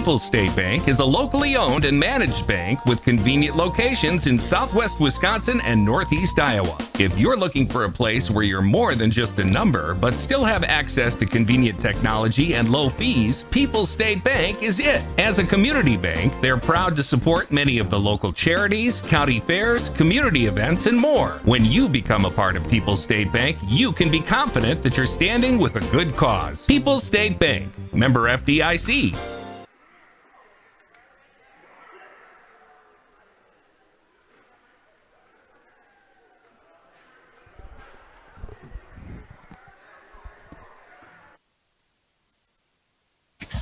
People's State Bank is a locally owned and managed bank with convenient locations in southwest Wisconsin and northeast Iowa. If you're looking for a place where you're more than just a number, but still have access to convenient technology and low fees, People's State Bank is it. As a community bank, they're proud to support many of the local charities, county fairs, community events, and more. When you become a part of People's State Bank, you can be confident that you're standing with a good cause. People's State Bank, member FDIC.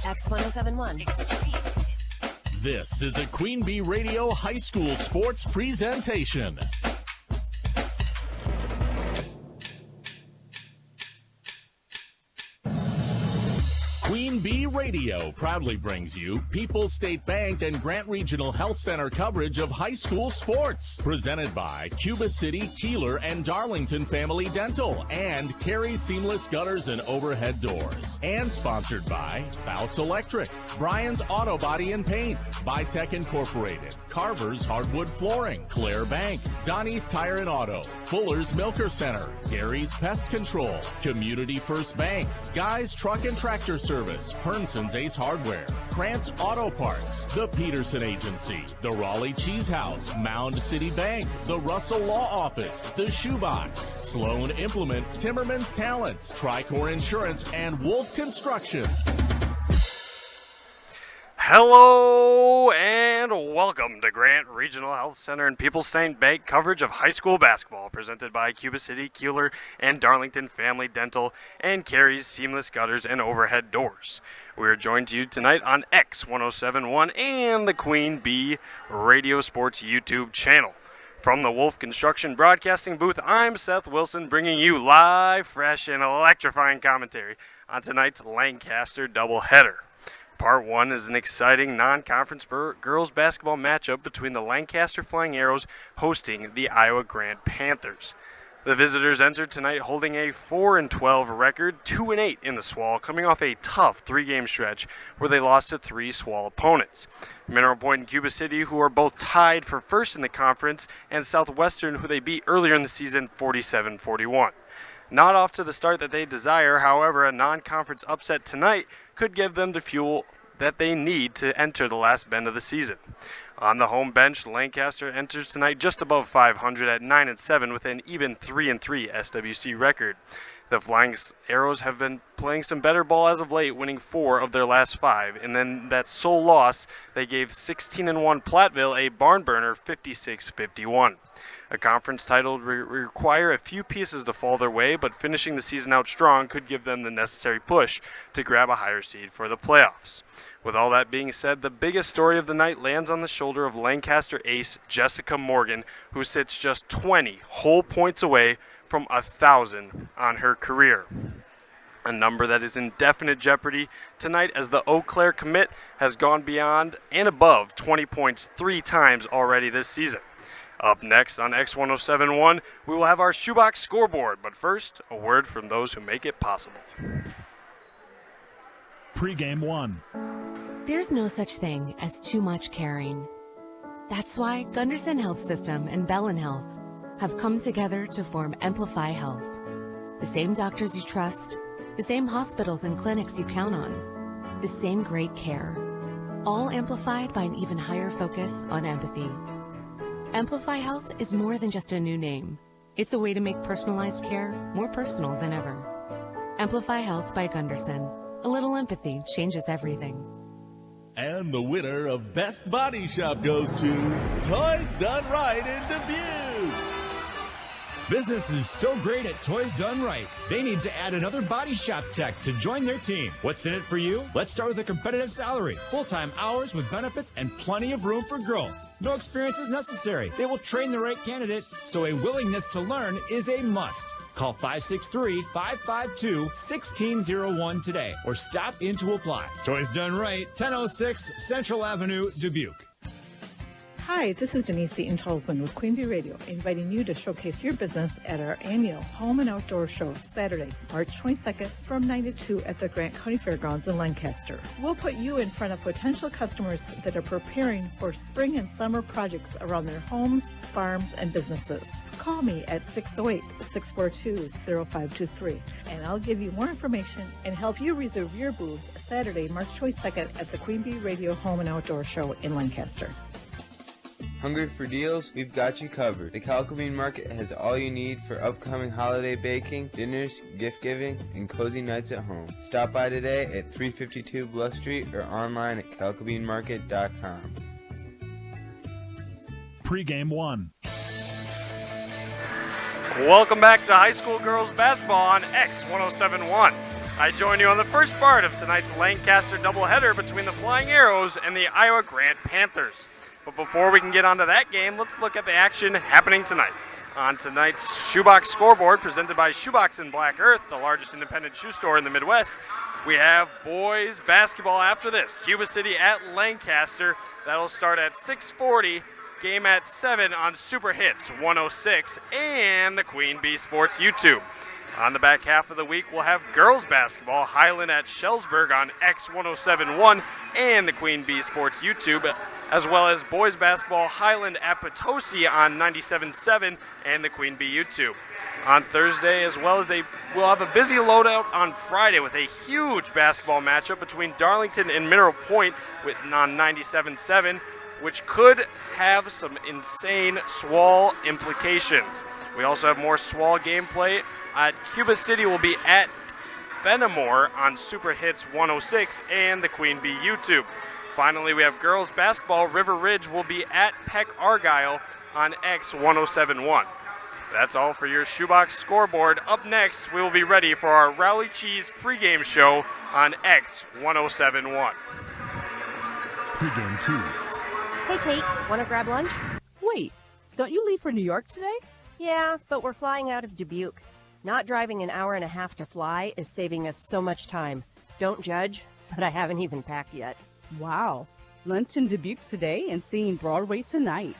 X1071. This is a Queen Bee Radio High School Sports presentation. Queen Bee Radio proudly brings you People's State Bank and Grant Regional Health Center coverage of high school sports. Presented by Cuba City, Kieler, and Darlington Family Dental and Carey Seamless Gutters and Overhead Doors. And sponsored by Baus Electric, Brian's Auto Body and Paint, Vitech Incorporated, Carver's Hardwood Flooring, Claire Bank, Donnie's Tire and Auto, Fuller's Milker Center, Gary's Pest Control, Community First Bank, Guy's Truck and Tractor Service, Hernson's Ace Hardware, Krantz Auto Parts, the Peterson Agency, the Raleigh Cheese House, Mound City Bank, the Russell Law Office, the Shoebox, Sloan Implement, Timmerman's Talents, Tricor Insurance, and Wolf Construction. Hello and welcome to Grant Regional Health Center and People's State Bank coverage of high school basketball presented by Cuba City, Kieler, and Darlington Family Dental and Carey's Seamless Gutters and Overhead Doors. We are joined to you tonight on X1071 and the Queen Bee Radio Sports YouTube channel. From the Wolf Construction Broadcasting booth, I'm Seth Wilson, bringing you live, fresh, and electrifying commentary on tonight's Lancaster doubleheader. Part 1 is an exciting non-conference girls basketball matchup between the Lancaster Flying Arrows hosting the Iowa Grant Panthers. The visitors entered tonight holding a 4-12 record, 2-8 in the SWAL, coming off a tough 3-game stretch where they lost to 3 SWAL opponents. Mineral Point and Cuba City, who are both tied for first in the conference, and Southwestern, who they beat earlier in the season 47-41. Not off to the start that they desire, however, a non-conference upset tonight could give them the fuel that they need to enter the last bend of the season. On the home bench, Lancaster enters tonight just above 500 at 9-7 with an even 3-3 SWC record. The Flying Arrows have been playing some better ball as of late, winning 4 of their last 5, and then that sole loss, they gave 16-1 Platteville a barn burner 56-51. A conference title will require a few pieces to fall their way, but finishing the season out strong could give them the necessary push to grab a higher seed for the playoffs. With all that being said, the biggest story of the night lands on the shoulder of Lancaster ace Jessica Morgan, who sits just 20 whole points away from 1,000 on her career. A number that is in definite jeopardy tonight as the Eau Claire commit has gone beyond and above 20 points 3 times already this season. Up next on X1071, we will have our shoebox scoreboard, but first, a word from those who make it possible. Pre-game 1. There's no such thing as too much caring. That's why Gunderson Health System and Bellin Health have come together to form Amplify Health. The same doctors you trust, the same hospitals and clinics you count on, the same great care, all amplified by an even higher focus on empathy. Amplify Health is more than just a new name. It's a way to make personalized care more personal than ever. Amplify Health by Gunderson. A little empathy changes everything. And the winner of Best Body Shop goes to Toys Done Right in Dubuque. Business is so great at Toys Done Right, they need to add another body shop tech to join their team. What's in it for you? Let's start with a competitive salary, full-time hours with benefits, and plenty of room for growth. No experience is necessary. They will train the right candidate, so a willingness to learn is a must. Call 563-552-1601 today or stop in to apply. Toys Done Right, 1006 Central Avenue, Dubuque. Hi, this is Denise Deaton-Tolsman with Queen Bee Radio, inviting you to showcase your business at our annual Home and Outdoor Show, Saturday, March 22nd from 9 to 2 at the Grant County Fairgrounds in Lancaster. We'll put you in front of potential customers that are preparing for spring and summer projects around their homes, farms, and businesses. Call me at 608-642-0523, and I'll give you more information and help you reserve your booth Saturday, March 22nd at the Queen Bee Radio Home and Outdoor Show in Lancaster. Hungry for deals? We've got you covered. The Calcomene Market has all you need for upcoming holiday baking, dinners, gift giving, and cozy nights at home. Stop by today at 352 Bluff Street or online at calcomenemarket.com. Pre-game one. Welcome back to high school girls basketball on X1071. I join you on the first part of tonight's Lancaster doubleheader between the Flying Arrows and the Iowa Grant Panthers. But before we can get onto that game, let's look at the action happening tonight. On tonight's Shoebox scoreboard, presented by Shoebox in Black Earth, the largest independent shoe store in the Midwest, we have boys basketball after this. Cuba City at Lancaster. That'll start at 6:40. Game at 7 on Super Hits 106 and the Queen Bee Sports YouTube. On the back half of the week, we'll have girls basketball, Highland at Shellsburg on X1071 and the Queen Bee Sports YouTube, as well as boys basketball, Highland at Potosi on 97.7 and the Queen Bee YouTube. On Thursday, as well as we'll have a busy loadout on Friday with a huge basketball matchup between Darlington and Mineral Point on 97.7, which could have some insane SWAL implications. We also have more SWAL gameplay. Cuba City will be at Benamor on Super Hits 106 and the Queen Bee YouTube. Finally, we have girls basketball. River Ridge will be at Peck Argyle on X1071. That's all for your Shoebox scoreboard. Up next, we will be ready for our Rowley Cheese pregame show on X1071. Pre-game two. Hey, Kate, want to grab lunch? Wait, don't you leave for New York today? Yeah, but we're flying out of Dubuque. Not driving an hour and a half to fly is saving us so much time. Don't judge, but I haven't even packed yet. Wow. Lunch in Dubuque today and seeing Broadway tonight.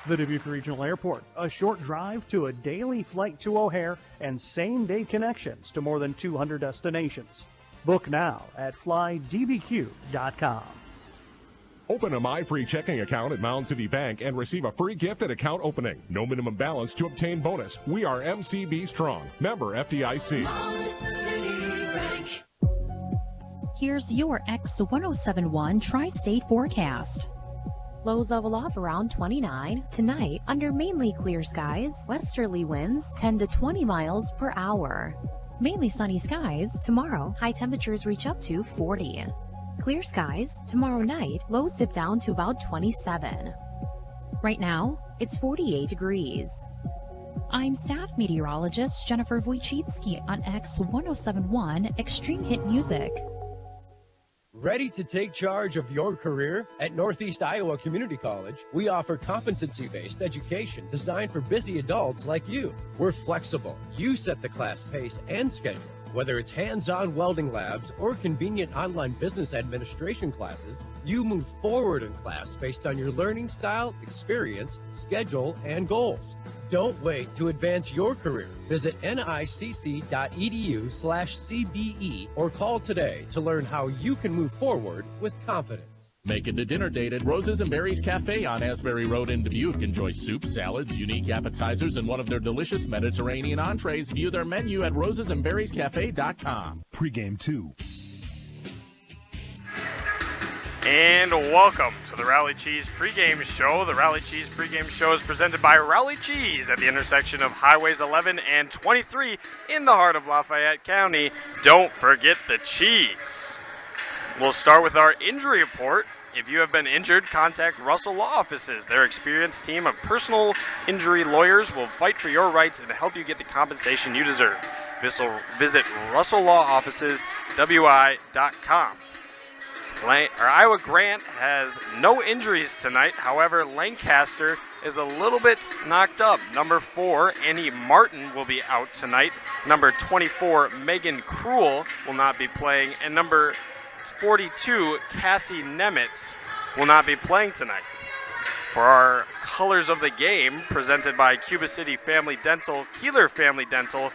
The Dubuque Regional Airport, a short drive to a daily flight to O'Hare and same-day connections to more than 200 destinations. Book now at flydbq.com. Open a MyFree checking account at Mound City Bank and receive a free gift at account opening. No minimum balance to obtain bonus. We are MCB Strong. Member FDIC. Here's your X1071 Tri-State forecast. Lows level off around 29. Tonight, under mainly clear skies, westerly winds 10 to 20 miles per hour. Mainly sunny skies. Tomorrow, high temperatures reach up to 40. Clear skies. Tomorrow night, lows dip down to about 27. Right now, it's 48 degrees. I'm staff meteorologist Jennifer Wojcicki on X1071 Extreme Hit Music. Ready to take charge of your career? At Northeast Iowa Community College, we offer competency-based education designed for busy adults like you. We're flexible. You set the class pace and schedule. Whether it's hands-on welding labs or convenient online business administration classes, you move forward in class based on your learning style, experience, schedule, and goals. Don't wait to advance your career. Visit nicc.edu/CBE or call today to learn how you can move forward with confidence. Make it a dinner date at Roses and Berries Cafe on Asbury Road in Dubuque. Enjoy soup, salads, unique appetizers, and one of their delicious Mediterranean entrees. View their menu at rosesandberriescafe.com. Pre-game two. And welcome to the Rowley Cheese pregame show. The Rowley Cheese pregame show is presented by Rowley Cheese at the intersection of Highways 11 and 23 in the heart of Lafayette County. Don't forget the cheese. We'll start with our injury report. If you have been injured, contact Russell Law Offices. Their experienced team of personal injury lawyers will fight for your rights and help you get the compensation you deserve. Visit RussellLawOfficesWI.com. Iowa Grant has no injuries tonight. However, Lancaster is a little bit knocked up. Number 4, Annie Martin, will be out tonight. Number 24, Megan Cruel, will not be playing. And number 42, Cassie Nemitz, will not be playing tonight. For our colors of the game, presented by Cuba City Family Dental, Kieler Family Dental,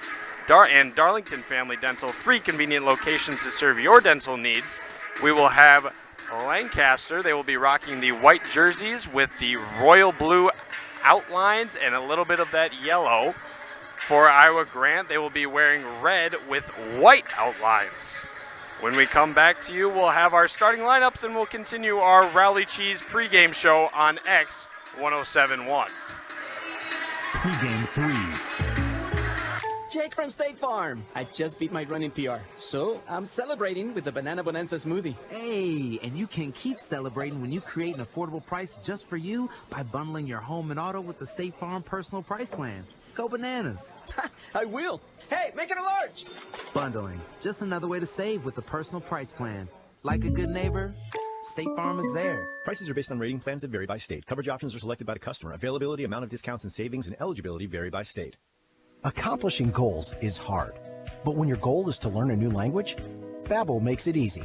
and Darlington Family Dental, 3 convenient locations to serve your dental needs. We will have Lancaster. They will be rocking the white jerseys with the royal blue outlines and a little bit of that yellow. For Iowa Grant, they will be wearing red with white outlines. When we come back to you, we'll have our starting lineups and we'll continue our Rowley Cheese pregame show on X 1071. Pregame 3. Jake from State Farm. I just beat my running PR, so I'm celebrating with the Banana Bonanza smoothie. Hey, and you can keep celebrating when you create an affordable price just for you by bundling your home and auto with the State Farm Personal Price Plan. Go bananas. I will. Hey, make it a large. Bundling, just another way to save with the Personal Price Plan. Like a good neighbor, State Farm is there. Prices are based on rating plans that vary by state. Coverage options are selected by the customer. Availability, amount of discounts and savings, and eligibility vary by state. Accomplishing goals is hard, but when your goal is to learn a new language, Babbel makes it easy.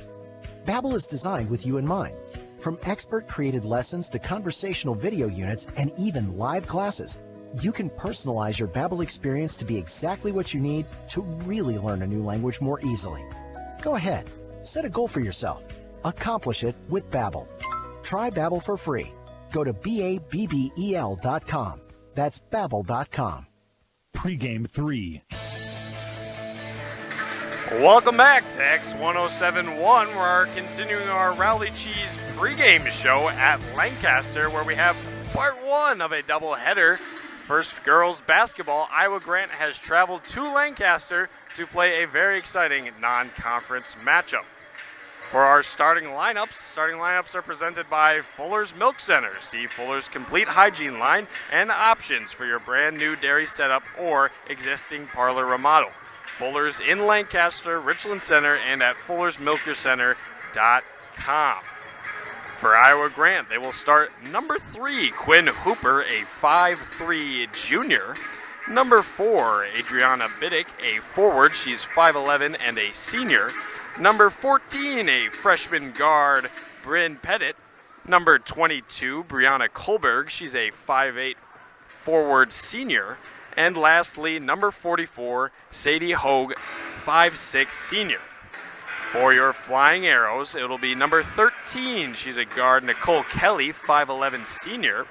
Babbel is designed with you in mind. From expert-created lessons to conversational video units and even live classes, you can personalize your Babbel experience to be exactly what you need to really learn a new language more easily. Go ahead, set a goal for yourself. Accomplish it with Babbel. Try Babbel for free. Go to babbel.com. That's babbel.com. Pregame 3. Welcome back to X1071. We're continuing our Rowley Cheese pregame show at Lancaster, where we have part 1 of a doubleheader. First, girls basketball. Iowa Grant has traveled to Lancaster to play a very exciting non-conference matchup. For our starting lineups are presented by Fuller's Milk Center. See Fuller's complete hygiene line and options for your brand new dairy setup or existing parlor remodel. Fuller's in Lancaster, Richland Center, and at fullersmilkercenter.com. For Iowa Grant, they will start number 3, Quinn Hooper, a 5'3" junior. Number 4, Adriana Biddick, a forward. She's 5'11" and a senior. Number 14, a freshman guard, Bryn Pettit. Number 22, Brianna Kohlberg. She's a 5'8" forward senior. And lastly, number 44, Sadie Hogue, 5'6" senior. For your Flying Arrows, it'll be number 13. She's a guard, Nicole Kelly, 5'11" senior.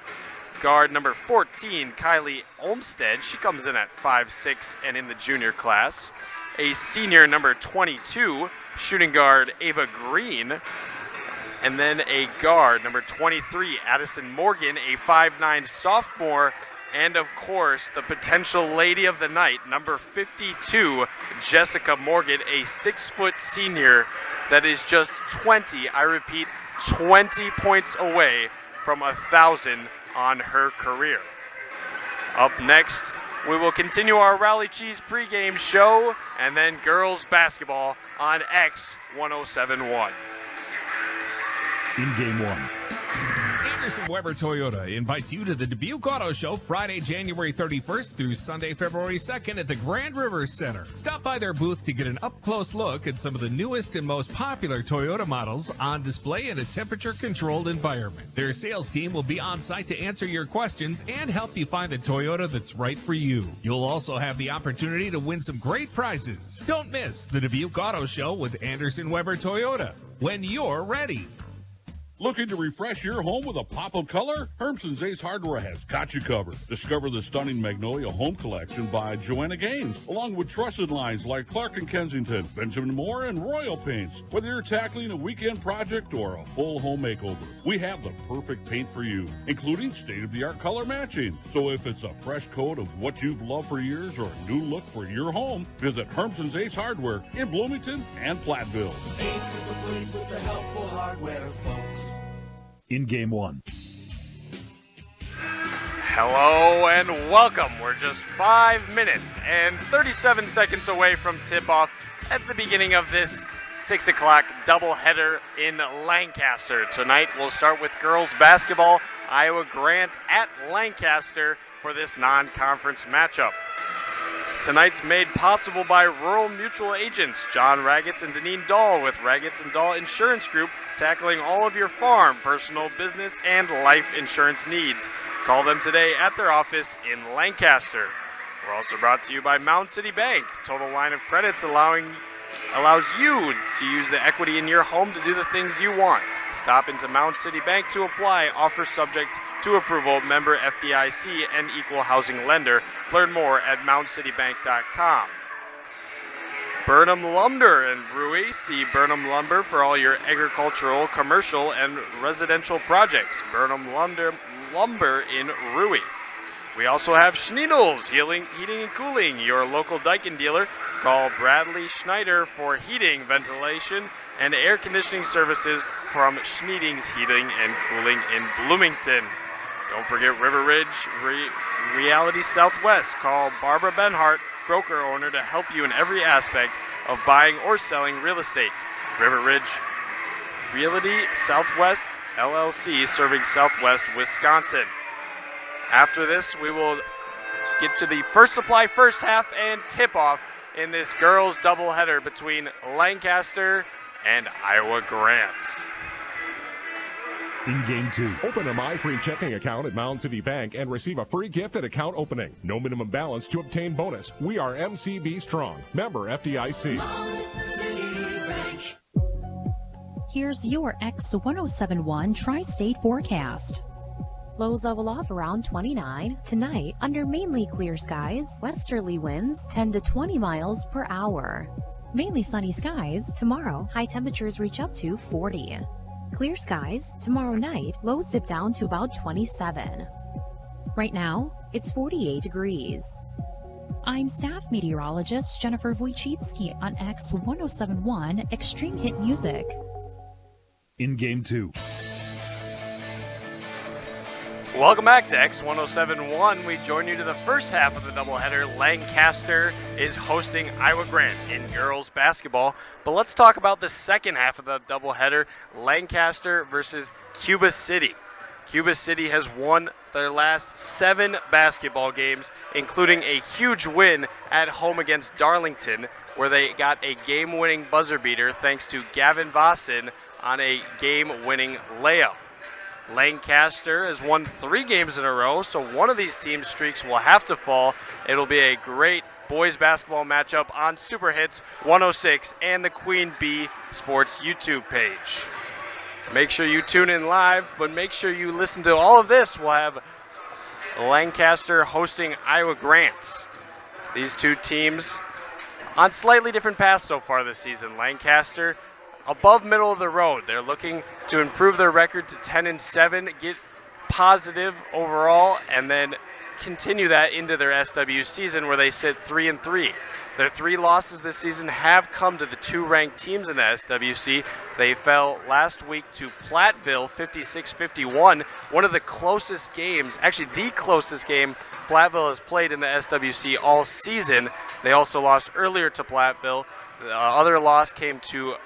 Guard number 14, Kylie Olmstead. She comes in at 5'6" and in the junior class. A senior, number 22, shooting guard Ava Green. And then a guard, number 23, Addison Morgan, a 5'9" sophomore. And of course, the potential lady of the night, number 52, Jessica Morgan, a 6-foot senior that is just 20 points away from 1,000 on her career. Up next, we will continue our Rowley Cheese pregame show and then girls basketball on X1071. In Game 1. Anderson Weber Toyota invites you to the Dubuque Auto Show Friday, January 31st through Sunday, February 2nd at the Grand River Center. Stop by their booth to get an up-close look at some of the newest and most popular Toyota models on display in a temperature-controlled environment. Their sales team will be on site to answer your questions and help you find the Toyota that's right for you. You'll also have the opportunity to win some great prizes. Don't miss the Dubuque Auto Show with Anderson Weber Toyota when you're ready. Looking to refresh your home with a pop of color? Hermson's Ace Hardware has got you covered. Discover the stunning Magnolia Home Collection by Joanna Gaines, along with trusted lines like Clark & Kensington, Benjamin Moore, and Royal Paints. Whether you're tackling a weekend project or a full home makeover, we have the perfect paint for you, including state-of-the-art color matching. So if it's a fresh coat of what you've loved for years or a new look for your home, visit Hermson's Ace Hardware in Bloomington and Platteville. Ace is the place with the helpful hardware, folks. In Game 1. Hello and welcome. We're just 5 minutes and 37 seconds away from tip-off at the beginning of this 6 o'clock doubleheader in Lancaster. Tonight we'll start with girls basketball. Iowa Grant at Lancaster for this non-conference matchup. Tonight's made possible by Rural Mutual Agents John Raggets and Deneen Dahl with Raggets & Dahl Insurance Group, tackling all of your farm, personal, business, and life insurance needs. Call them today at their office in Lancaster. We're also brought to you by Mound City Bank. Total line of credits allows you to use the equity in your home to do the things you want. Stop into Mound City Bank to apply. Offer subject to approval. Member FDIC and equal housing lender. Learn more at moundcitybank.com. Burnham Lumber in Rui. See Burnham Lumber for all your agricultural, commercial, and residential projects. Burnham Lumber in Rui. We also have Schneidels Heating and Cooling, your local Daikin dealer. Call Bradley Schneider for heating, ventilation, and air conditioning services from Schneidings Heating and Cooling in Bloomington. Don't forget River Ridge Realty Southwest. Call Barbara Benhart, broker owner, to help you in every aspect of buying or selling real estate. River Ridge Realty Southwest LLC, serving Southwest Wisconsin. After this, we will get to the First Supply first half and tip-off in this girls' doubleheader between Lancaster and Iowa Grant. In Game 2, open a My Free checking account at Mound City Bank and receive a free gift at account opening. No minimum balance to obtain bonus. We are MCB Strong. Member FDIC. Here's your X1071 Tri-State forecast. Lows level off around 29. Tonight, under mainly clear skies, westerly winds 10 to 20 miles per hour. Mainly sunny skies. Tomorrow, high temperatures reach up to 40. Clear skies. Tomorrow night, lows dip down to about 27. Right now, it's 48 degrees. I'm staff meteorologist Jennifer Wojcicki on X1071 Extreme Hit Music. In Game 2. Welcome back to X1071. We join you to the first half of the doubleheader. Lancaster is hosting Iowa Grant in girls basketball. But let's talk about the second half of the doubleheader, Lancaster versus Cuba City. Cuba City has won their last 7 basketball games, including a huge win at home against Darlington, where they got a game-winning buzzer beater thanks to Gavin Vossen on a game-winning layup. Lancaster has won 3 games in a row, so one of these teams' streaks will have to fall. It'll be a great boys basketball matchup on Super Hits 106 and the Queen Bee Sports YouTube page. Make sure you tune in live, but make sure you listen to all of this. We'll have Lancaster hosting Iowa Grant. These two teams on slightly different paths so far this season. Lancaster above middle of the road. They're looking to improve their record to 10-7, get positive overall, and then continue that into their SW season where they sit 3-3. Their 3 losses this season have come to the 2 ranked teams in the SWC. They fell last week to Platteville 56-51, one of the closest games, actually the closest game Platteville has played in the SWC all season. They also lost earlier to Platteville. The other loss came to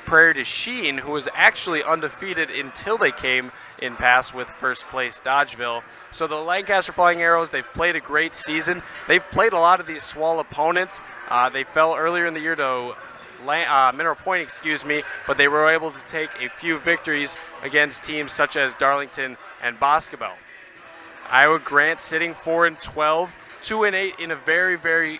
Prairie du Chien, who was actually undefeated until they came in pass with first place Dodgeville. So the Lancaster Flying Arrows, they've played a great season. They've played a lot of these small opponents. They fell earlier in the year to Mineral Point, but they were able to take a few victories against teams such as Darlington and Boscobel. Iowa Grant sitting 4-12, 2-8 in a very, very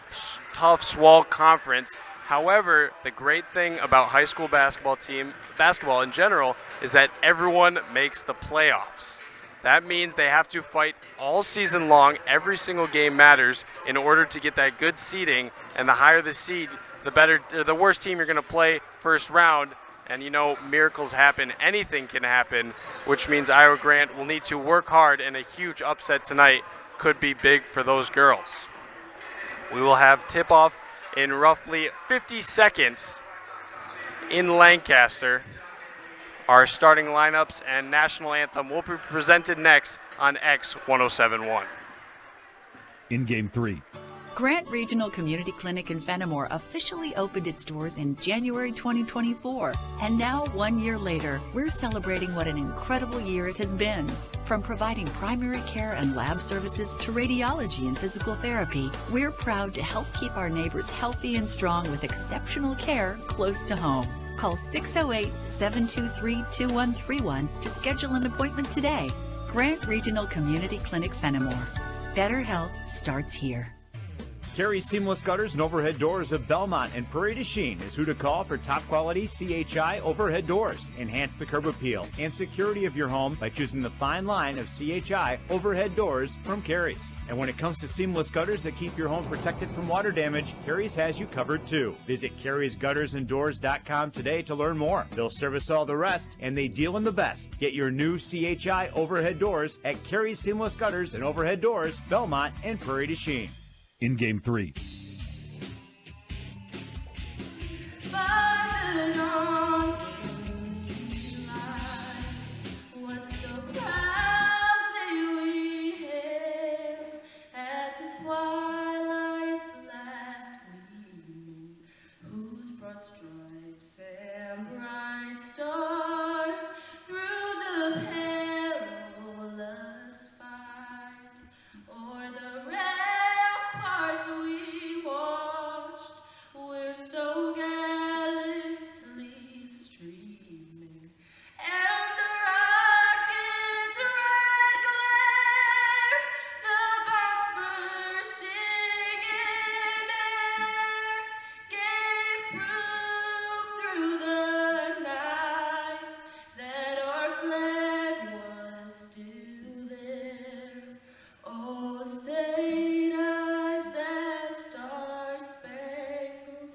tough SWAL conference. However, the great thing about high school basketball in general, is that everyone makes the playoffs. That means they have to fight all season long. Every single game matters in order to get that good seeding. And the higher the seed, the better, the worse team you're going to play first round. And you know, miracles happen. Anything can happen, which means Iowa Grant will need to work hard, and a huge upset tonight could be big for those girls. We will have tip-off in roughly 50 seconds in Lancaster. Our starting lineups and national anthem will be presented next on X1071. In Game 3. Grant Regional Community Clinic in Fenimore officially opened its doors in January 2024. And now, 1 year later, we're celebrating what an incredible year it has been. From providing primary care and lab services to radiology and physical therapy, we're proud to help keep our neighbors healthy and strong with exceptional care close to home. Call 608-723-2131 to schedule an appointment today. Grant Regional Community Clinic Fenimore. Better health starts here. Carey Seamless Gutters and Overhead Doors of Belmont and Prairie du Chien is who to call for top quality CHI overhead doors. Enhance the curb appeal and security of your home by choosing the fine line of CHI overhead doors from Carey's. And when it comes to seamless gutters that keep your home protected from water damage, Carey's has you covered too. Visit Carey'sGuttersandDoors.com today to learn more. They'll service all the rest, and they deal in the best. Get your new CHI overhead doors at Carey's Seamless Gutters and Overhead Doors, Belmont and Prairie du Chien. In Game 3. Stripes and bright stars through the perilous fight, o'er the ramparts we watched, we're so gallantly streaming, and the rocket's red glare, the bombs bursting in air, gave proof through the night that our flag was still there. Oh, say does that star-spangled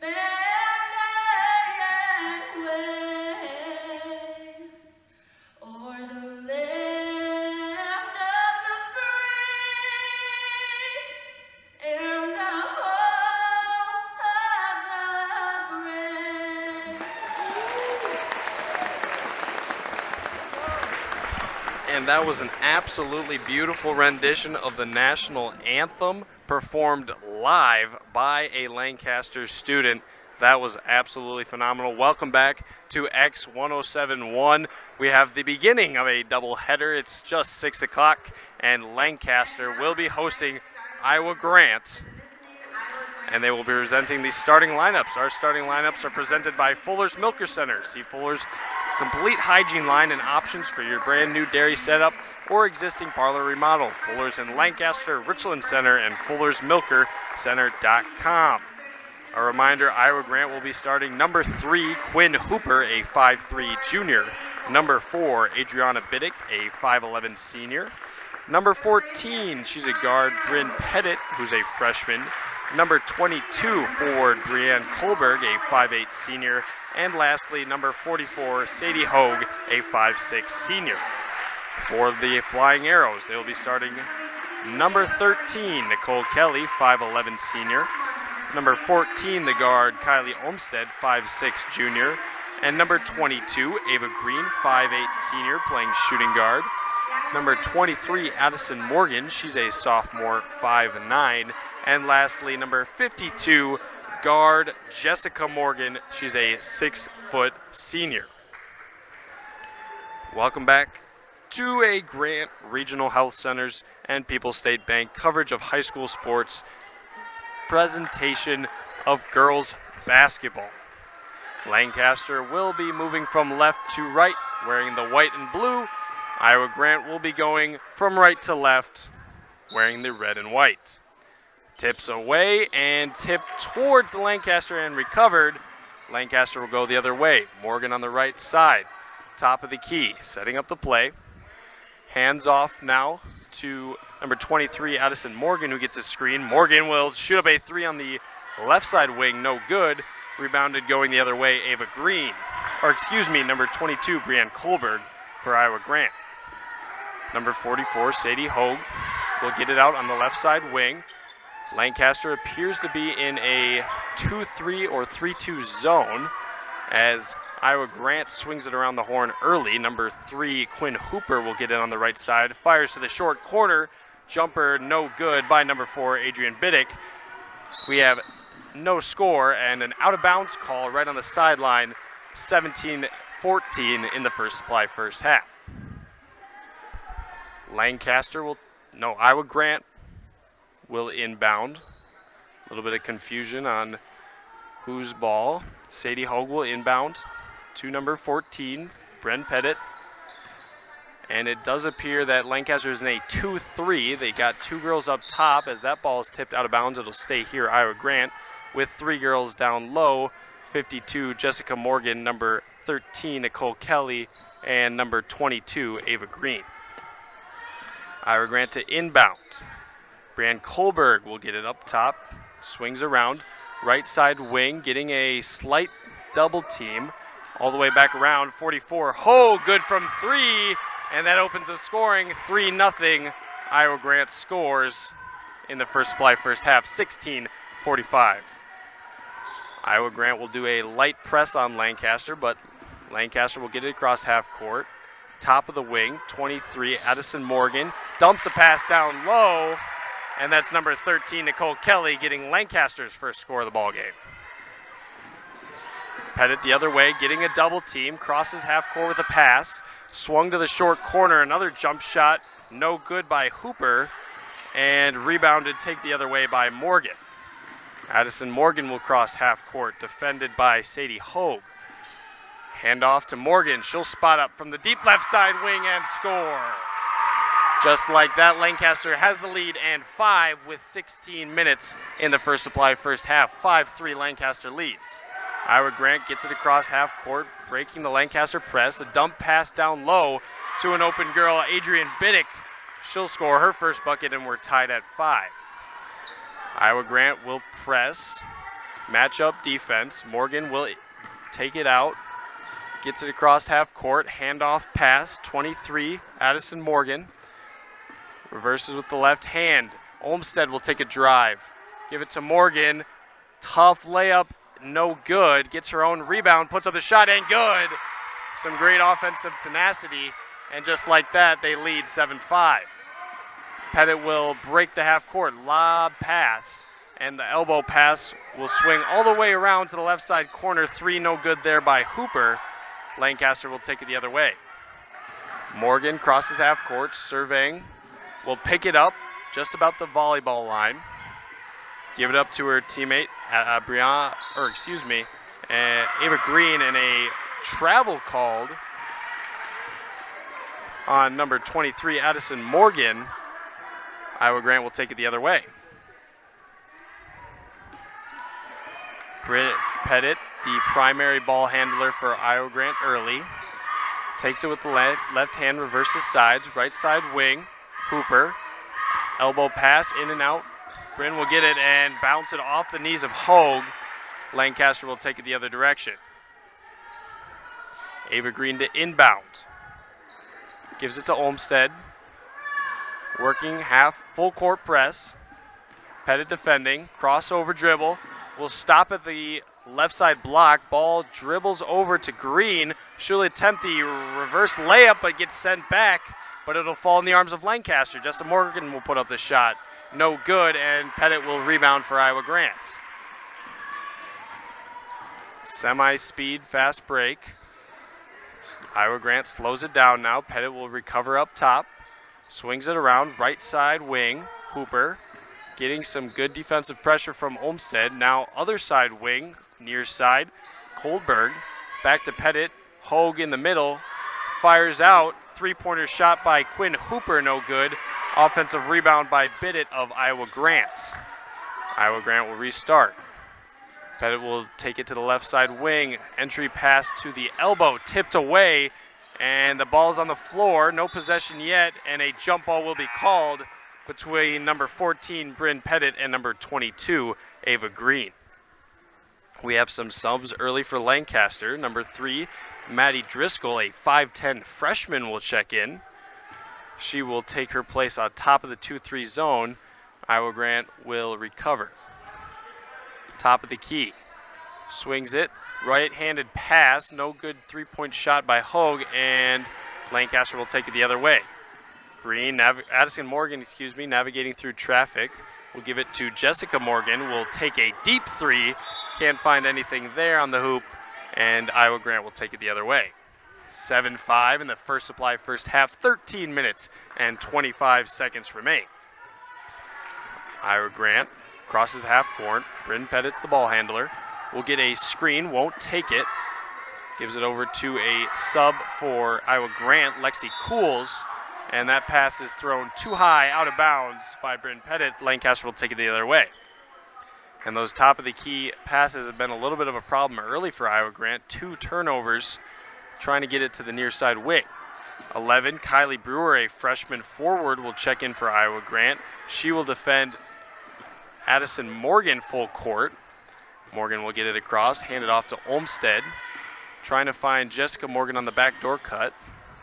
banner wave o'er the land of the free and the home of the brave. And that was an absolutely beautiful rendition of the national anthem performed live by a Lancaster student. That was absolutely phenomenal. Welcome back to X1071. We have the beginning of a doubleheader. It's just 6 o'clock, and Lancaster will be hosting Iowa Grant, and they will be presenting the starting lineups. Our starting lineups are presented by Fuller's Milker Center. See Fuller's complete hygiene line and options for your brand new dairy setup or existing parlor remodel. Fuller's in Lancaster, Richland Center, and Fuller'sMilkerCenter.com. A reminder, Iowa Grant will be starting number 3, Quinn Hooper, a 5'3 junior. Number 4, Adriana Biddick, a 5'11 senior. Number 14, she's a guard, Bryn Pettit, who's a freshman. Number 22, forward, Brianne Kohlberg, a 5'8 senior. And lastly, number 44, Sadie Hogue, a 5'6 senior. For the Flying Arrows, they will be starting number 13, Nicole Kelly, 5'11 senior. Number 14, the guard, Kylie Olmstead, 5'6 junior. And number 22, Ava Green, 5'8 senior, playing shooting guard. Number 23, Addison Morgan, she's a sophomore, 5'9. And lastly, number 52, guard Jessica Morgan, she's a 6-foot senior. Welcome back to a Grant Regional Health Centers and People's State Bank coverage of high school sports presentation of girls basketball. Lancaster will be moving from left to right, wearing the white and blue. Iowa Grant will be going from right to left, wearing the red and white. Tips away and tip towards Lancaster and recovered. Lancaster will go the other way. Morgan on the right side. Top of the key, setting up the play. Hands off now to number 23, Addison Morgan, who gets a screen. Morgan will shoot up a 3 on the left side wing, no good. Rebounded going the other way, Ava Green. Or excuse me, number 22, Brianne Kohlberg for Iowa Grant. Number 44, Sadie Hogue will get it out on the left side wing. Lancaster appears to be in a 2-3 or 3-2 zone as Iowa Grant swings it around the horn early. Number 3, Quinn Hooper will get it on the right side. Fires to the short corner. jumper, no good by number 4, Adrian Biddick. We have no score and an out-of-bounds call right on the sideline, 17-14 in the First Supply first half. Iowa Grant will inbound. A little bit of confusion on whose ball. Sadie Hogue will inbound to number 14, Bren Pettit. And it does appear that Lancaster is in a 2-3. They got 2 girls up top. As that ball is tipped out of bounds, it'll stay here, Iowa Grant, with 3 girls down low, 52, Jessica Morgan, number 13, Nicole Kelly, and number 22, Ava Green. Iowa Grant to inbound. Brianne Kohlberg will get it up top, swings around, right side wing, getting a slight double team, all the way back around, 44, Ho, good from 3, and that opens up scoring, 3-0. Iowa Grant scores in the First Supply first half, 16-45. Iowa Grant will do a light press on Lancaster, but Lancaster will get it across half court. Top of the wing, 23, Addison Morgan, dumps a pass down low, and that's number 13, Nicole Kelly, getting Lancaster's first score of the ball game. Pettit the other way, getting a double team, crosses half court with a pass, swung to the short corner, another jump shot, no good by Hooper, and rebounded, take the other way by Morgan. Addison Morgan will cross half court, defended by Sadie Hogue. Hand off to Morgan, she'll spot up from the deep left side wing and score. Just like that, Lancaster has the lead and 5 with 16 minutes in the First Supply first half. 5-3 Lancaster leads. Iowa Grant gets it across half court, breaking the Lancaster press. A dump pass down low to an open girl, Adrian Biddick. She'll score her first bucket, and we're tied at 5. Iowa Grant will press, match-up defense. Morgan will take it out, gets it across half court, handoff pass, 23, Addison Morgan. Reverses with the left hand. Olmstead will take a drive, give it to Morgan. Tough layup, no good. Gets her own rebound, puts up the shot, and good. Some great offensive tenacity, and just like that, they lead 7-5. Pettit will break the half court, lob pass, and the elbow pass will swing all the way around to the left side corner. 3, no good there by Hooper. Lancaster will take it the other way. Morgan crosses half court, surveying, will pick it up just about the volleyball line. Give it up to her teammate, Ava Green, and a travel called on number 23, Addison Morgan. Iowa Grant will take it the other way. Pettit, the primary ball handler for Iowa Grant early, takes it with the left hand, reverses sides, right side wing. Hooper, elbow pass in and out. Bryn will get it and bounce it off the knees of Hogue. Lancaster will take it the other direction. Ava Green to inbound. Gives it to Olmstead. Working half full court press. Pettit defending. Crossover dribble. Will stop at the left side block. Ball dribbles over to Green. She'll attempt the reverse layup but gets sent back. But it'll fall in the arms of Lancaster. Justin Morgan will put up the shot. No good, and Pettit will rebound for Iowa Grant. Semi-speed fast break. Iowa Grant slows it down now. Pettit will recover up top. Swings it around, right side wing. Hooper getting some good defensive pressure from Olmstead. Now other side wing, near side. Kohlberg back to Pettit. Hogue in the middle. Fires out. Three-pointer shot by Quinn Hooper, no good. Offensive rebound by Bidditt of Iowa Grant. Iowa Grant will restart. Pettit will take it to the left side wing. Entry pass to the elbow, tipped away, and the ball's on the floor. No possession yet, and a jump ball will be called between number 14, Bryn Pettit, and number 22, Ava Green. We have some subs early for Lancaster. Number 3, Maddie Driscoll, a 5'10 freshman, will check in. She will take her place on top of the 2-3 zone. Iowa Grant will recover. Top of the key. Swings it. Right-handed pass. No good three-point shot by Hogue, and Lancaster will take it the other way. Addison Morgan, navigating through traffic. We'll give it to Jessica Morgan. Will take a deep three. Can't find anything there on the hoop, and Iowa Grant will take it the other way. 7-5 in the First Supply first half. 13 minutes and 25 seconds remain. Iowa Grant crosses half court. Bryn Pettit's the ball handler. Will get a screen, won't take it. Gives it over to a sub for Iowa Grant, Lexi Cools. And that pass is thrown too high, out of bounds by Bryn Pettit. Lancaster will take it the other way. And those top of the key passes have been a little bit of a problem early for Iowa Grant. 2 turnovers trying to get it to the near side wing. 11, Kylie Brewer, a freshman forward, will check in for Iowa Grant. She will defend Addison Morgan full court. Morgan will get it across, hand it off to Olmstead. Trying to find Jessica Morgan on the backdoor cut.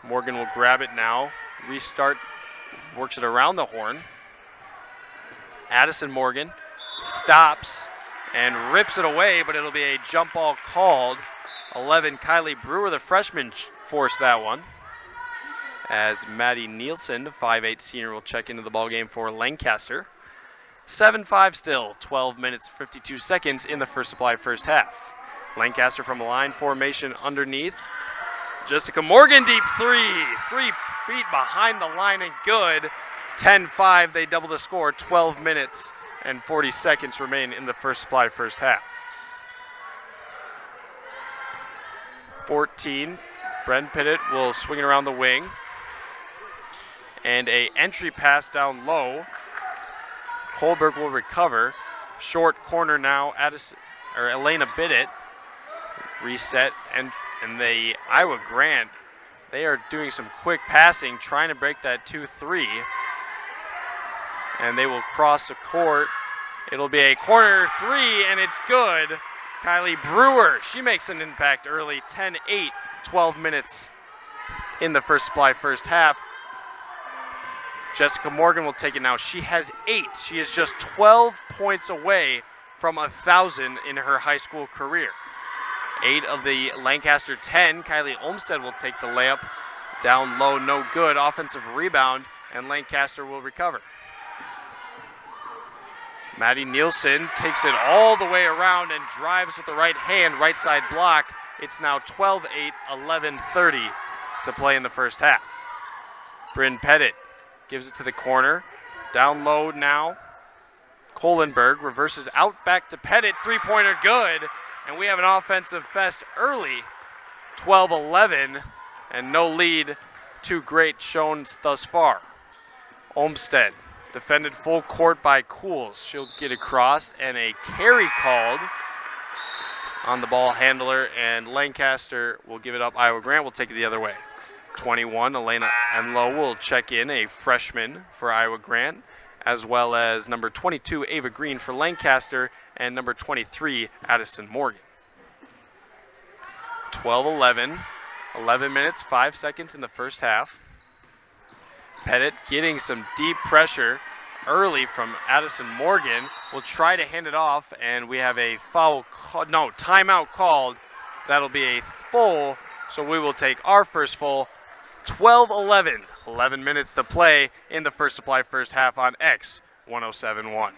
Morgan will grab it now. Restart, works it around the horn. Addison Morgan stops and rips it away, but it'll be a jump ball called. 11, Kylie Brewer, the freshman, forced that one. As Maddie Nielsen, 5'8" senior, will check into the ballgame for Lancaster. 7-5 still, 12 minutes, 52 seconds in the First Supply first half. Lancaster from a line formation underneath. Jessica Morgan, deep three. 3 feet behind the line and good. 10-5, they double the score. 12 minutes and 40 seconds remain in the First Supply first half. 14, Bryn Pettit will swing it around the wing. And a entry pass down low. Kohlberg will recover. Short corner now, Elena Bidditt. Reset, and the Iowa Grant, they are doing some quick passing, trying to break that 2-3. And they will cross the court. It'll be a corner 3, and it's good. Kylie Brewer, she makes an impact early. 10-8, 12 minutes in the First Supply first half. Jessica Morgan will take it now. She has 8. She is just 12 points away from 1,000 in her high school career. 8 of the Lancaster 10. Kylie Olmstead will take the layup. Down low, no good. Offensive rebound, and Lancaster will recover. Maddie Nielsen takes it all the way around and drives with the right hand, right side block. It's now 12-8, 11-30 to play in the first half. Bryn Pettit gives it to the corner. Down low now. Kohlenberg reverses out back to Pettit. Three-pointer good. And we have an offensive fest early. 12-11. And no lead too great shown thus far. Olmstead defended full court by Cools. She'll get across, and a carry called on the ball handler, and Lancaster will give it up. Iowa Grant will take it the other way. 21, Elena Enlow will check in, a freshman for Iowa Grant, as well as number 22, Ava Green for Lancaster, and number 23, Addison Morgan. 12-11, 11 minutes, 5 seconds in the first half. Pettit getting some deep pressure early from Addison Morgan. Will try to hand it off, and we have a timeout called. That'll be a full, so we will take our first full. 12-11, 11 minutes to play in the First Supply first half on X 107.1.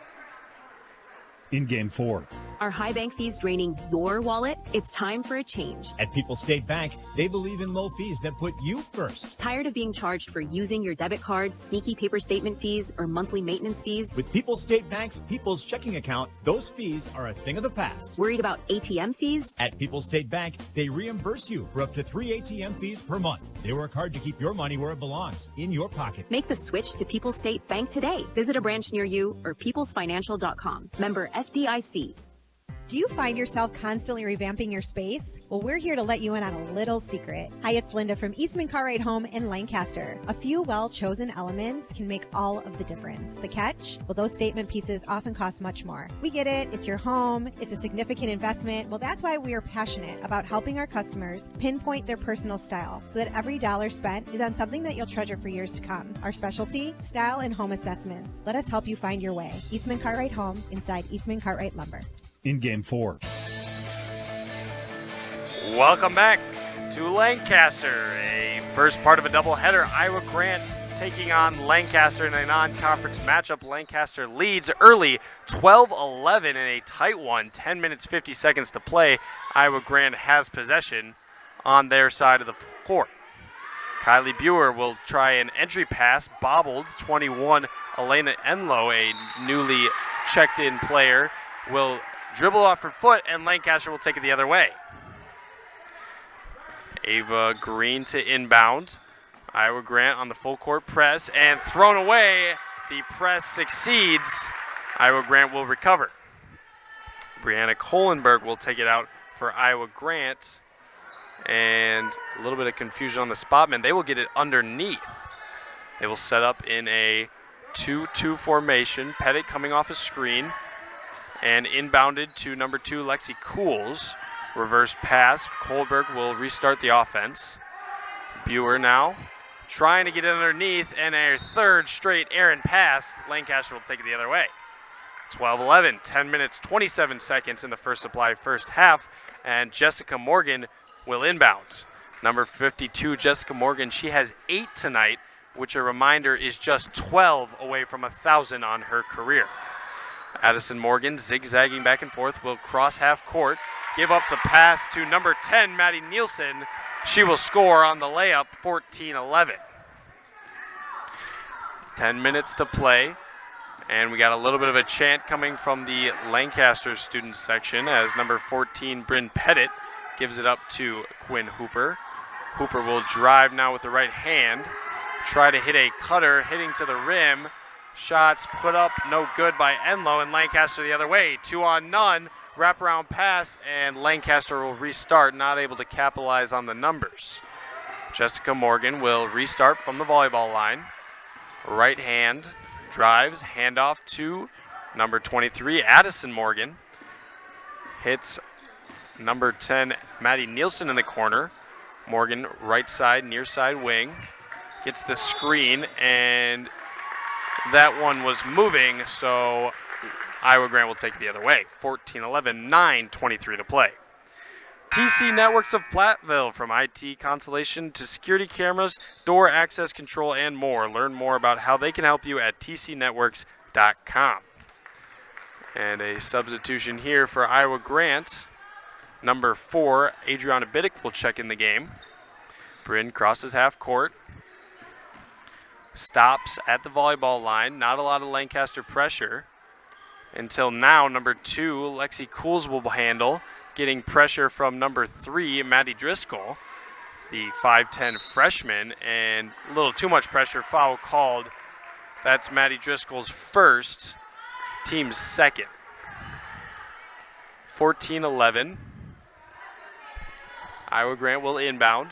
In Game 4. Are high bank fees draining your wallet? It's time for a change. At People's State Bank, they believe in low fees that put you first. Tired of being charged for using your debit card, sneaky paper statement fees, or monthly maintenance fees? With People's State Bank's People's Checking Account, those fees are a thing of the past. Worried about ATM fees? At People's State Bank, they reimburse you for up to 3 ATM fees per month. They work hard to keep your money where it belongs, in your pocket. Make the switch to People's State Bank today. Visit a branch near you or peoplesfinancial.com. Member FDIC. Do you find yourself constantly revamping your space? Well, we're here to let you in on a little secret. Hi, it's Linda from Eastman Cartwright Home in Lancaster. A few well-chosen elements can make all of the difference. The catch? Well, those statement pieces often cost much more. We get it. It's your home. It's a significant investment. Well, that's why we are passionate about helping our customers pinpoint their personal style so that every dollar spent is on something that you'll treasure for years to come. Our specialty? Style and home assessments. Let us help you find your way. Eastman Cartwright Home inside Eastman Cartwright Lumber. In Game 4. Welcome back to Lancaster, a first part of a doubleheader. Iowa Grant taking on Lancaster in a non-conference matchup. Lancaster leads early 12-11 in a tight one. 10 minutes, 50 seconds to play. Iowa Grant has possession on their side of the court. Kylie Buer will try an entry pass, bobbled. 21, Elena Enlow, a newly checked-in player, will dribble off her foot, and Lancaster will take it the other way. Ava Green to inbound. Iowa Grant on the full court press and thrown away. The press succeeds. Iowa Grant will recover. Brianna Kohlenberg will take it out for Iowa Grant. And a little bit of confusion on the spotman. They will get it underneath. They will set up in a 2-2 formation. Pettit coming off a screen and inbounded to number 2, Lexi Cools. Reverse pass. Kohlberg will restart the offense. Buer now trying to get it underneath, and a third straight errant pass. Lancaster will take it the other way. 12-11, 10 minutes, 27 seconds in the first supply first half, and Jessica Morgan will inbound. Number 52, Jessica Morgan, she has 8 tonight, which a reminder is just 12 away from 1,000 on her career. Addison Morgan, zigzagging back and forth, will cross half court, give up the pass to number 10, Maddie Nielsen. She will score on the layup, 14-11. 10 minutes to play, and we got a little bit of a chant coming from the Lancaster student section as number 14, Bryn Pettit, gives it up to Quinn Hooper. Hooper will drive now with the right hand, try to hit a cutter, hitting to the rim. Shots put up, no good by Enlow, and Lancaster the other way. 2 on none. Wraparound pass, and Lancaster will restart, not able to capitalize on the numbers. Jessica Morgan will restart from the volleyball line. Right hand, drives, handoff to number 23, Addison Morgan. Hits number 10, Maddie Nielsen in the corner. Morgan, right side, near side wing. Gets the screen, and that one was moving, so Iowa Grant will take it the other way. 14-11, 9:23 to play. TC Networks of Platteville, from IT consolation to security cameras, door access control, and more. Learn more about how they can help you at tcnetworks.com. And a substitution here for Iowa Grant. Number 4, Adriana Biddick will check in the game. Bryn crosses half court. Stops at the volleyball line. Not a lot of Lancaster pressure. Until now, number 2, Lexi Cools will handle, getting pressure from number 3, Maddie Driscoll, the 5'10 freshman, and a little too much pressure, foul called. That's Maddie Driscoll's first, team's second. 14-11. Iowa Grant will inbound.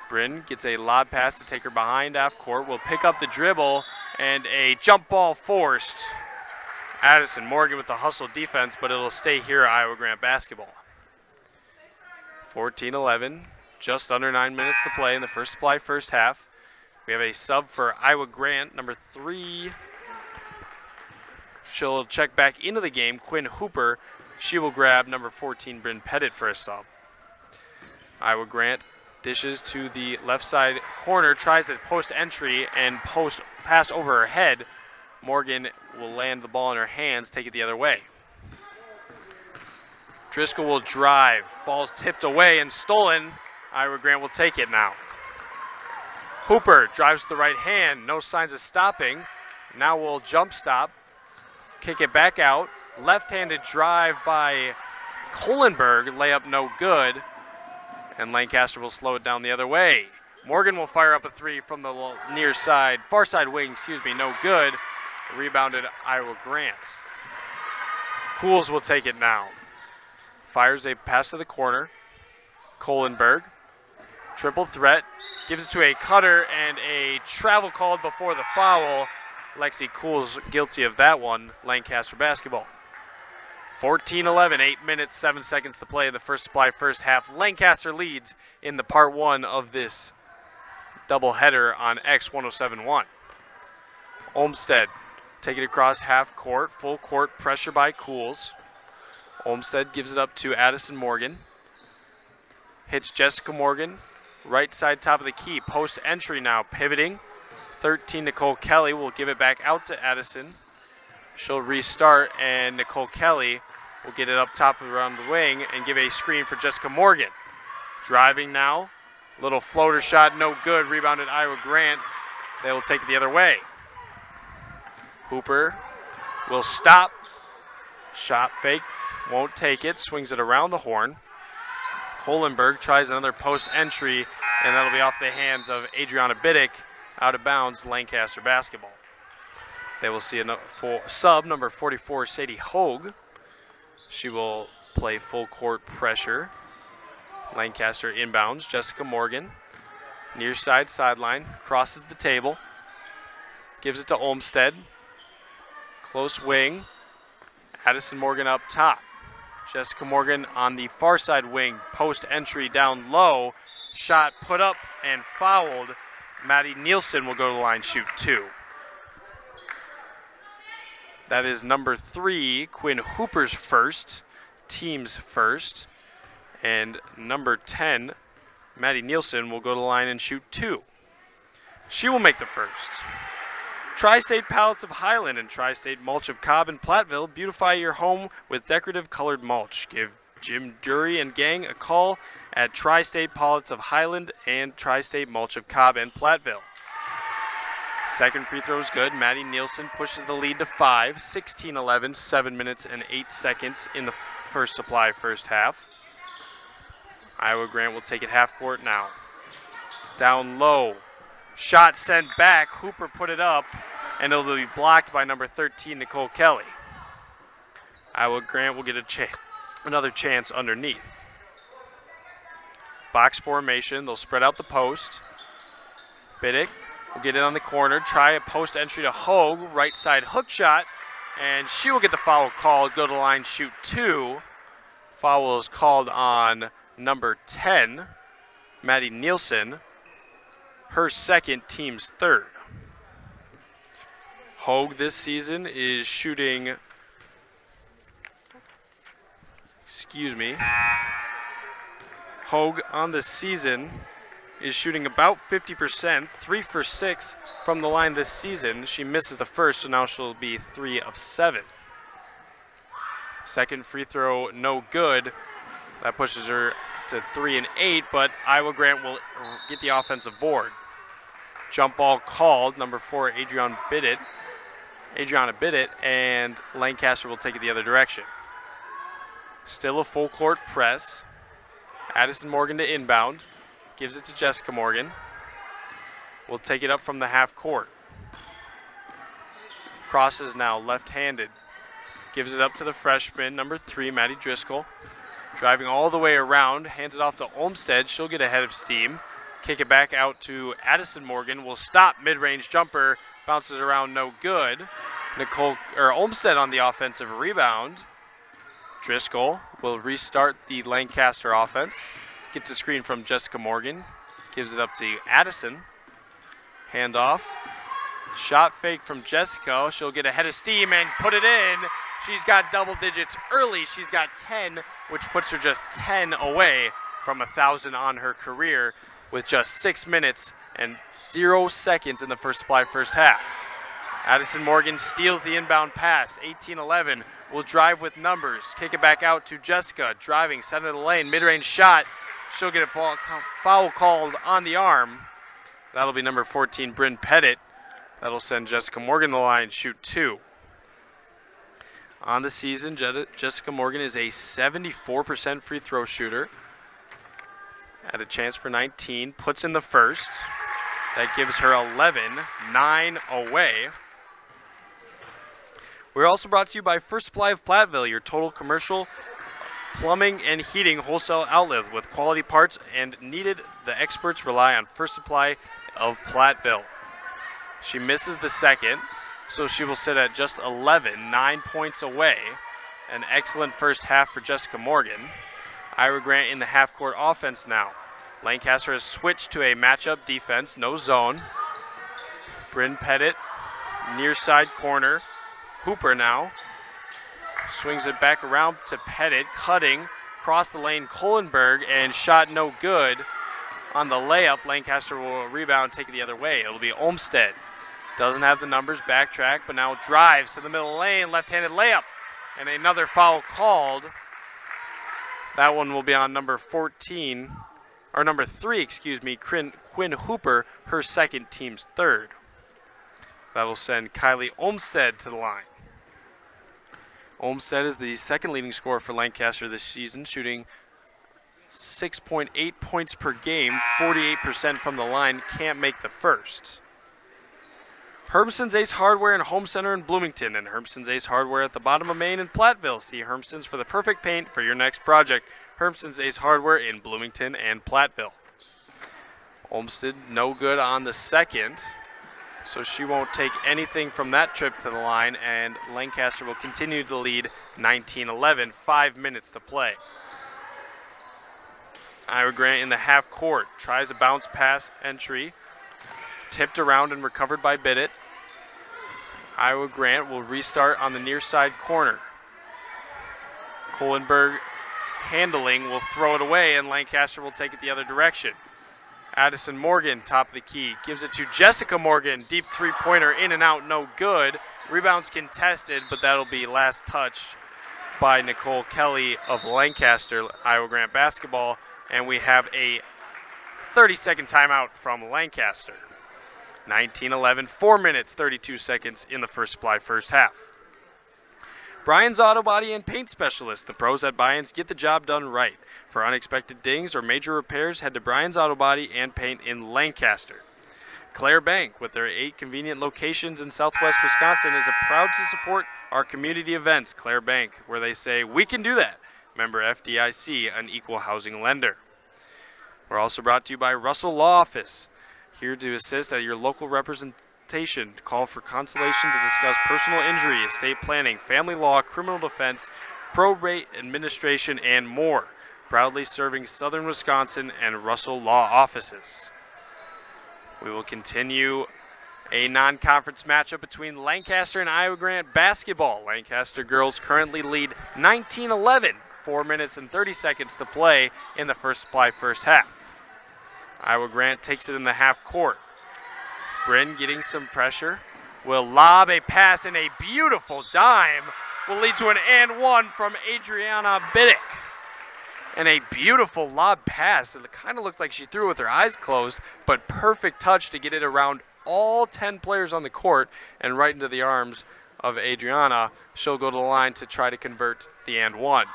Bryn gets a lob pass to take her behind half court, will pick up the dribble, and a jump ball forced. Addison Morgan with the hustle defense, but it'll stay here at Iowa Grant basketball. 14-11, just under 9 minutes to play in the first supply first half. We have a sub for Iowa Grant, number 3. She'll check back into the game, Quinn Hooper. She will grab number 14, Bryn Pettit, for a sub. Iowa Grant dishes to the left side corner, tries to post entry and post pass over her head. Morgan will land the ball in her hands, take it the other way. Driscoll will drive. Ball's tipped away and stolen. Iowa Grant will take it now. Hooper drives with the right hand. No signs of stopping. Now will jump stop. Kick it back out. Left-handed drive by Kohlenberg. Layup no good. And Lancaster will slow it down the other way. Morgan will fire up a 3 from the near side, far side wing, no good. Rebounded Iowa Grant. Cools will take it now. Fires a pass to the corner. Kohlenberg, triple threat, gives it to a cutter, and a travel called before the foul. Lexi Cools guilty of that one. Lancaster basketball. 14-11, 8 minutes, 7 seconds to play in the first supply first half. Lancaster leads in the part 1 of this doubleheader on X1071. Olmsted take it across half court, full court pressure by Cools. Olmsted gives it up to Addison Morgan. Hits Jessica Morgan, right side top of the key, post entry now, pivoting. 13, Nicole Kelly will give it back out to Addison. She'll restart, and Nicole Kelly will get it up top around the wing and give a screen for Jessica Morgan. Driving now. Little floater shot, no good. Rebounded Iowa Grant. They will take it the other way. Hooper will stop. Shot fake, won't take it. Swings it around the horn. Kohlenberg tries another post entry, and that'll be off the hands of Adriana Biddick. Out of bounds, Lancaster basketball. They will see a sub, number 44, Sadie Hogue. She will play full court pressure. Lancaster inbounds. Jessica Morgan, near side sideline, crosses the table. Gives it to Olmstead. Close wing. Addison Morgan up top. Jessica Morgan on the far side wing. Post entry down low. Shot put up and fouled. Maddie Nielsen will go to the line, shoot 2. That is number 3, Quinn Hooper's first, team's first. And number 10, Maddie Nielsen, will go to the line and shoot 2. She will make the first. Tri-State Pallets of Highland and Tri-State Mulch of Cobb and Platteville beautify your home with decorative colored mulch. Give Jim Dury and gang a call at Tri-State Pallets of Highland and Tri-State Mulch of Cobb and Platteville. Second free throw is good. Maddie Nielsen pushes the lead to 5, 16-11, 7 minutes and 8 seconds in the first supply first half. Iowa Grant will take it half court now. Down low. Shot sent back. Hooper put it up, and it'll be blocked by number 13, Nicole Kelly. Iowa Grant will get another chance underneath. Box formation. They'll spread out the post. Biddick will get it on the corner. Try a post entry to Hogue. Right side hook shot. And she will get the foul called. Go to the line, shoot 2. Foul is called on number 10, Maddie Nielsen. Her second, team's third. Hogue this season is shooting, Hogue on the season is shooting about 50%, 3 for 6 from the line this season. She misses the first, so now she'll be 3 of 7. Second free throw, no good. That pushes her to 3 and 8, but Iowa Grant will get the offensive board. Jump ball called, number 4, Adriana Bidditt, and Lancaster will take it the other direction. Still a full court press. Addison Morgan to inbound. Gives it to Jessica Morgan. Will take it up from the half court. Crosses now, left-handed. Gives it up to the freshman, number 3, Maddie Driscoll. Driving all the way around, hands it off to Olmstead. She'll get ahead of steam. Kick it back out to Addison Morgan. Will stop, mid-range jumper. Bounces around, no good. Olmstead on the offensive rebound. Driscoll will restart the Lancaster offense. Gets a screen from Jessica Morgan. Gives it up to Addison. Handoff. Shot fake from Jessica. She'll get ahead of steam and put it in. She's got double digits early. She's got 10, which puts her just 10 away from 1,000 on her career with just 6 minutes and 0 seconds in the first supply first half. Addison Morgan steals the inbound pass. 18-11 will drive with numbers. Kick it back out to Jessica. Driving, center of the lane, mid-range shot. She'll get a foul called on the arm. That'll be number 14, Bryn Pettit. That'll send Jessica Morgan to the line, shoot 2. On the season, Jessica Morgan is a 74% free throw shooter. Had a chance for 19, puts in the first. That gives her 11, 9 away. We're also brought to you by First Supply of Platteville, your total commercial plumbing and heating wholesale outlet with quality parts and needed. The experts rely on First Supply of Platteville. She misses the second, so she will sit at just 11, 9 points away. An excellent first half for Jessica Morgan. Ira Grant in the half-court offense now. Lancaster has switched to a matchup defense, no zone. Bryn Pettit, near side corner. Hooper now. Swings it back around to Pettit, cutting, across the lane, Kohlenberg, and shot no good on the layup. Lancaster will rebound, take it the other way. It'll be Olmsted. Doesn't have the numbers, backtrack, but now drives to the middle lane, left-handed layup. And another foul called. That one will be on number 14, or number 3, excuse me, Quinn Hooper, her second, team's third. That will send Kylie Olmsted to the line. Olmsted is the second leading scorer for Lancaster this season, shooting 6.8 points per game, 48% from the line, can't make the first. Hermson's Ace Hardware and Home Center in Bloomington, and Hermson's Ace Hardware at the bottom of Main in Platteville. See Hermson's for the perfect paint for your next project. Hermson's Ace Hardware in Bloomington and Platteville. Olmsted no good on the second, so she won't take anything from that trip to the line, and Lancaster will continue to lead 19-11, 5 minutes to play. Ira Grant in the half court, tries a bounce pass entry, tipped around and recovered by Bidditt. Iowa Grant will restart on the near side corner. Kohlenberg handling will throw it away, and Lancaster will take it the other direction. Addison Morgan, top of the key, gives it to Jessica Morgan. Deep three-pointer, in and out, no good. Rebounds contested, but that'll be last touch by Nicole Kelly of Lancaster, Iowa Grant basketball. And we have a 30-second timeout from Lancaster. 19-11, 4 minutes, 32 seconds in the First Supply first half. Bryan's Auto Body and Paint Specialist. The pros at Bryan's get the job done right. For unexpected dings or major repairs, head to Bryan's Auto Body and Paint in Lancaster. Claire Bank, with their 8 convenient locations in southwest Wisconsin, is proud to support our community events. Claire Bank, where they say, we can do that. Member FDIC, an equal housing lender. We're also brought to you by Russell Law Office, here to assist at your local representation. Call for consultation to discuss personal injury, estate planning, family law, criminal defense, probate administration, and more. Proudly serving southern Wisconsin and Russell Law offices. We will continue a non-conference matchup between Lancaster and Iowa Grant basketball. Lancaster girls currently lead 19-11, 4 minutes and 30 seconds to play in the First Supply first half. Iowa Grant takes it in the half court. Bryn getting some pressure, will lob a pass, and a beautiful dime will lead to an and one from Adriana Biddick. And a beautiful lob pass. It kind of looked like she threw it with her eyes closed, but perfect touch to get it around all 10 players on the court and right into the arms of Adriana. She'll go to the line to try to convert the and one.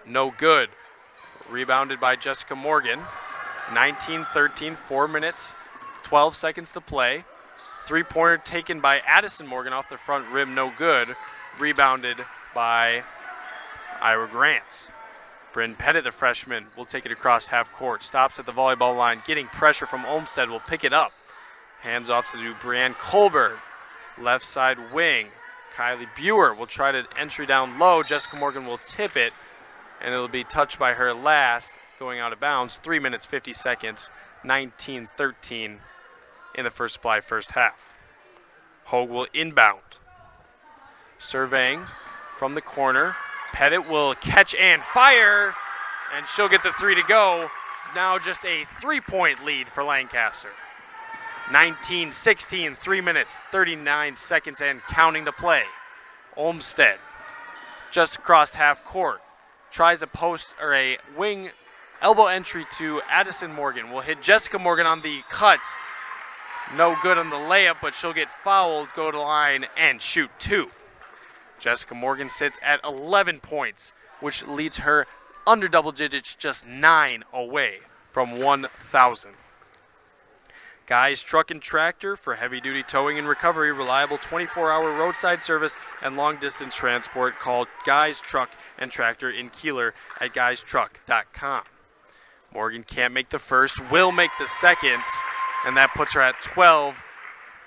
No good. Rebounded by Jessica Morgan. 19-13, 4 minutes, 12 seconds to play. Three-pointer taken by Addison Morgan off the front rim, no good. Rebounded by Ira Grant. Bryn Pettit, the freshman, will take it across half court. Stops at the volleyball line, getting pressure from Olmsted, will pick it up. Hands off to Brianne Kohlberg. Left side wing. Kylie Buer will try to entry down low. Jessica Morgan will tip it, and it'll be touched by her last, going out of bounds. 3 minutes, 50 seconds, 19-13 in the First Supply first half. Hogue will inbound. Surveying from the corner. Pettit will catch and fire, and she'll get the three to go. Now just a 3-point lead for Lancaster. 19-16, 3 minutes, 39 seconds, and counting to play. Olmsted just across half court. Tries a post or a wing elbow entry to Addison Morgan. Will hit Jessica Morgan on the cuts. No good on the layup, but she'll get fouled, go to the line, and shoot 2. Jessica Morgan sits at 11 points, which leads her under double digits, just 9 away from 1,000. Guys Truck and Tractor for heavy-duty towing and recovery, reliable 24-hour roadside service and long-distance transport. Call Guys Truck and Tractor in Kieler at guystruck.com. Morgan can't make the first, will make the second, and that puts her at 12.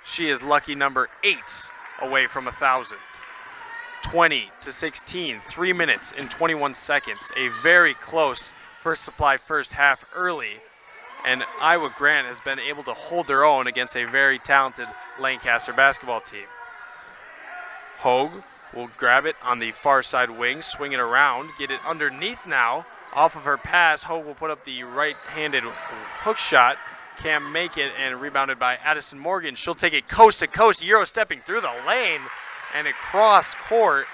She is lucky number 8 away from 1,000. 20-16, 3 minutes and 21 seconds. A very close First Supply first half early, and Iowa Grant has been able to hold their own against a very talented Lancaster basketball team. Hogue will grab it on the far side wing, swing it around, get it underneath now Off of her pass, Hogue will put up the right-handed hook shot. Can't make it, and rebounded by Addison Morgan. She'll take it coast to coast, Euro stepping through the lane and across court.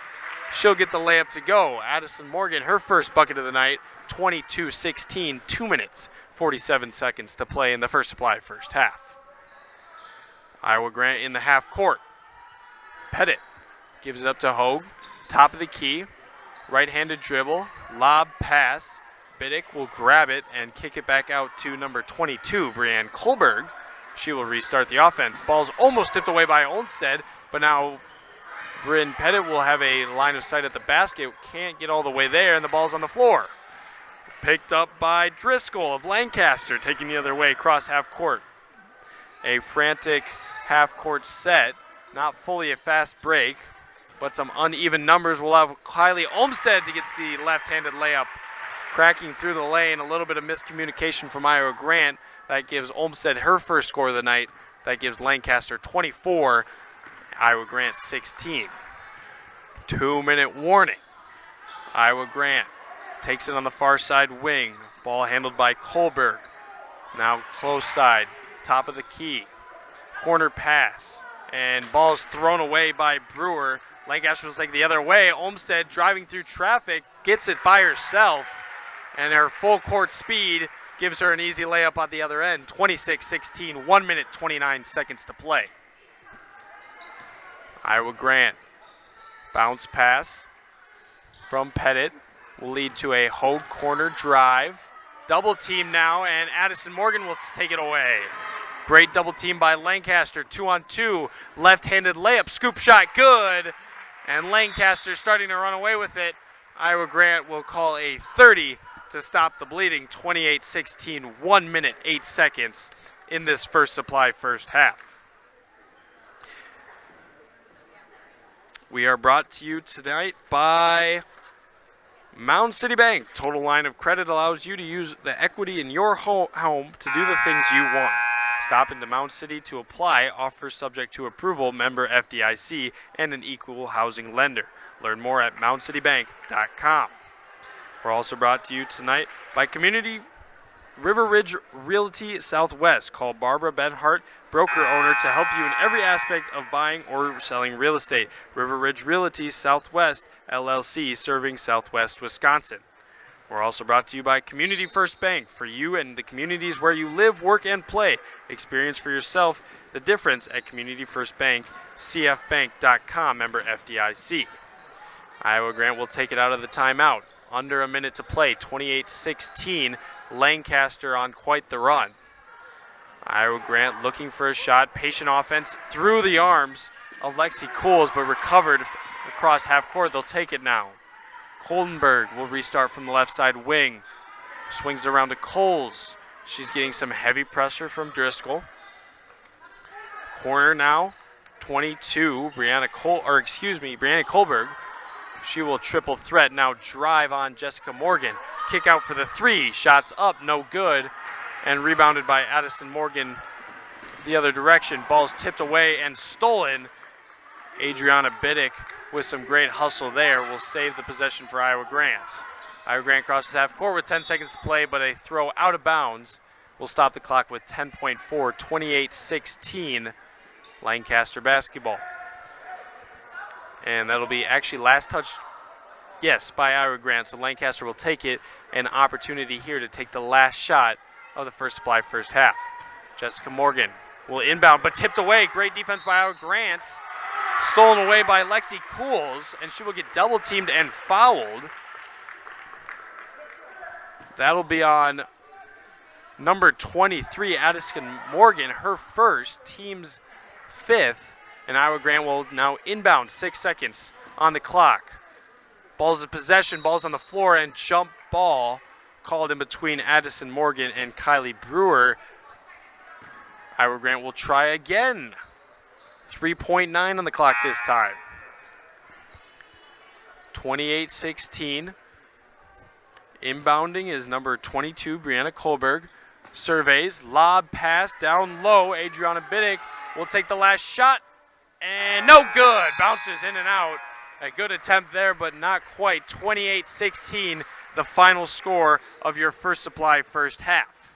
She'll get the layup to go. Addison Morgan, her first bucket of the night, 22-16, 2 minutes, 47 seconds to play in the First Supply first half. Iowa Grant in the half court. Pettit gives it up to Hogue, top of the key, right-handed dribble, lob pass. Biddick will grab it and kick it back out to number 22, Brianne Kohlberg. She will restart the offense. Ball's almost tipped away by Olmsted, but now Bryn Pettit will have a line of sight at the basket. Can't get all the way there, and the ball's on the floor. Picked up by Driscoll of Lancaster, taking the other way across half court. A frantic half court set, not fully a fast break, but some uneven numbers. Will have Kylie Olmsted to get the left-handed layup. Cracking through the lane, a little bit of miscommunication from Iowa Grant. That gives Olmsted her first score of the night. That gives Lancaster 24, Iowa Grant 16. 2-minute warning. Iowa Grant takes it on the far side wing. Ball handled by Kohlberg. Now close side, top of the key. Corner pass, and ball's thrown away by Brewer. Lancaster will take the other way. Olmsted driving through traffic, gets it by herself. And her full court speed gives her an easy layup on the other end. 26-16, 1 minute, 29 seconds to play. Iowa Grant. Bounce pass from Pettit will lead to a Hogue corner drive. Double team now, and Addison Morgan will take it away. Great double team by Lancaster. 2-on-2, left-handed layup, scoop shot, good. And Lancaster starting to run away with it. Iowa Grant will call a 30 to stop the bleeding. 28-16, 1 minute, 8 seconds in this First Supply first half. We are brought to you tonight by Mound City Bank. Total line of credit allows you to use the equity in your home to do the things you want. Stop into Mound City to apply. Offer subject to approval. Member FDIC and an equal housing lender. Learn more at moundcitybank.com. We're also brought to you tonight by Community River Ridge Realty Southwest. Call Barbara Benhart, broker owner, to help you in every aspect of buying or selling real estate. River Ridge Realty Southwest, LLC, serving Southwest Wisconsin. We're also brought to you by Community First Bank, for you and the communities where you live, work, and play. Experience for yourself the difference at Community First Bank, cfbank.com, member FDIC. Iowa Grant will take it out of the timeout. Under a minute to play, 28-16, Lancaster on quite the run. Iowa Grant looking for a shot, patient offense through the arms of Lexi Cools, but recovered across half court. They'll take it now. Koldenberg will restart from the left side wing. Swings around to Coles. She's getting some heavy pressure from Driscoll. Corner now, 22, Brianna Kohlberg. She will triple threat, now drive on Jessica Morgan. Kick out for the three, shots up, no good. And rebounded by Addison Morgan the other direction. Ball's tipped away and stolen. Adriana Biddick with some great hustle there will save the possession for Iowa Grant. Iowa Grant crosses half court with 10 seconds to play, but a throw out of bounds will stop the clock with 10.4, 28-16, Lancaster basketball. And that'll be actually last touch, yes, by Iowa Grant. So Lancaster will take it. An opportunity here to take the last shot of the First Supply first half. Jessica Morgan will inbound, but tipped away. Great defense by Iowa Grant. Stolen away by Lexi Cools, and she will get double teamed and fouled. That'll be on number 23, Addison Morgan, her first, team's fifth. And Iowa Grant will now inbound, 6 seconds on the clock. Ball's in possession, ball's on the floor, and jump ball called in between Addison Morgan and Kylie Brewer. Iowa Grant will try again. 3.9 on the clock this time. 28-16. Inbounding is number 22, Brianna Kohlberg. Surveys, lob pass down low. Adriana Biddick will take the last shot. And no good. Bounces in and out. A good attempt there, but not quite. 28-16. the final score of your First Supply first half.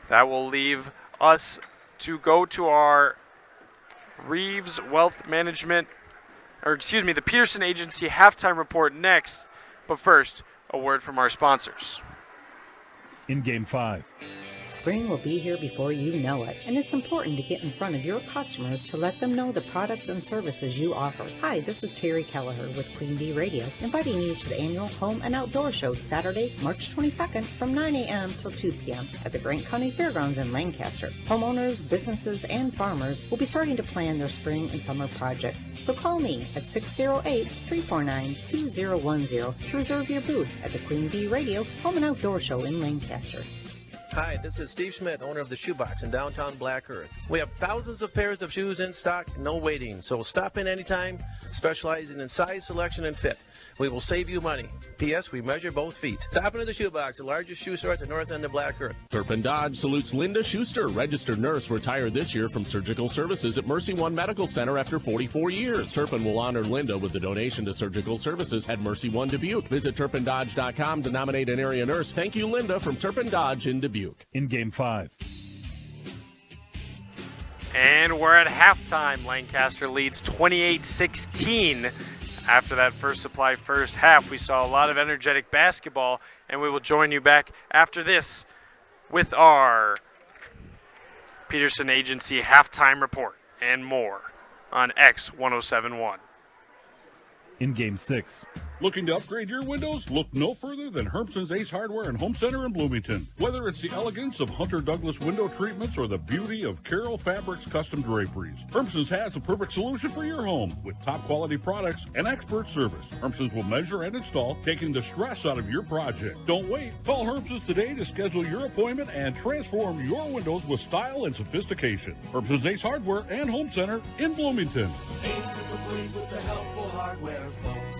That will leave us to go to our Reeves Wealth Management, the Peterson Agency halftime report next. But first, a word from our sponsors. In Game 5. Spring will be here before you know it, and it's important to get in front of your customers to let them know the products and services you offer. Hi, this is Terry Kelleher with Queen Bee Radio, inviting you to the annual Home and Outdoor Show Saturday, March 22nd from 9 a.m. till 2 p.m. at the Grant County Fairgrounds in Lancaster. Homeowners, businesses, and farmers will be starting to plan their spring and summer projects, so call me at 608-349-2010 to reserve your booth at the Queen Bee Radio Home and Outdoor Show in Lancaster. Hi, this is Steve Schmidt, owner of the Shoebox in downtown Black Earth. We have thousands of pairs of shoes in stock, no waiting, so stop in anytime, specializing in size, selection, and fit. We will save you money. P.S. We measure both feet. Stop into the Shoebox, the largest shoe store at the north end of Black Earth. Turpin Dodge salutes Linda Schuster, registered nurse, retired this year from surgical services at Mercy One Medical Center after 44 years. Turpin will honor Linda with a donation to surgical services at Mercy One Dubuque. Visit TurpinDodge.com to nominate an area nurse. Thank you, Linda, from Turpin Dodge in Dubuque. In Game 5. And we're at halftime. Lancaster leads 28-16. After that First Supply first half, we saw a lot of energetic basketball, and we will join you back after this with our Peterson Agency halftime report and more on X1071. In Game 6. Looking to upgrade your windows? Look no further than Hermson's Ace Hardware and Home Center in Bloomington. Whether it's the elegance of Hunter Douglas window treatments or the beauty of Carroll Fabrics custom draperies, Hermson's has the perfect solution for your home with top quality products and expert service. Hermson's will measure and install, taking the stress out of your project. Don't wait. Call Hermson's today to schedule your appointment and transform your windows with style and sophistication. Hermson's Ace Hardware and Home Center in Bloomington. Ace is the place with the helpful hardware, folks.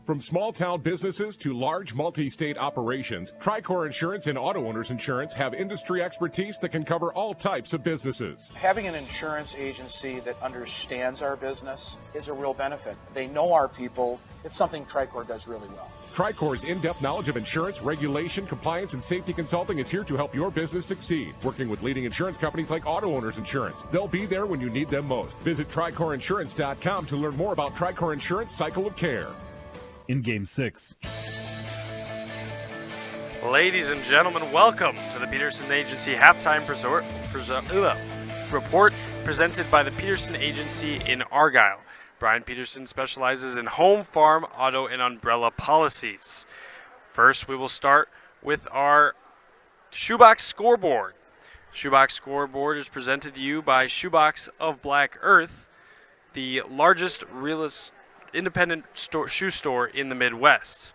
From small-town businesses to large multi-state operations, Tricor Insurance and Auto Owners Insurance have industry expertise that can cover all types of businesses. Having an insurance agency that understands our business is a real benefit. They know our people. It's something Tricor does really well. Tricor's in-depth knowledge of insurance, regulation, compliance, and safety consulting is here to help your business succeed. Working with leading insurance companies like Auto Owners Insurance. They'll be there when you need them most. Visit TricorInsurance.com to learn more about Tricor Insurance Cycle of Care. In Game 6. Ladies and gentlemen, welcome to the Peterson Agency halftime report presented by the Peterson Agency in Argyle. Brian Peterson specializes in home, farm, auto, and umbrella policies. First, we will start with our Shoebox Scoreboard. Shoebox Scoreboard is presented to you by Shoebox of Black Earth, the largest independent shoe store in the Midwest.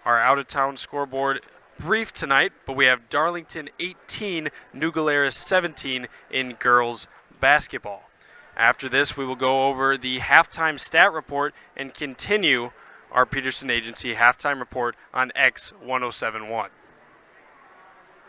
Our out-of-town scoreboard brief tonight, but we have Darlington 18, New Glarus 17 in girls basketball. After this, we will go over the halftime stat report and continue our Peterson Agency halftime report on X1071.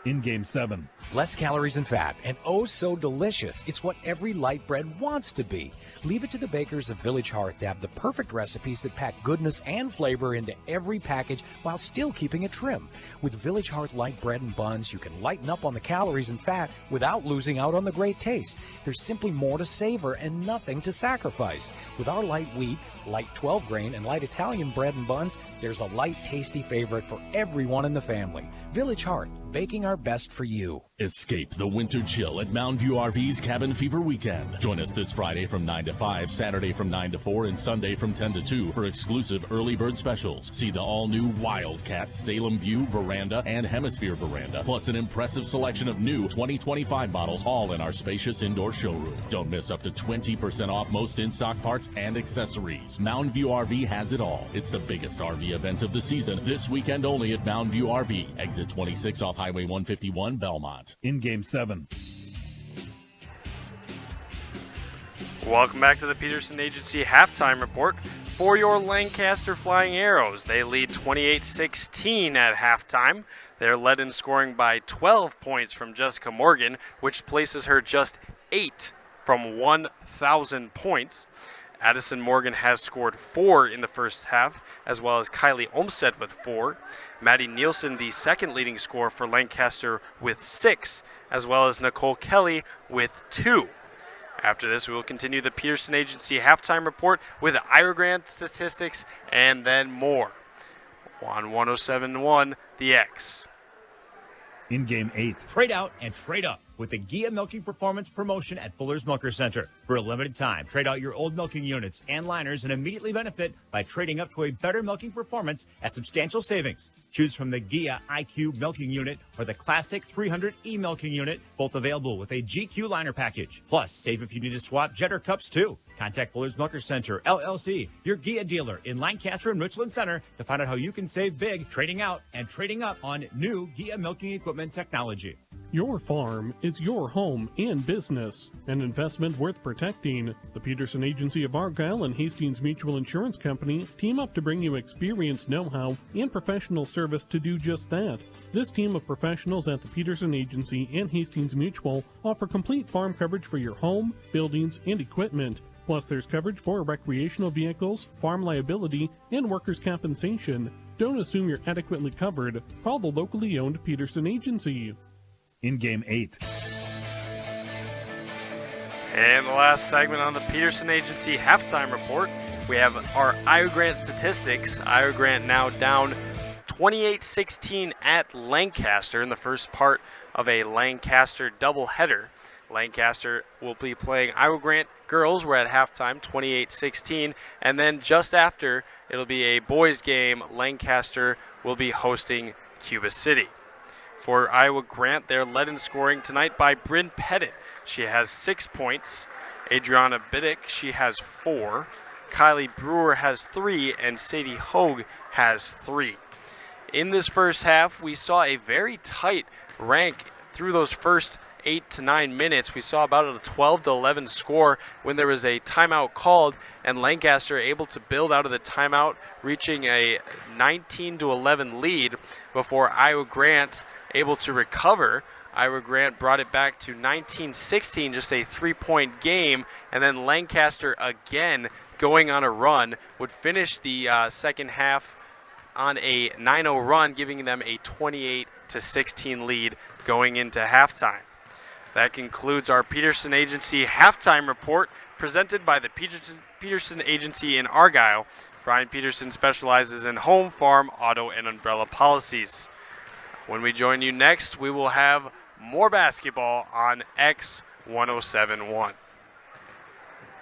In Game 7. Less calories and fat, and oh so delicious. It's what every light bread wants to be. Leave it to the bakers of Village Hearth to have the perfect recipes that pack goodness and flavor into every package while still keeping it trim. With Village Hearth light bread and buns, you can lighten up on the calories and fat without losing out on the great taste. There's simply more to savor and nothing to sacrifice. With our light wheat, light 12 grain, and light Italian bread and buns, there's a light, tasty favorite for everyone in the family. Village Hearth, baking our best for you. Escape the winter chill at Mountain View RV's Cabin Fever Weekend. Join us this Friday from 9 to 5, Saturday from 9 to 4, and Sunday from 10 to 2 for exclusive early bird specials. See the all-new Wildcat, Salem View, Veranda, and Hemisphere Veranda, plus an impressive selection of new 2025 models, all in our spacious indoor showroom. Don't miss up to 20% off most in-stock parts and accessories. Mountain View RV has it all. It's the biggest RV event of the season, this weekend only at Mountain View RV, exit 26 off Highway 151, Belmont. In Game 7. Welcome back to the Peterson Agency halftime report for your Lancaster Flying Arrows. They lead 28-16 at halftime. They're led in scoring by 12 points from Jessica Morgan, which places her just 8 from 1,000 points. Addison Morgan has scored 4 in the first half, as well as Kylie Olmstead with 4. Maddie Nielsen, the second leading scorer for Lancaster, with 6, as well as Nicole Kelly with 2. After this, we will continue the Peterson Agency halftime report with Iowa Grant statistics and then more. On 107.1, The X. In game 8. Trade out and trade up with the Gia Milking Performance promotion at Fuller's Milker Center. For a limited time, trade out your old milking units and liners and immediately benefit by trading up to a better milking performance at substantial savings. Choose from the Gia IQ milking unit or the classic 300E milking unit, both available with a GQ liner package. Plus, save if you need to swap Jetter cups too. Contact Fuller's Milker Center, LLC, your Gia dealer in Lancaster and Richland Center to find out how you can save big trading out and trading up on new Gia milking equipment technology. Your farm is your home and business, an investment worth protecting. The Peterson Agency of Argyle and Hastings Mutual Insurance Company team up to bring you experience, know-how, and professional service to do just that. This team of professionals at the Peterson Agency and Hastings Mutual offer complete farm coverage for your home, buildings, and equipment. Plus, there's coverage for recreational vehicles, farm liability, and workers' compensation. Don't assume you're adequately covered. Call the locally owned Peterson Agency. In game 8. And the last segment on the Peterson Agency halftime report, we have our Iowa Grant statistics. Iowa Grant now down 28-16 at Lancaster in the first part of a Lancaster doubleheader. Lancaster will be playing Iowa Grant girls. We're at halftime, 28-16. And then just after, it'll be a boys game. Lancaster will be hosting Cuba City. For Iowa Grant, they're led in scoring tonight by Bryn Pettit. She has 6 points. Adriana Biddick, she has 4. Kylie Brewer has 3, and Sadie Hogue has 3. In this first half, we saw a very tight rank through those first 8 to 9 minutes. We saw about a 12-11 score when there was a timeout called, and Lancaster able to build out of the timeout, reaching a 19-11 lead before Iowa Grant able to recover. Iowa Grant brought it back to 19-16, just a 3-point game, and then Lancaster again going on a run would finish the second half on a 9-0 run, giving them a 28-16 lead going into halftime. That concludes our Peterson Agency halftime report presented by the Peterson Agency in Argyle. Brian Peterson specializes in home, farm, auto, and umbrella policies. When we join you next, we will have more basketball on X1071.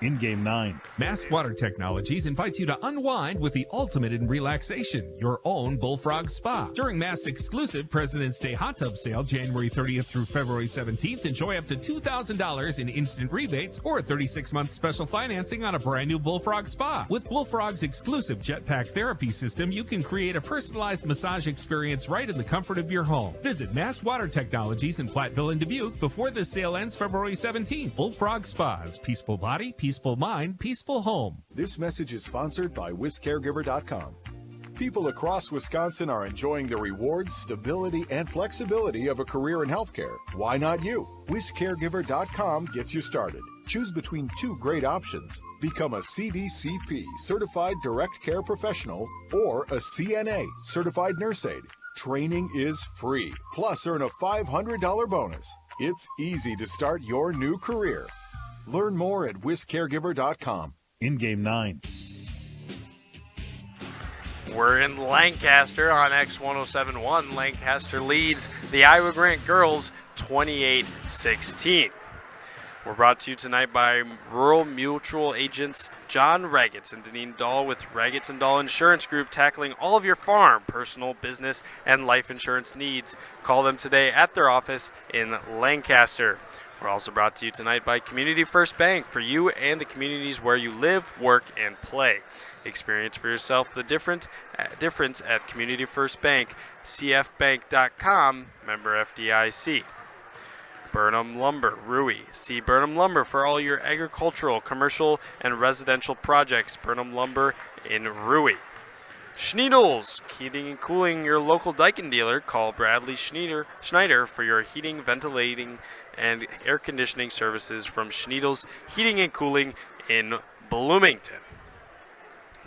In game 9. Mass Water Technologies invites you to unwind with the ultimate in relaxation, your own Bullfrog Spa. During Mass exclusive President's Day hot tub sale, January 30th through February 17th, enjoy up to $2,000 in instant rebates or 36-month special financing on a brand new Bullfrog Spa. With Bullfrog's exclusive jetpack therapy system, you can create a personalized massage experience right in the comfort of your home. Visit Mass Water Technologies in Platteville and Dubuque before the sale ends February 17th. Bullfrog Spas, peaceful body, peaceful mind, peaceful home. This message is sponsored by WisCaregiver.com. People across Wisconsin are enjoying the rewards, stability, and flexibility of a career in healthcare. Why not you? WisCaregiver.com gets you started. Choose between 2 great options. Become a CDCP, Certified Direct Care Professional, or a CNA, Certified Nurse Aide. Training is free. Plus, earn a $500 bonus. It's easy to start your new career. Learn more at WisCaregiver.com. In game 9. We're in Lancaster on X1071. Lancaster leads the Iowa Grant girls 28-16. We're brought to you tonight by Rural Mutual Agents John Ragetz and Deneen Dahl with Ragetz & Dahl Insurance Group, tackling all of your farm, personal, business, and life insurance needs. Call them today at their office in Lancaster. We're also brought to you tonight by Community First Bank, for you and the communities where you live, work, and play. Experience for yourself the difference at Community First Bank, cfbank.com, member FDIC. Burnham Lumber, Rui. See Burnham Lumber for all your agricultural, commercial, and residential projects. Burnham Lumber in Rui. Schneidels, heating and cooling, your local Daikin dealer. Call Bradley Schneider for your heating, ventilating, and air conditioning services from Schneidels Heating and Cooling in Bloomington.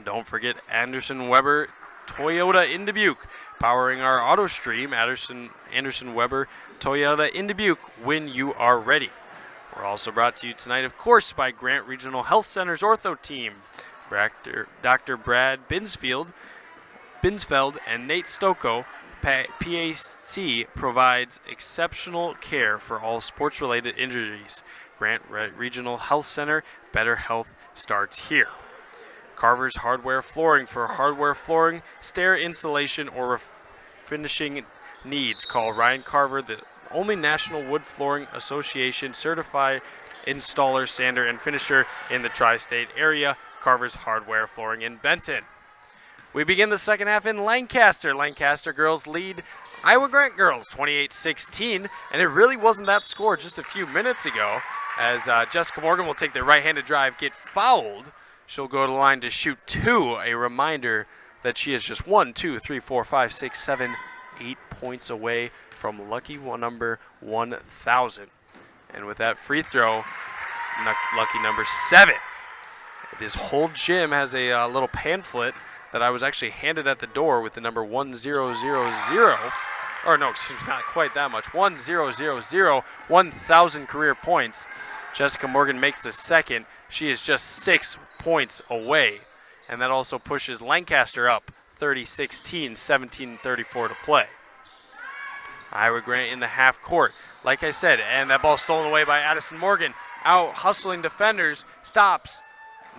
Don't forget Anderson Weber Toyota in Dubuque, powering our auto stream. Anderson Weber Toyota in Dubuque, when you are ready. We're also brought to you tonight, of course, by Grant Regional Health Center's ortho team. Dr. Brad Binsfeld and Nate Stocco, PAC, provides exceptional care for all sports-related injuries. Grant Regional Health Center, better health starts here. Carver's Hardware Flooring. For hardware flooring, stair installation, or finishing needs, call Ryan Carver, the only National Wood Flooring Association certified installer, sander, and finisher in the tri-state area. Carver's Hardware Flooring in Benton. We begin the second half in Lancaster. Lancaster girls lead Iowa Grant girls 28-16, and it really wasn't that score just a few minutes ago, as Jessica Morgan will take the right-handed drive, get fouled. She'll go to the line to shoot 2. A reminder that she is just 8 points away from lucky number 1,000. And with that free throw, lucky number 7. This whole gym has a little pamphlet that I was actually handed at the door with the number 1000. Or no, excuse me, not quite that much. 1000, 1,000 career points. Jessica Morgan makes the second. She is just 6 points away. And that also pushes Lancaster up 30-16, 17:34 to play. Iowa Grant in the half court. Like I said, and that ball stolen away by Addison Morgan. Out hustling defenders. Stops.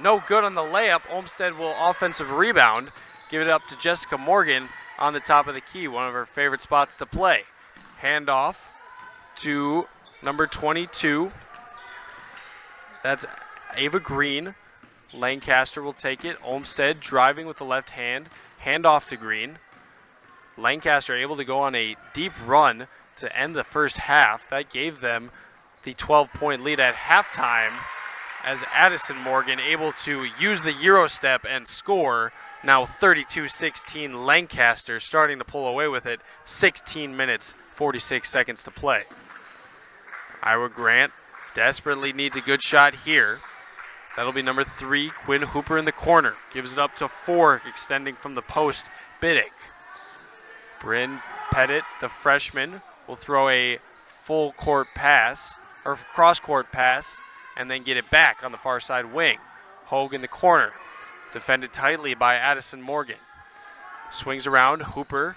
No good on the layup. Olmsted will offensive rebound. Give it up to Jessica Morgan on the top of the key. One of her favorite spots to play. Handoff to number 22. That's Ava Green. Lancaster will take it. Olmsted driving with the left hand. Handoff to Green. Lancaster able to go on a deep run to end the first half. That gave them the 12-point lead at halftime, as Addison Morgan able to use the Euro step and score. Now 32-16 Lancaster, starting to pull away with it. 16 minutes, 46 seconds to play. Iowa Grant desperately needs a good shot here. That'll be number 3, Quinn Hooper in the corner. Gives it up to 4, extending from the post, Biddick. Bryn Pettit, the freshman, will throw a full court pass, or cross court pass, and then get it back on the far side wing. Hogue in the corner, defended tightly by Addison Morgan. Swings around, Hooper.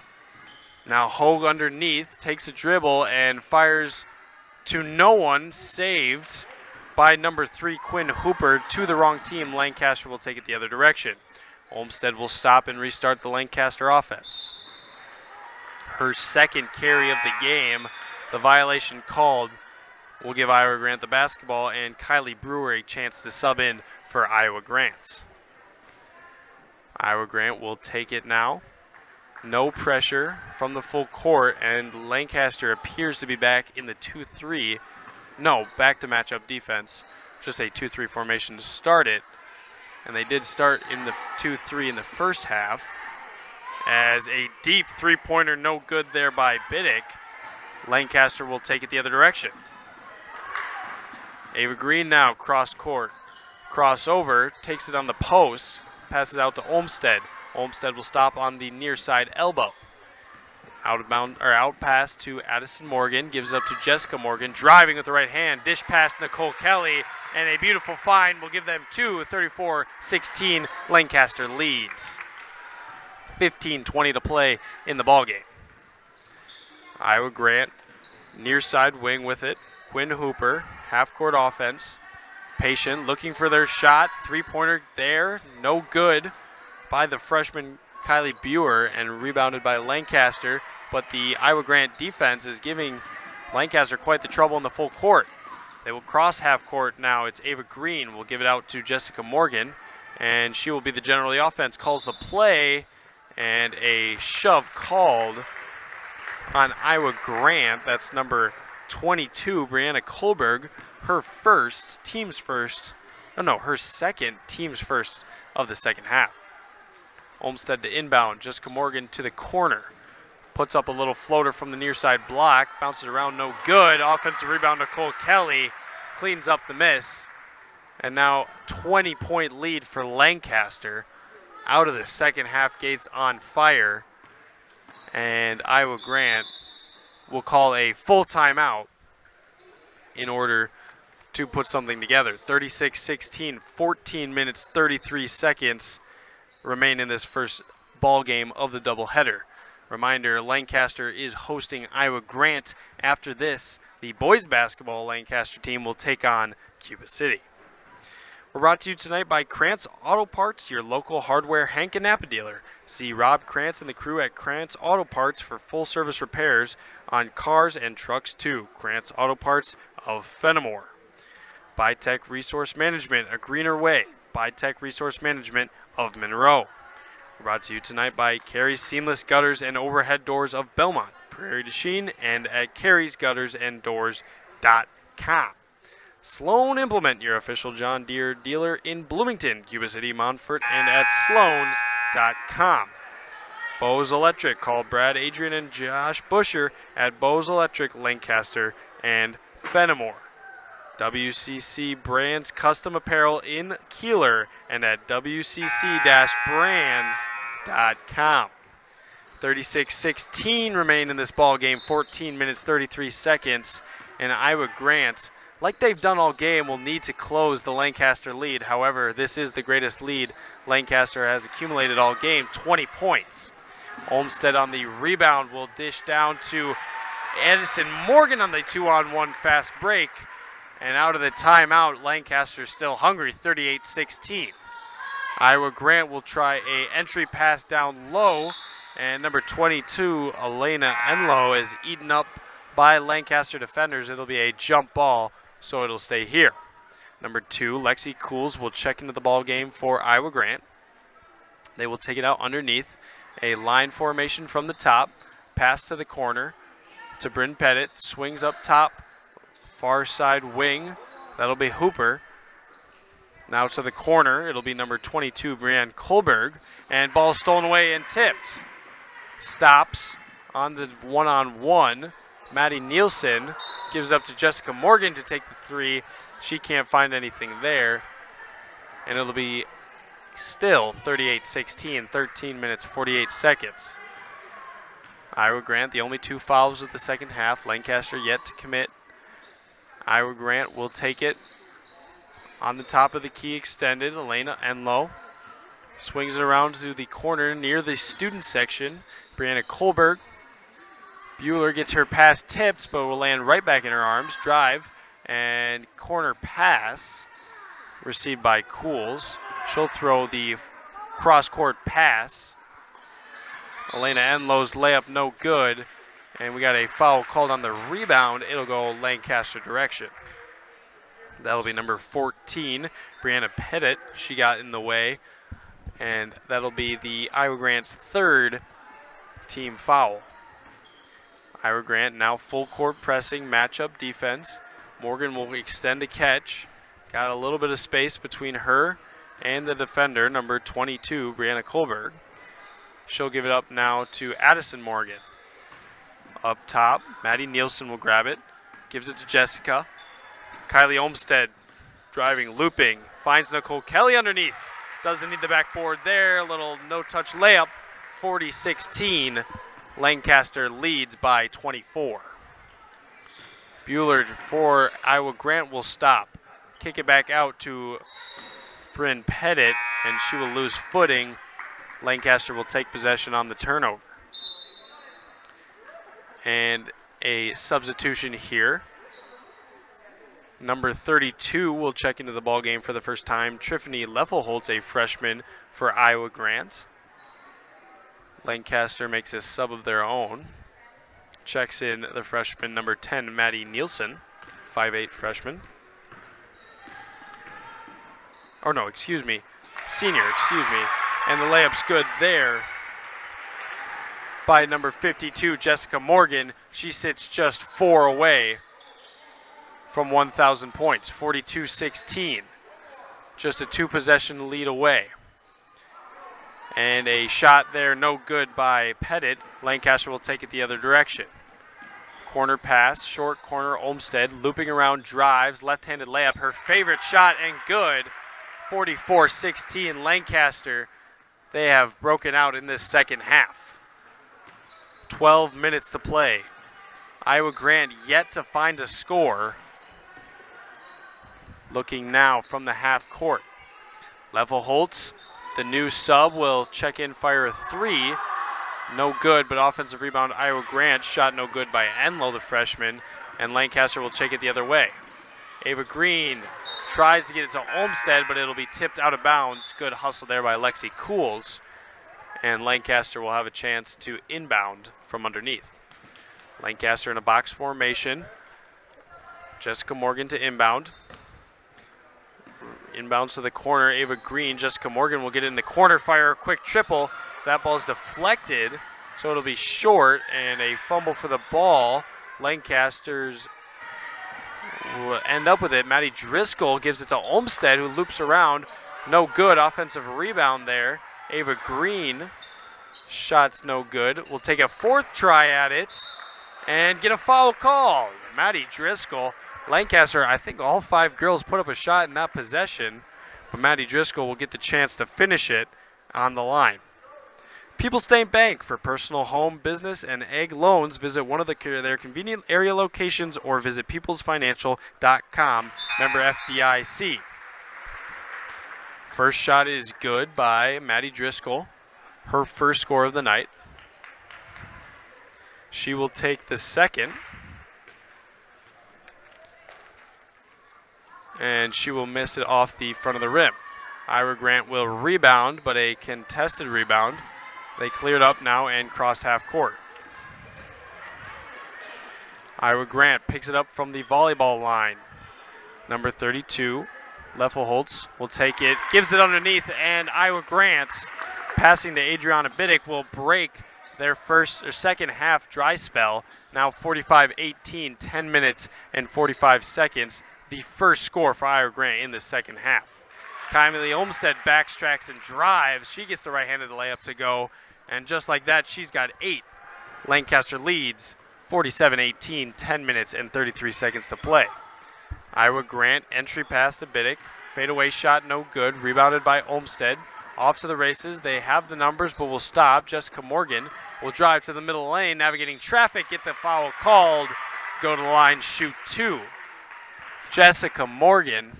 Now Hogue underneath, takes a dribble and fires to no one, saved by number 3, Quinn Hooper, to the wrong team. Lancaster will take it the other direction. Olmsted will stop and restart the Lancaster offense. Her second carry of the game, the violation called, will give Iowa Grant the basketball, and Kylie Brewer a chance to sub in for Iowa Grant. Iowa Grant will take it now. No pressure from the full court, and Lancaster appears to be back in the 2-3. No, back to matchup defense. Just a 2-3 formation to start it. And they did start in the 2-3 in the first half. As a deep three-pointer, no good there by Biddick. Lancaster will take it the other direction. Ava Green now cross court. Crossover, takes it on the post, passes out to Olmsted. Olmsted will stop on the near side elbow. Out pass to Addison Morgan, gives it up to Jessica Morgan, driving with the right hand, dish pass Nicole Kelly, and a beautiful find will give them 2, 34-16. Lancaster leads. 15:20 to play in the ballgame. Iowa Grant, near side wing with it. Quinn Hooper, half-court offense. Patient, looking for their shot. Three-pointer there, no good by the freshman Kylie Brewer, and rebounded by Lancaster. But the Iowa Grant defense is giving Lancaster quite the trouble in the full court. They will cross half court now. It's Ava Green. Will give it out to Jessica Morgan, and she will be the general of the offense. Calls the play, and a shove called on Iowa Grant. That's number 22, Brianna Kohlberg. Her second, team's first of the second half. Olmsted to inbound. Jessica Morgan to the corner. Puts up a little floater from the near side block. Bounces around, no good. Offensive rebound, Nicole Kelly cleans up the miss. And now 20-point lead for Lancaster. Out of the second half gates on fire. And Iowa Grant will call a full timeout in order to put something together. 36-16, 14 minutes, 33 seconds remain in this first ball game of the doubleheader. Reminder, Lancaster is hosting Iowa Grant. After this, the boys basketball Lancaster team will take on Cuba City. We're brought to you tonight by Krantz Auto Parts, your local hardware Hank and Napa dealer. See Rob Krantz and the crew at Krantz Auto Parts for full-service repairs on cars and trucks too. Krantz Auto Parts of Fenimore. By Tech Resource Management, a greener way. By Tech Resource Management of Monroe. Brought to you tonight by Carey's Seamless Gutters and Overhead Doors of Belmont, Prairie du Chien, and at CareysGuttersandDoors.com. Sloan Implement, your official John Deere dealer in Bloomington, Cuba City, Montfort, and at Sloans.com. Bose Electric, call Brad, Adrian, and Josh Busher at Bose Electric, Lancaster, and Fenimore. WCC Brands Custom Apparel in Kieler and at WCC-brands.com. 36-16 remain in this ball game, 14 minutes, 33 seconds, and Iowa Grant, like they've done all game, will need to close the Lancaster lead. However, this is the greatest lead Lancaster has accumulated all game, 20 points. Olmsted on the rebound will dish down to Edison Morgan on the 2-on-1 fast break. And out of the timeout, Lancaster still hungry, 38-16. Iowa Grant will try a entry pass down low, and number 22, Elena Enlow, is eaten up by Lancaster defenders. It'll be a jump ball, so it'll stay here. Number 2, Lexi Cools will check into the ball game for Iowa Grant. They will take it out underneath. A line formation from the top, pass to the corner to Bryn Pettit, swings up top. Far side wing, that'll be Hooper. Now to the corner, it'll be number 22, Brianne Kohlberg. And ball stolen away and tipped. Stops on the one-on-one. Maddie Nielsen gives it up to Jessica Morgan to take the three. She can't find anything there. And it'll be still 38-16, 13 minutes, 48 seconds. Iowa Grant, the only 2 fouls of the second half. Lancaster yet to commit. Iowa Grant will take it on the top of the key extended. Elena Enlow swings it around to the corner near the student section. Brianna Kohlberg. Bueller gets her pass tipped, but will land right back in her arms. Drive and corner pass received by Cools. She'll throw the cross-court pass. Elena Enlow's layup no good. And we got a foul called on the rebound. It'll go Lancaster direction. That'll be number 14, Brianna Pettit. She got in the way. And that'll be the Iowa Grant's 3rd team foul. Iowa Grant now full court pressing, matchup defense. Morgan will extend a catch. Got a little bit of space between her and the defender, number 22, Brianna Kohlberg. She'll give it up now to Addison Morgan. Up top, Maddie Nielsen will grab it. Gives it to Jessica. Kylie Olmsted driving, looping. Finds Nicole Kelly underneath. Doesn't need the backboard there. A little no-touch layup. 40-16. Lancaster leads by 24. Bueller for Iowa Grant will stop. Kick it back out to Bryn Pettit, and she will lose footing. Lancaster will take possession on the turnover. And a substitution here. Number 32 will check into the ball game for the first time. Tiffany Leffelholtz, a freshman for Iowa Grant. Lancaster makes a sub of their own. Checks in the freshman, number 10, Maddie Nielsen, 5'8" freshman. Or no, excuse me, senior, And the layup's good there by number 52, Jessica Morgan. She sits just 4 away from 1,000 points, 42-16. Just a 2-possession lead away. And a shot there, no good by Pettit. Lancaster will take it the other direction. Corner pass, short corner, Olmsted looping around, drives, left-handed layup, her favorite shot, and good. 44-16 Lancaster. They have broken out in this second half. 12 minutes to play. Iowa Grant yet to find a score. Looking now from the half court. Level Holtz, the new sub, will check in, fire a three. No good, but offensive rebound, Iowa Grant. Shot no good by Enlow, the freshman, and Lancaster will take it the other way. Ava Green tries to get it to Olmsted, but it'll be tipped out of bounds. Good hustle there by Lexi Cools, and Lancaster will have a chance to inbound from underneath. Lancaster in a box formation. Jessica Morgan to inbound. Inbounds to the corner, Ava Green. Jessica Morgan will get it in the corner, fire a quick triple. That ball's deflected, so it'll be short, and a fumble for the ball. Lancaster's will end up with it. Maddie Driscoll gives it to Olmsted, who loops around. No good. Offensive rebound there. Ava Green. Shot's no good. We'll take a fourth try at it and get a foul call. Maddie Driscoll. Lancaster, I think all 5 girls put up a shot in that possession, but Maddie Driscoll will get the chance to finish it on the line. People's State Bank, for personal, home, business, and ag loans. Visit one of their convenient area locations or visit peoplesfinancial.com. Member FDIC. First shot is good by Maddie Driscoll. Her first score of the night. She will take the second. And she will miss it off the front of the rim. Ira Grant will rebound, but a contested rebound. They cleared up now and crossed half court. Iowa Grant picks it up from the volleyball line. Number 32, Leffel Holtz, will take it, gives it underneath, and Iowa Grant, passing to Adriana Biddick, will break their second half dry spell. Now 45-18, 10 minutes and 45 seconds. The first score for Iowa Grant in the second half. Kylie Olmsted backtracks and drives. She gets the right-handed layup to go. And just like that, she's got 8. Lancaster leads 47-18, 10 minutes and 33 seconds to play. Iowa Grant, entry pass to Biddick. Fadeaway shot, no good. Rebounded by Olmsted. Off to the races. They have the numbers, but will stop. Jessica Morgan will drive to the middle lane, navigating traffic, get the foul called, go to the line, shoot 2. Jessica Morgan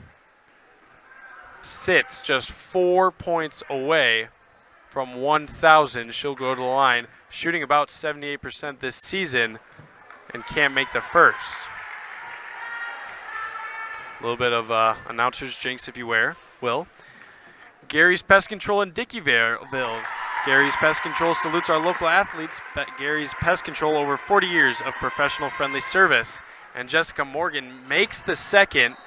sits just 4 points away from 1,000. She'll go to the line, shooting about 78% this season, and can't make the first. A little bit of announcer's jinx, if you will. Gary's Pest Control in Dickeyville. Gary's Pest Control salutes our local athletes. Gary's Pest Control, over 40 years of professional friendly service. And Jessica Morgan makes the second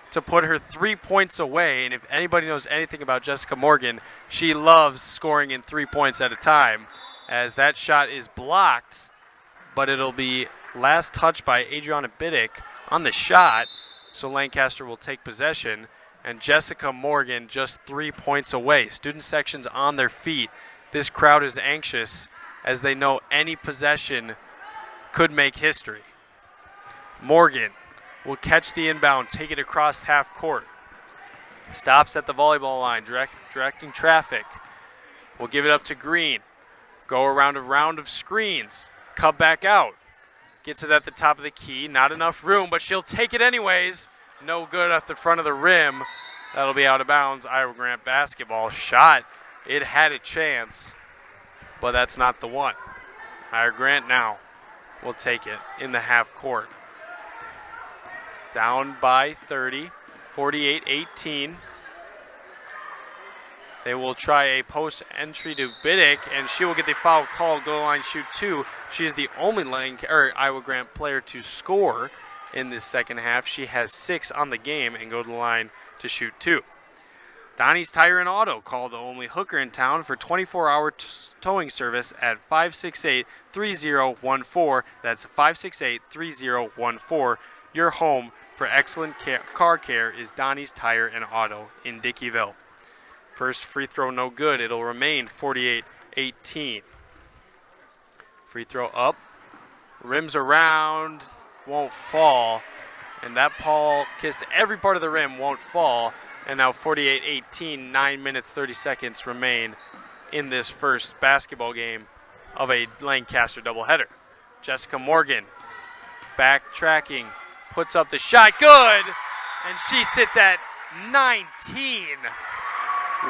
to put her 3 points away. And if anybody knows anything about Jessica Morgan, she loves scoring in 3 points at a time, as that shot is blocked, but it'll be last touched by Adriana Biddick on the shot, so Lancaster will take possession. And Jessica Morgan just 3 points away. Student section's on their feet. This crowd is anxious, as they know any possession could make history. Morgan will catch the inbound, take it across half court. Stops at the volleyball line, directing traffic. We'll give it up to Green. Go around a round of screens. Cut back out. Gets it at the top of the key. Not enough room, but she'll take it anyways. No good at the front of the rim. That'll be out of bounds. Iowa Grant basketball. Shot. It had a chance, but that's not the one. Iowa Grant now will take it in the half court. Down by 30, 48-18. They will try a post entry to Biddick, and she will get the foul called. Goal line, shoot 2. She is the only Iowa Grant player to score in this second half. She has 6 on the game and go to the line to shoot 2. Donnie's Tire and Auto. Call the only hooker in town for 24-hour towing service at 568-3014. That's 568-3014. Your home for excellent car care is Donnie's Tire and Auto in Dickeyville. First free throw no good. It'll remain 48-18. Free throw up. Rims around, won't fall. And that ball kissed every part of the rim, won't fall. And now 48-18, 9 minutes, 30 seconds remain in this first basketball game of a Lancaster doubleheader. Jessica Morgan backtracking, puts up the shot, good! And she sits at 19.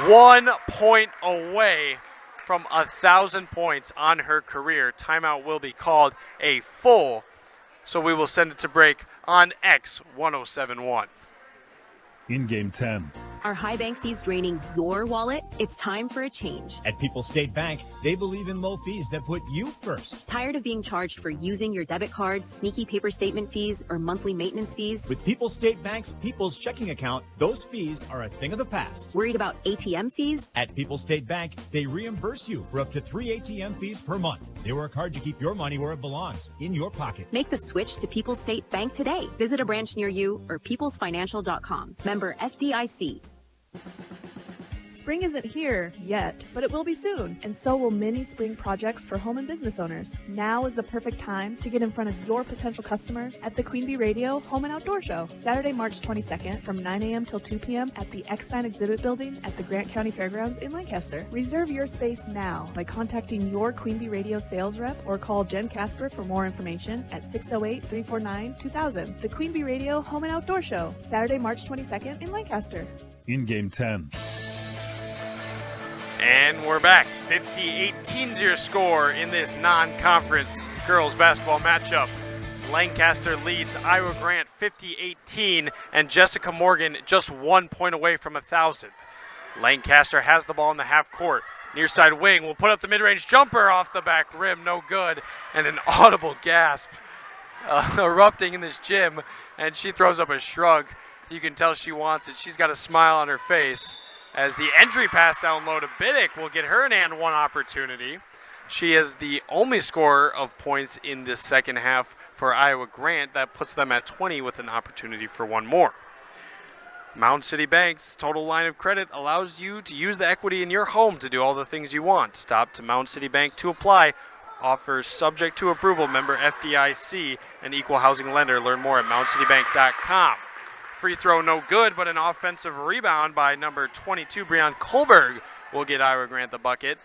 1 point away from 1,000 points on her career. Timeout will be called a full, so we will send it to break on X1071. In game 10. Are high bank fees draining your wallet? It's time for a change. At People's State Bank, they believe in low fees that put you first. Tired of being charged for using your debit card, sneaky paper statement fees, or monthly maintenance fees? With People's State Bank's People's Checking Account, those fees are a thing of the past. Worried about ATM fees? At People's State Bank, they reimburse you for up to 3 ATM fees per month. They work hard to keep your money where it belongs, in your pocket. Make the switch to People's State Bank today. Visit a branch near you or peoplesfinancial.com. Member FDIC. Spring isn't here yet, but it will be soon, and so will many spring projects for home and business owners. Now is the perfect time to get in front of your potential customers at the Queen Bee Radio Home and Outdoor Show, Saturday, March 22nd from 9 a.m. till 2 p.m. at the Eckstein Exhibit Building at the Grant County Fairgrounds in Lancaster. Reserve your space now by contacting your Queen Bee Radio sales rep or call Jen Casper for more information at 608-349-2000. The Queen Bee Radio Home and Outdoor Show, Saturday, March 22nd in Lancaster. In game 10. And we're back. 50-18 your score in this non-conference girls basketball matchup. Lancaster leads Iowa Grant 50-18, and Jessica Morgan just 1 point away from 1,000. Lancaster has the ball in the half court. Near side wing will put up the mid-range jumper off the back rim, no good, and an audible gasp erupting in this gym, and she throws up a shrug. You can tell she wants it. She's got a smile on her face. As the entry pass down low to Biddick will get her an and one opportunity. She is the only scorer of points in this second half for Iowa Grant. That puts them at 20 with an opportunity for one more. Mound City Bank's total line of credit allows you to use the equity in your home to do all the things you want. Stop to Mound City Bank to apply. Offers subject to approval, member FDIC, and equal housing lender. Learn more at moundcitybank.com. Free throw no good, but an offensive rebound by number 22, Breon Kohlberg, will get Iowa Grant the bucket.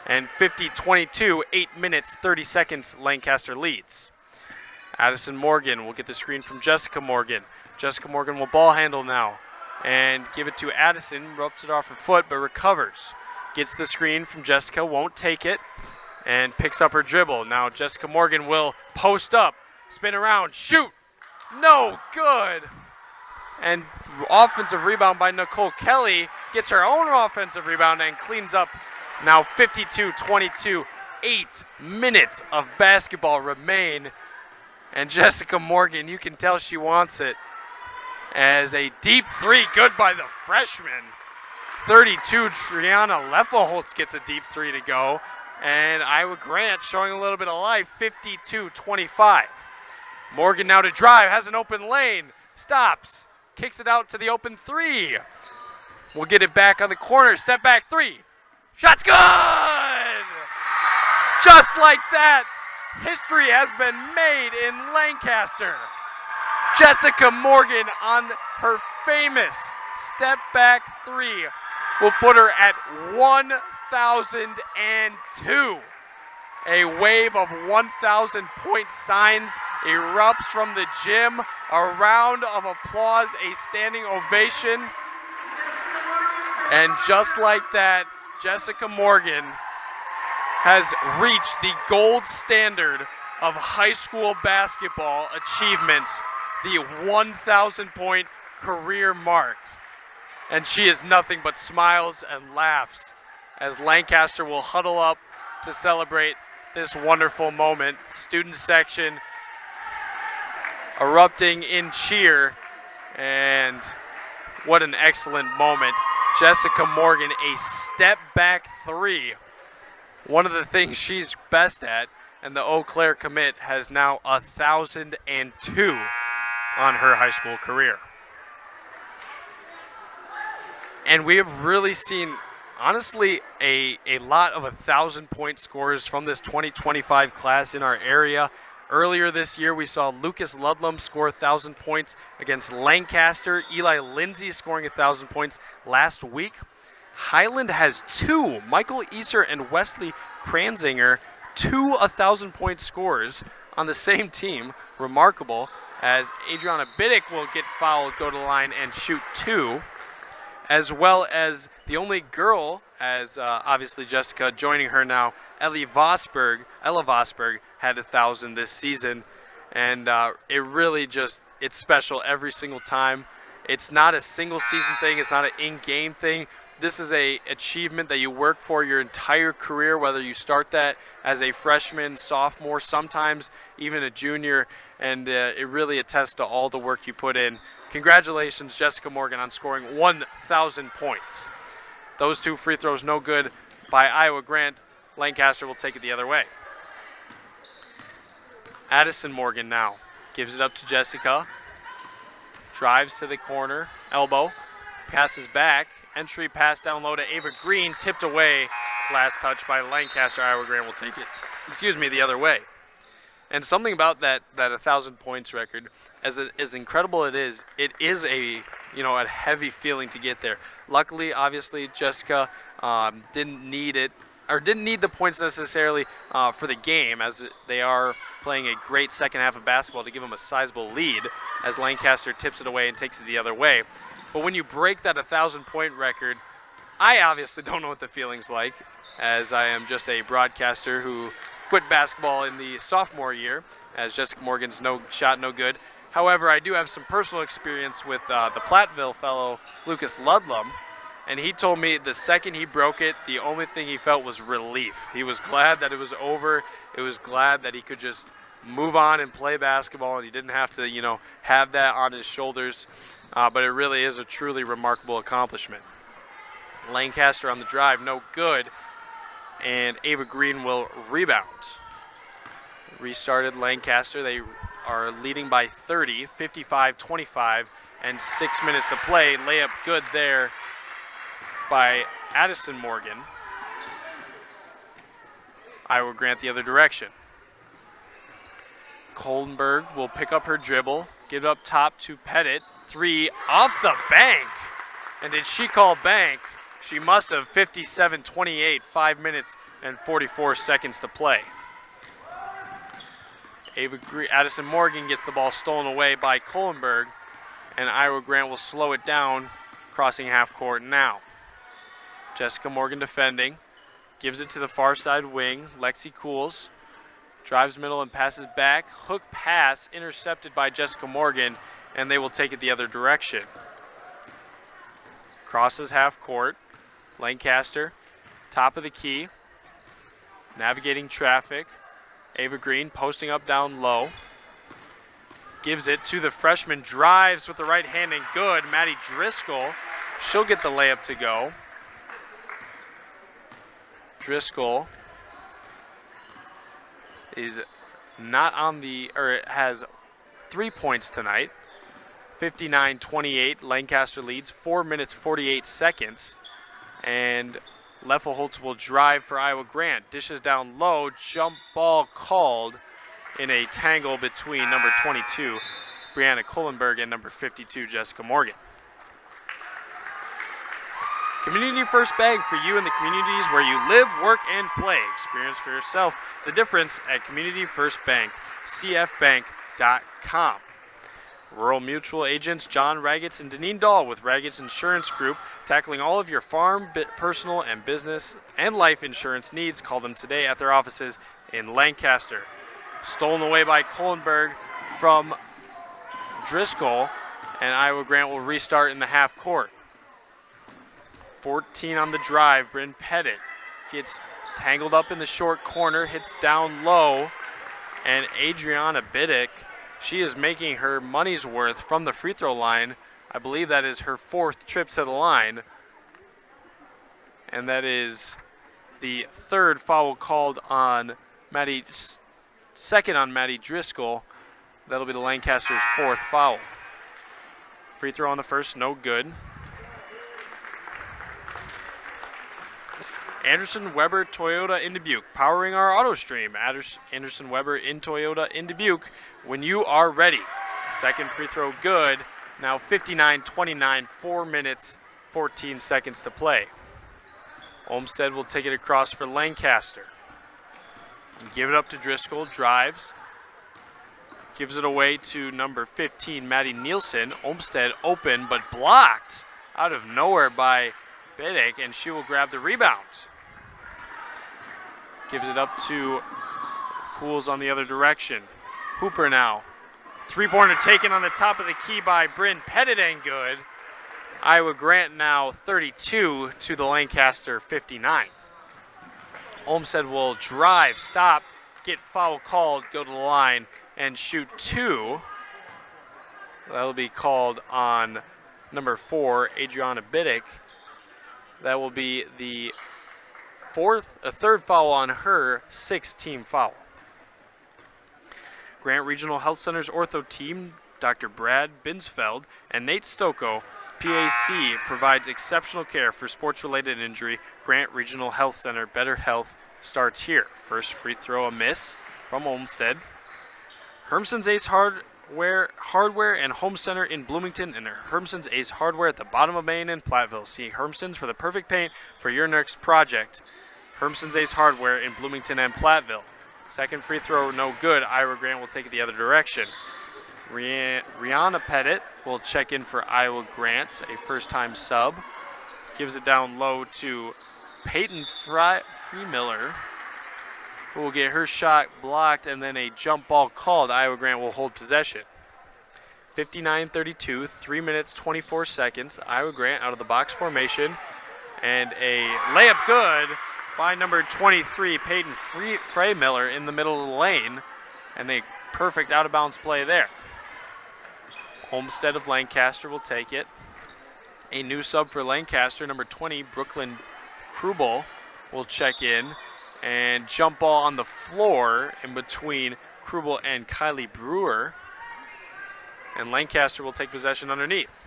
And 50-22, 8 minutes, 30 seconds, Lancaster leads. Addison Morgan will get the screen from Jessica Morgan. Jessica Morgan will ball handle now and give it to Addison. Ropes it off her foot, but recovers. Gets the screen from Jessica, won't take it, and picks up her dribble. Now Jessica Morgan will post up, spin around, shoot. No good. And offensive rebound by Nicole Kelly, gets her own offensive rebound and cleans up. Now 52-22, 8 minutes of basketball remain. And Jessica Morgan, you can tell she wants it. As a deep three, good by the freshman. 32, Triana Leffelholtz gets a deep three to go. And Iowa Grant showing a little bit of life, 52-25. Morgan now to drive, has an open lane, stops. Kicks it out to the open three. We'll get it back on the corner. Step back three. Shot's good! Just like that, history has been made in Lancaster. Jessica Morgan on her famous step back three will put her at 1,002. A wave of 1,000 point signs erupts from the gym. A round of applause, a standing ovation. And just like that, Jessica Morgan has reached the gold standard of high school basketball achievements, the 1,000 point career mark. And she is nothing but smiles and laughs as Lancaster will huddle up to celebrate this wonderful moment. Student section erupting in cheer, and what an excellent moment. Jessica Morgan, a step back three. One of the things she's best at, and the Eau Claire commit has now 1,002 on her high school career. And we have really seen, honestly, a lot of 1,000 point scorers from this 2025 class in our area. Earlier this year, we saw Lucas Ludlam score 1,000 points against Lancaster. Eli Lindsay scoring 1,000 points last week. Highland has 2. Michael Easer and Wesley Kranzinger, 2 1,000-point scorers on the same team. Remarkable, as Adriana Biddick will get fouled, go to the line, and shoot 2. As well as the only girl, as obviously Jessica joining her now, Ella Vosberg had 1,000 this season. And it really just, it's special every single time. It's not a single season thing. It's not an in-game thing. This is a achievement that you work for your entire career, whether you start that as a freshman, sophomore, sometimes even a junior, and it really attests to all the work you put in. Congratulations, Jessica Morgan, on scoring 1,000 points. Those 2 free throws no good by Iowa Grant. Lancaster will take it the other way. Addison Morgan now gives it up to Jessica. Drives to the corner, elbow, passes back. Entry pass down low to Ava Green, tipped away. Last touch by Lancaster. Iowa Grant will take it, the other way. And something about that 1,000 points record, as incredible it is a heavy feeling to get there. Luckily, obviously, Jessica didn't need the points necessarily for the game, as they are playing a great second half of basketball to give them a sizable lead, as Lancaster tips it away and takes it the other way. But when you break that 1,000-point record, I obviously don't know what the feeling's like, as I am just a broadcaster who quit basketball in the sophomore year, as Jessica Morgan's no good. However, I do have some personal experience with the Platteville fellow, Lucas Ludlam, and he told me the second he broke it, the only thing he felt was relief. He was glad that it was over. It was glad that he could just move on and play basketball, and he didn't have to, have that on his shoulders. But it really is a truly remarkable accomplishment. Lancaster on the drive, no good, and Ava Green will rebound. Restarted Lancaster. They are leading by 30, 55-25, and 6 minutes to play. Layup good there by Addison Morgan. Iowa Grant the other direction. Koldenberg will pick up her dribble, give it up top to Pettit. 3 off the bank. And did she call bank? She must have. 57-28, 5 minutes and 44 seconds to play. Addison Morgan gets the ball stolen away by Koldenberg, and Iowa Grant will slow it down, crossing half court now. Jessica Morgan defending, gives it to the far side wing. Lexi Cools drives middle and passes back. Hook pass intercepted by Jessica Morgan, and they will take it the other direction. Crosses half court. Lancaster, top of the key, navigating traffic. Ava Green posting up down low. Gives it to the freshman, drives with the right hand and good. Maddie Driscoll, she'll get the layup to go. Driscoll is not on the, or has 3 points tonight. 59-28, Lancaster leads, 4 minutes 48 seconds. And Leffelholtz will drive for Iowa Grant. Dishes down low, jump ball called in a tangle between number 22, Brianna Kohlenberg, and number 52, Jessica Morgan. Community First Bank for you in the communities where you live, work, and play. Experience for yourself the difference at Community First Bank, cfbank.com. Rural Mutual agents John Ragetz and Deneen Dahl with Ragetz Insurance Group, tackling all of your farm, personal, and business and life insurance needs. Call them today at their offices in Lancaster. Stolen away by Kohlenberg from Driscoll, and Iowa Grant will restart in the half court. 14 on the drive. Bryn Pettit gets tangled up in the short corner, hits down low, and Adriana Biddick, she is making her money's worth from the free throw line. I believe that is her 4th trip to the line. And that is the 3rd foul called on Maddie, 2nd on Maddie Driscoll. That'll be the Lancaster's 4th foul. Free throw on the first, no good. Anderson Weber Toyota in Dubuque, powering our auto stream. Anderson Weber in Toyota in Dubuque when you are ready. Second free throw good. Now 59-29, 4 minutes, 14 seconds to play. Olmsted will take it across for Lancaster. Give it up to Driscoll, drives. Gives it away to number 15, Maddie Nielsen. Olmsted open, but blocked out of nowhere by Biddick, and she will grab the rebound. Gives it up to Cools on the other direction. Hooper now. Three-pointer taken on the top of the key by Bryn Pettit, and good. Iowa Grant now 32 to the Lancaster 59. Olmsted will drive, stop, get foul called, go to the line, and shoot two. That'll be called on number 4, Adriana Biddick. That will be the third foul on her, 6th-team foul. Grant Regional Health Center's ortho team, Dr. Brad Binsfeld and Nate Stocco, PAC, provides exceptional care for sports-related injury. Grant Regional Health Center, better health starts here. First free throw, a miss from Olmsted. Hermson's Ace Hardware and Home Center in Bloomington, and Hermson's Ace Hardware at the bottom of Main in Platteville. See Hermson's for the perfect paint for your next project. Hermson's Ace Hardware in Bloomington and Platteville. Second free throw, no good. Iowa Grant will take it the other direction. Rihanna Pettit will check in for Iowa Grant, a first-time sub. Gives it down low to Peyton Freemiller, who will get her shot blocked and then a jump ball called. Iowa Grant will hold possession. 59-32, 3 minutes, 24 seconds. Iowa Grant out of the box formation. And a layup good by number 23, Peyton Freemiller in the middle of the lane. And a perfect out-of-bounds play there. Olmsted of Lancaster will take it. A new sub for Lancaster, number 20, Brooklyn Krubel, will check in. And jump ball on the floor in between Krubel and Kylie Brewer. And Lancaster will take possession underneath.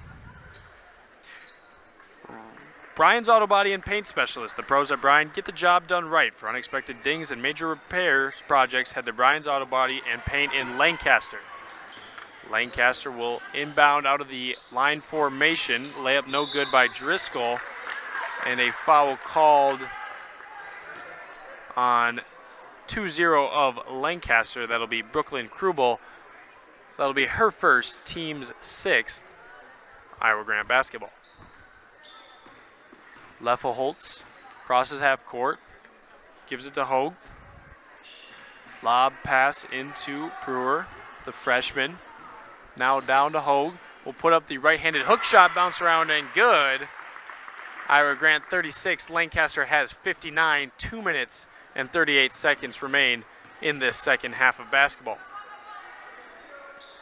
Bryan's Auto Body and Paint Specialist. The pros at Bryan get the job done right. For unexpected dings and major repairs projects, head to Bryan's Auto Body and Paint in Lancaster. Lancaster will inbound out of the line formation. Layup no good by Driscoll. And a foul called on 2-0 of Lancaster. That'll be Brooklyn Krubel. That'll be her first, team's 6th. Iowa Grant basketball. Leffel Holtz crosses half court, gives it to Hogue. Lob pass into Brewer, the freshman. Now down to Hogue. Will put up the right-handed hook shot, bounce around, and good. Iowa Grant 36, Lancaster has 59, 2 minutes and 38 seconds remain in this second half of basketball.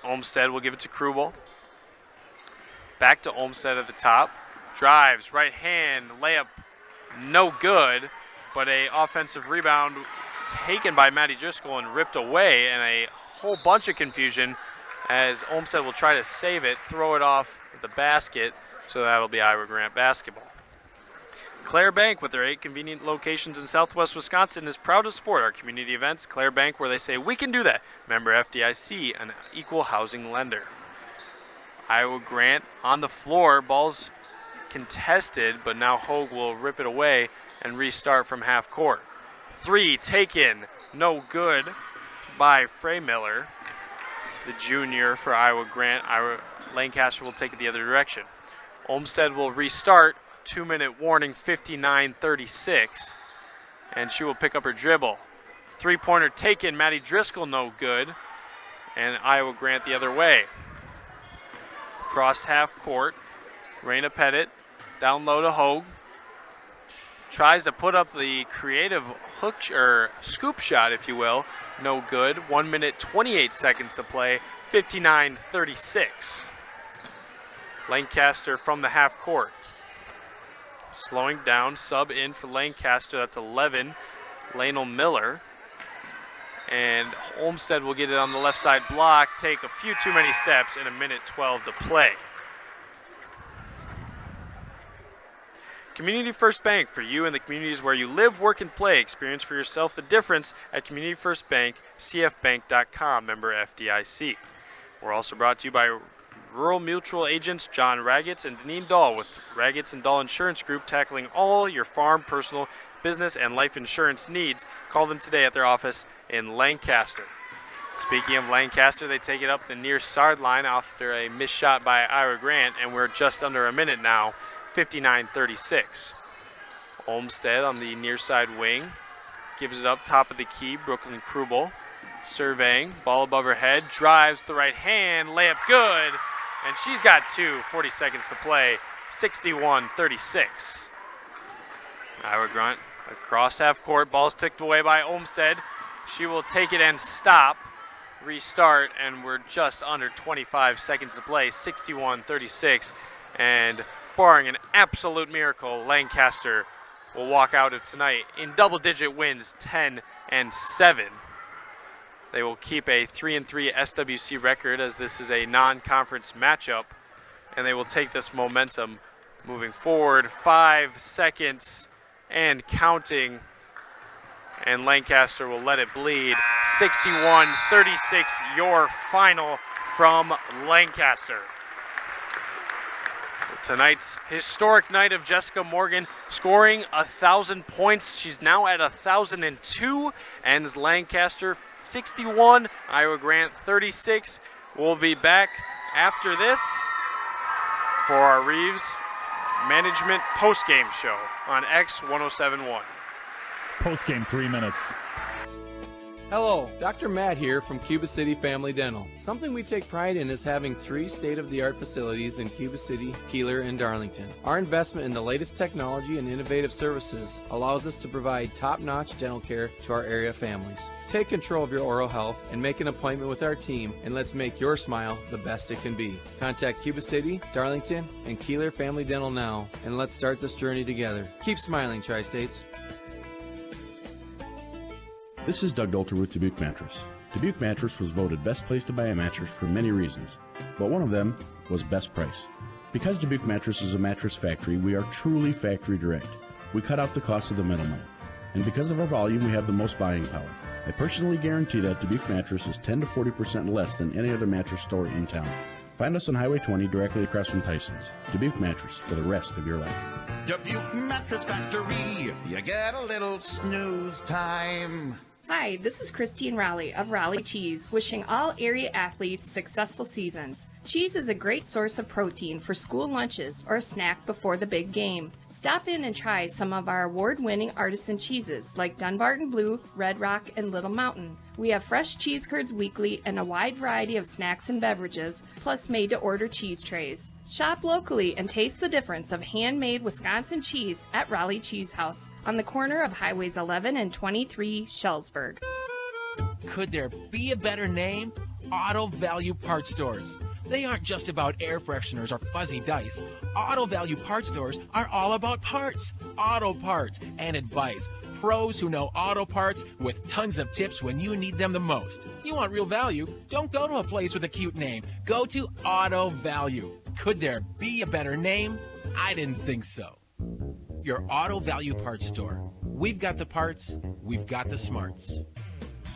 Olmsted will give it to Krubel. Back to Olmsted at the top. Drives, right hand, layup, no good, but a offensive rebound taken by Maddie Driscoll and ripped away, and a whole bunch of confusion as Olmsted will try to save it, throw it off the basket, so that'll be Iowa Grant basketball. Claire Bank, with their 8 convenient locations in Southwest Wisconsin, is proud to support our community events. Claire Bank, where they say we can do that. Member FDIC, an equal housing lender. Iowa Grant on the floor, ball's contested, but now Hogue will rip it away and restart from half court. 3 taken, no good by Freemiller, the junior for Iowa Grant. Lancaster will take it the other direction. Olmsted will restart. 2-minute warning, 59-36, and she will pick up her dribble. 3-pointer taken, Maddie Driscoll no good, and Iowa Grant the other way. Crossed half court, Raina Pettit down low to Hogue. Tries to put up the creative hook or scoop shot, if you will, no good. 1 minute, 28 seconds to play, 59-36. Lancaster from the half court. Slowing down, sub in for Lancaster. That's 11, Lanel Miller. And Olmsted will get it on the left side block, take a few too many steps, and 1 minute 12 to play. Community First Bank, for you in the communities where you live, work, and play. Experience for yourself the difference at Community First Bank, cfbank.com, member FDIC. We're also brought to you by Rural Mutual agents John Raggets and Deneen Dahl with Raggets and Dahl Insurance Group, tackling all your farm, personal, business, and life insurance needs. Call them today at their office in Lancaster. Speaking of Lancaster, they take it up the near sideline after a missed shot by Ira Grant, and we're just under a minute now, 59-36. Olmsted on the near side wing gives it up top of the key. Brooklyn Krubel surveying, ball above her head, drives with the right hand, layup good, and she's got 40 seconds to play, 61-36. Ira Grant across half court, ball's ticked away by Olmsted. She will take it and stop, restart, and we're just under 25 seconds to play, 61-36, and barring an absolute miracle, Lancaster will walk out of tonight in double-digit wins, 10-7. They will keep a 3-3 SWC record, as this is a non-conference matchup, and they will take this momentum moving forward. 5 seconds and counting, and Lancaster will let it bleed. 61-36, your final from Lancaster. Tonight's historic night of Jessica Morgan scoring 1,000 points. She's now at 1,002, ends Lancaster 61, Iowa Grant 36. We'll be back after this for our Reeves Management postgame show on X1071. Postgame 3 minutes. Hello, Dr. Matt here from Cuba City Family Dental. Something we take pride in is having 3 state-of-the-art facilities in Cuba City, Kieler, and Darlington. Our investment in the latest technology and innovative services allows us to provide top-notch dental care to our area families. Take control of your oral health and make an appointment with our team, and let's make your smile the best it can be. Contact Cuba City, Darlington, and Kieler Family Dental now, and let's start this journey together. Keep smiling, Tri-States. This is Doug Dolter with Dubuque Mattress. Dubuque Mattress was voted best place to buy a mattress for many reasons, but one of them was best price. Because Dubuque Mattress is a mattress factory, we are truly factory direct. We cut out the cost of the middleman. And because of our volume, we have the most buying power. I personally guarantee that Dubuque Mattress is 10 to 40% less than any other mattress store in town. Find us on Highway 20 directly across from Tyson's. Dubuque Mattress for the rest of your life. Dubuque Mattress Factory, you get a little snooze time. Hi, this is Christine Raleigh of Raleigh Cheese, wishing all area athletes successful seasons. Cheese is a great source of protein for school lunches or a snack before the big game. Stop in and try some of our award-winning artisan cheeses like Dunbarton Blue, Red Rock, and Little Mountain. We have fresh cheese curds weekly and a wide variety of snacks and beverages, plus made-to-order cheese trays. Shop locally and taste the difference of handmade Wisconsin cheese at Raleigh Cheese House on the corner of Highways 11 and 23, Shellsburg. Could there be a better name? Auto Value Parts Stores. They aren't just about air fresheners or fuzzy dice. Auto Value Parts Stores are all about parts, auto parts, and advice. Pros who know auto parts with tons of tips when you need them the most. You want real value? Don't go to a place with a cute name. Go to Auto Value. Could there be a better name? I didn't think so. Your Auto Value Parts Store. We've got the parts, we've got the smarts.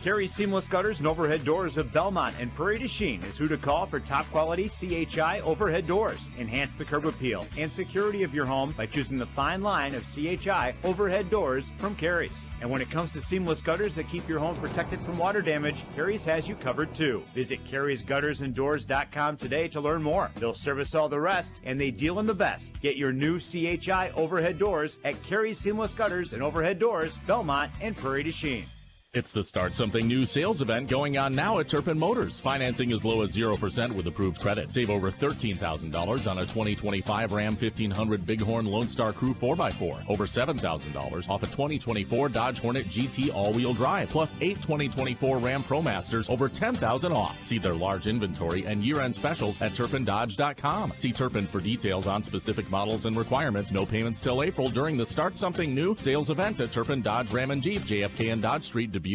Carey Seamless Gutters and Overhead Doors of Belmont and Prairie du Chien is who to call for top quality CHI overhead doors. Enhance the curb appeal and security of your home by choosing the fine line of CHI overhead doors from Carey's. And when it comes to seamless gutters that keep your home protected from water damage, Carey's has you covered too. Visit Carey'sGuttersandDoors.com today to learn more. They'll service all the rest, and they deal in the best. Get your new CHI overhead doors at Carey's Seamless Gutters and Overhead Doors, Belmont and Prairie du Chien. It's the Start Something New sales event going on now at Turpin Motors. Financing as low as 0% with approved credit. Save over $13,000 on a 2025 Ram 1500 Bighorn Lone Star Crew 4x4. Over $7,000 off a 2024 Dodge Hornet GT all-wheel drive. Plus 8 2024 Ram ProMasters over $10,000 off. See their large inventory and year-end specials at TurpinDodge.com. See Turpin for details on specific models and requirements. No payments till April during the Start Something New sales event at Turpin Dodge Ram and Jeep, JFK and Dodge Street, Dubuque.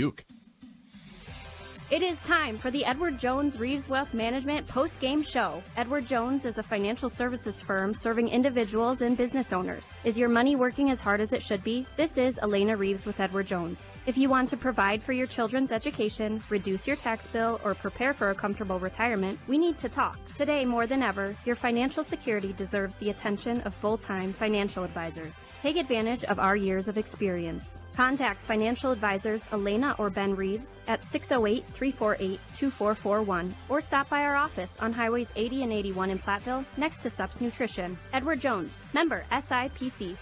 It is time for the Edward Jones Reeves Wealth Management post-game show. Edward Jones is a financial services firm serving individuals and business owners. Is your money working as hard as it should be? This is Elena Reeves with Edward Jones. If you want to provide for your children's education, reduce your tax bill, or prepare for a comfortable retirement, we need to talk. Today, more than ever, your financial security deserves the attention of full-time financial advisors. Take advantage of our years of experience. Contact financial advisors Elena or Ben Reeves at 608-348-2441 or stop by our office on Highways 80 and 81 in Platteville next to Sups Nutrition. Edward Jones, member SIPC.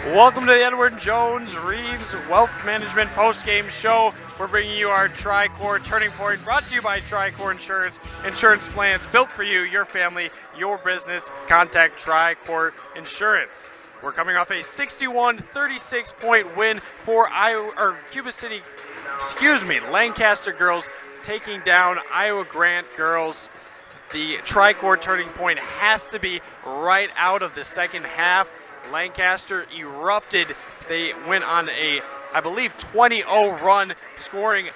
Welcome to the Edward Jones Reeves Wealth Management post-game show. We're bringing you our Tri-Core Turning Point, brought to you by Tri-Core Insurance. Insurance plans built for you, your family, your business. Contact Tri-Core Insurance. We're coming off a 61-36 point win for Lancaster girls taking down Iowa Grant girls. The Tri-Core Turning Point has to be right out of the second half. Lancaster erupted. They went on a, I believe, 20-0 run, scoring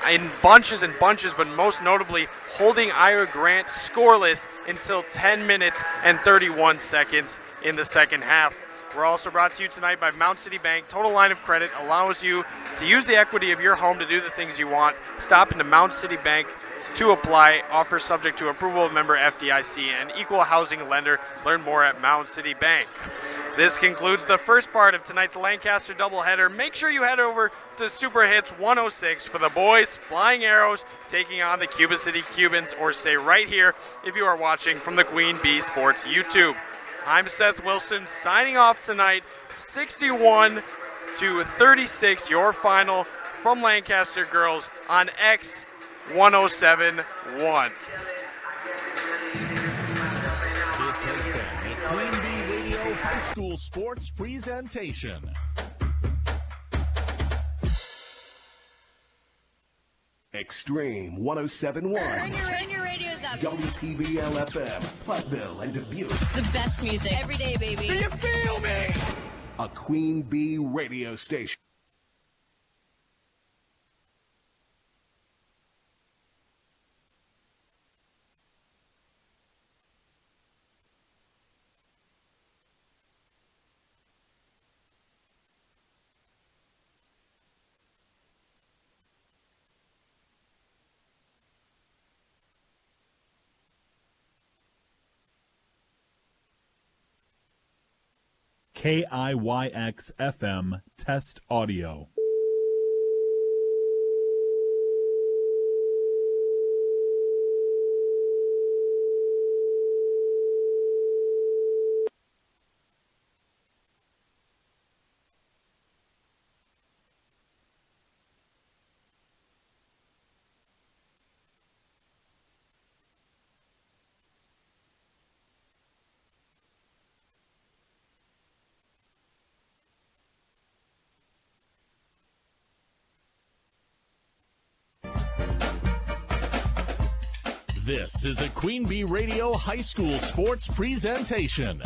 in bunches and bunches, but most notably holding Iowa Grant scoreless until 10 minutes and 31 seconds in the second half. We're also brought to you tonight by Mount City Bank. Total line of credit allows you to use the equity of your home to do the things you want. Stop into Mount City Bank to apply. Offers subject to approval of member FDIC and equal housing lender. Learn more at Mount City Bank. This concludes the first part of tonight's Lancaster doubleheader. Make sure you head over to Super Hits 106 for the boys Flying Arrows taking on the Cuba City Cubans, or stay right here if you are watching from the Queen Bee Sports YouTube. I'm Seth Wilson signing off tonight. 61-36, your final from Lancaster girls on X 107.1. This has been a Queen Bee Radio High School Sports presentation. Extreme 107.1. Turn your radios up. WPBL-FM, Platteville and Dubuque. The best music every day, baby. Do you feel me? A Queen Bee radio station. KIYX-FM test audio. This is a Queen Bee Radio High School Sports presentation.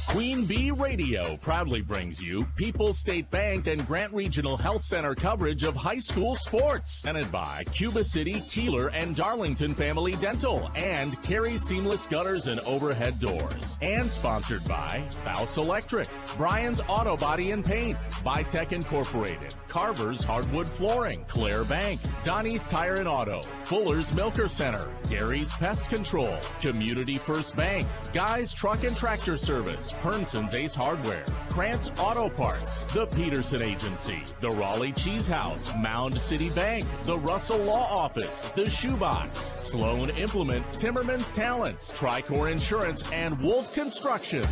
Queen Bee Radio proudly brings you People's State Bank and Grant Regional Health Center coverage of high school sports. Presented by Cuba City, Kieler, and Darlington Family Dental, and Carey Seamless Gutters and Overhead Doors. And sponsored by Faust Electric, Brian's Auto Body and Paint, Vitech Incorporated, Carver's Hardwood Flooring, Claire Bank, Donnie's Tire and Auto, Fuller's Milker Center, Gary's Pest Control, Community First Bank, Guy's Truck and Tractor Service, Hernson's Ace Hardware, Krantz Auto Parts, the Peterson Agency, the Raleigh Cheese House, Mound City Bank, the Russell Law Office, the Shoebox, Sloan Implement, Timmerman's Talents, Tri-Core Insurance, and Wolf Construction.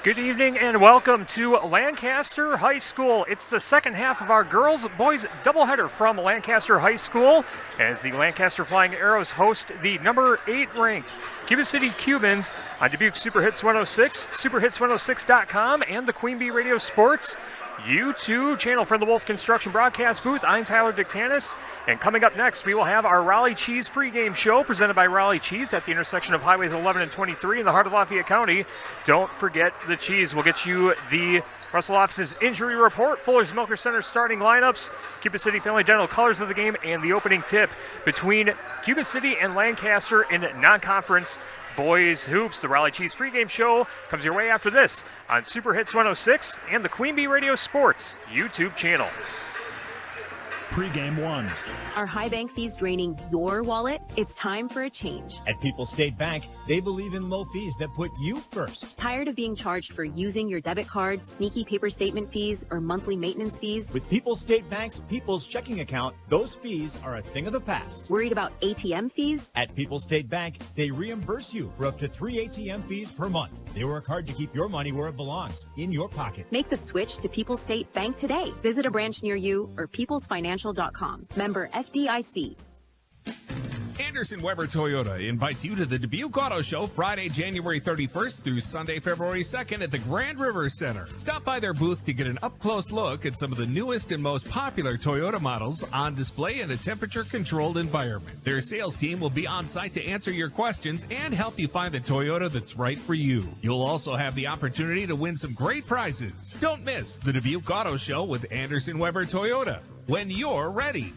Good evening and welcome to Lancaster High School. It's the second half of our girls-boys doubleheader from Lancaster High School as the Lancaster Flying Arrows host the number 8 ranked Cuba City Cubans on Dubuque Super Hits 106, superhits106.com, and the Queen Bee Radio Sports YouTube channel. From the Wolf Construction broadcast booth, I'm Tyler Dictanis, and coming up next, we will have our Raleigh Cheese pregame show presented by Raleigh Cheese at the intersection of Highways 11 and 23 in the heart of Lafayette County. Don't forget the cheese. We'll get you the Russell Office's injury report, Fuller's Milker Center starting lineups, Cuba City Family Dental colors of the game, and the opening tip between Cuba City and Lancaster in non-conference boys hoops. The Raleigh Cheese pregame show comes your way after this on Super Hits 106 and the Queen Bee Radio Sports YouTube channel. Pregame 1. Are high bank fees draining your wallet? It's time for a change. At People's State Bank, they believe in low fees that put you first. Tired of being charged for using your debit card, sneaky paper statement fees, or monthly maintenance fees? With People's State Bank's People's Checking Account, those fees are a thing of the past. Worried about ATM fees? At People's State Bank, they reimburse you for up to 3 ATM fees per month. They work hard to keep your money where it belongs, in your pocket. Make the switch to People's State Bank today. Visit a branch near you or peoplesfinancial.com. Member FDIC. Anderson Weber Toyota invites you to the Dubuque Auto Show Friday, January 31st through Sunday, February 2nd at the Grand River Center. Stop by their booth to get an up-close look at some of the newest and most popular Toyota models on display in a temperature-controlled environment. Their sales team will be on site to answer your questions and help you find the Toyota that's right for you. You'll also have the opportunity to win some great prizes. Don't miss the Dubuque Auto Show with Anderson Weber Toyota when you're ready.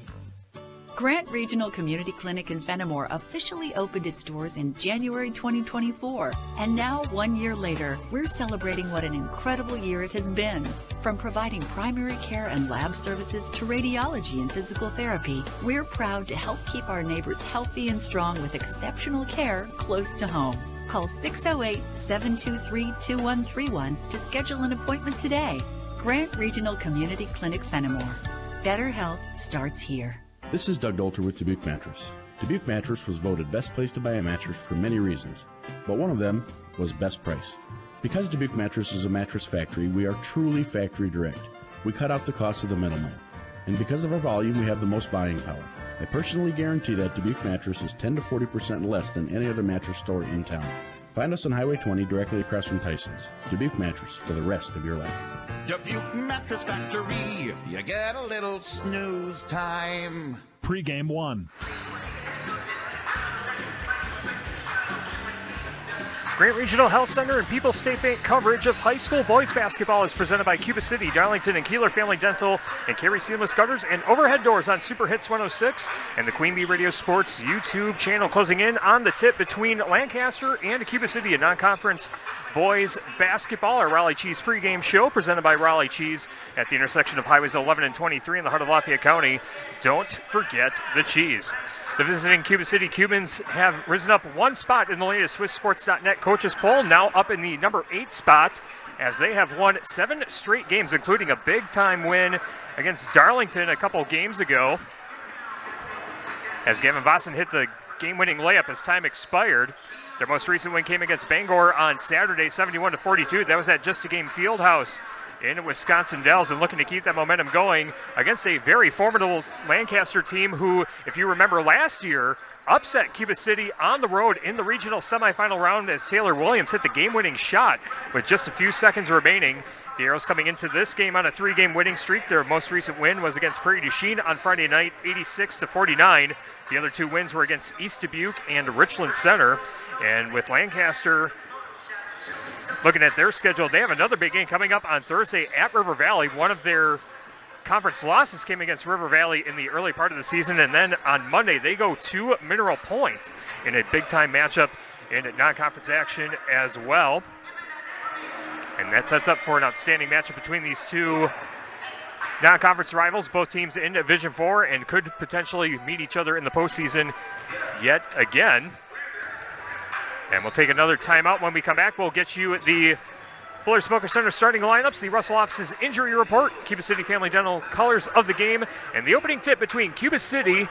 Grant Regional Community Clinic in Fenimore officially opened its doors in January 2024. And now, 1 year later, we're celebrating what an incredible year it has been. From providing primary care and lab services to radiology and physical therapy, we're proud to help keep our neighbors healthy and strong with exceptional care close to home. Call 608-723-2131 to schedule an appointment today. Grant Regional Community Clinic Fenimore. Better health starts here. This is Doug Dolter with Dubuque Mattress. Dubuque Mattress was voted best place to buy a mattress for many reasons, but one of them was best price. Because Dubuque Mattress is a mattress factory, we are truly factory direct. We cut out the cost of the middleman. And because of our volume, we have the most buying power. I personally guarantee that Dubuque Mattress is 10 to 40% less than any other mattress store in town. Find us on Highway 20 directly across from Tyson's. Dubuque Mattress for the rest of your life. Dubuque Mattress Factory, you get a little snooze time. Pregame 1. Grant Regional Health Center and People's State Bank coverage of high school boys basketball is presented by Cuba City, Darlington, and Kieler Family Dental, and Carey Seamless Gutters and Overhead Doors on Super Hits 106 and the Queen Bee Radio Sports YouTube channel. Closing in on the tip between Lancaster and Cuba City, a non-conference boys basketball. Our Raleigh Cheese pregame show presented by Raleigh Cheese at the intersection of Highways 11 and 23 in the heart of Lafayette County. Don't forget the cheese. The visiting Cuba City Cubans have risen up one spot in the latest SwissSports.net coaches poll, now up in the number 8 spot as they have won 7 straight games, including a big-time win against Darlington a couple games ago. As Gavin Vossen hit the game-winning layup as time expired. Their most recent win came against Bangor on Saturday, 71-42. That was at Just a Game Fieldhouse in Wisconsin Dells, and looking to keep that momentum going against a very formidable Lancaster team who, if you remember last year, upset Cuba City on the road in the regional semifinal round as Taylor Williams hit the game-winning shot with just a few seconds remaining. The Arrows coming into this game on a 3-game winning streak. Their most recent win was against Prairie du Chien on Friday night, 86-49. The other 2 wins were against East Dubuque and Richland Center. And with Lancaster looking at their schedule, they have another big game coming up on Thursday at River Valley. One of their conference losses came against River Valley in the early part of the season, and then on Monday they go to Mineral Point in a big-time matchup in non-conference action as well. And that sets up for an outstanding matchup between these two non-conference rivals, both teams in Division 4, and could potentially meet each other in the postseason yet again. And we'll take another timeout. When we come back, we'll get you the Fuller Smoker Center starting lineups, the Russell Office's injury report, Cuba City Family Dental colors of the game, and the opening tip between Cuba City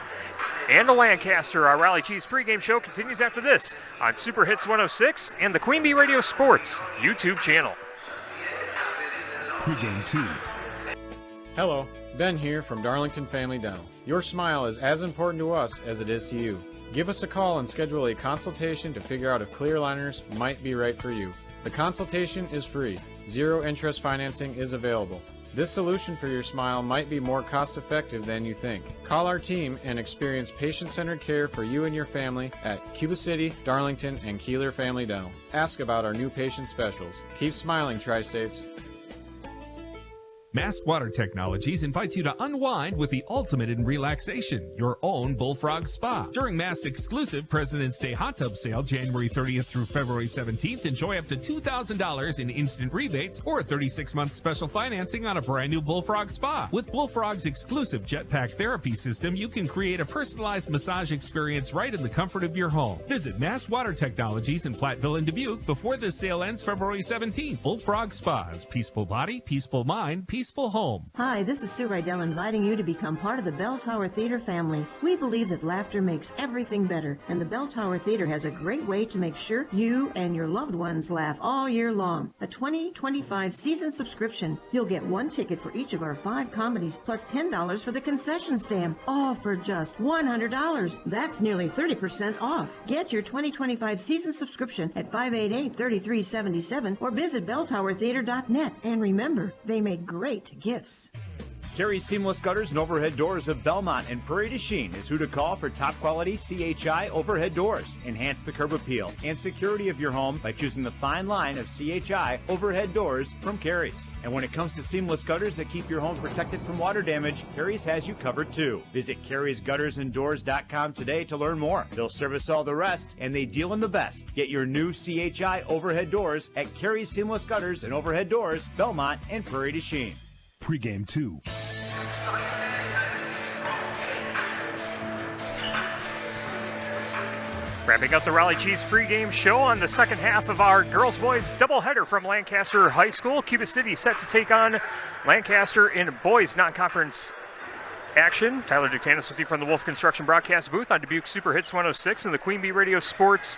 and the Lancaster. Our Raleigh Cheese pregame show continues after this on Super Hits 106 and the Queen Bee Radio Sports YouTube channel. Pregame 2. Hello, Ben here from Darlington Family Dental. Your smile is as important to us as it is to you. Give us a call and schedule a consultation to figure out if clear aligners might be right for you. The consultation is free. 0 interest financing is available. This solution for your smile might be more cost-effective than you think. Call our team and experience patient-centered care for you and your family at Cuba City, Darlington, and Kieler Family Dental. Ask about our new patient specials. Keep smiling, Tri-States. Mask Water Technologies invites you to unwind with the ultimate in relaxation, your own Bullfrog Spa. During Mask's exclusive President's Day Hot Tub Sale, January 30th through February 17th, enjoy up to $2,000 in instant rebates or 36-month special financing on a brand new Bullfrog Spa. With Bullfrog's exclusive Jetpack Therapy System, you can create a personalized massage experience right in the comfort of your home. Visit Mask Water Technologies in Platteville and Dubuque before this sale ends February 17th. Bullfrog Spas. Peaceful body, peaceful mind, peaceful home. Hi, this is Sue Rydell inviting you to become part of the Bell Tower Theater family. We believe that laughter makes everything better, and the Bell Tower Theater has a great way to make sure you and your loved ones laugh all year long. A 2025 season subscription. You'll get one ticket for each of our 5 comedies, plus $10 for the concession stand, all for just $100. That's nearly 30% off. Get your 2025 season subscription at 588-3377 or visit belltowertheater.net. And remember, they make great gifts. Carey Seamless Gutters and Overhead Doors of Belmont and Prairie du Chien is who to call for top quality CHI overhead doors. Enhance the curb appeal and security of your home by choosing the fine line of CHI overhead doors from Carey's. And when it comes to seamless gutters that keep your home protected from water damage, Carey's has you covered too. Visit Carey'sGuttersandDoors.com today to learn more. They'll service all the rest, and they deal in the best. Get your new CHI overhead doors at Carey's Seamless Gutters and Overhead Doors, Belmont and Prairie du Chien. Pre-game 2. Wrapping up the Raleigh Chiefs pregame show on the second half of our girls-boys doubleheader from Lancaster High School. Cuba City set to take on Lancaster in boys non-conference action. Tyler Dictanis with you from the Wolf Construction broadcast booth on Dubuque Super Hits 106 and the Queen Bee Radio Sports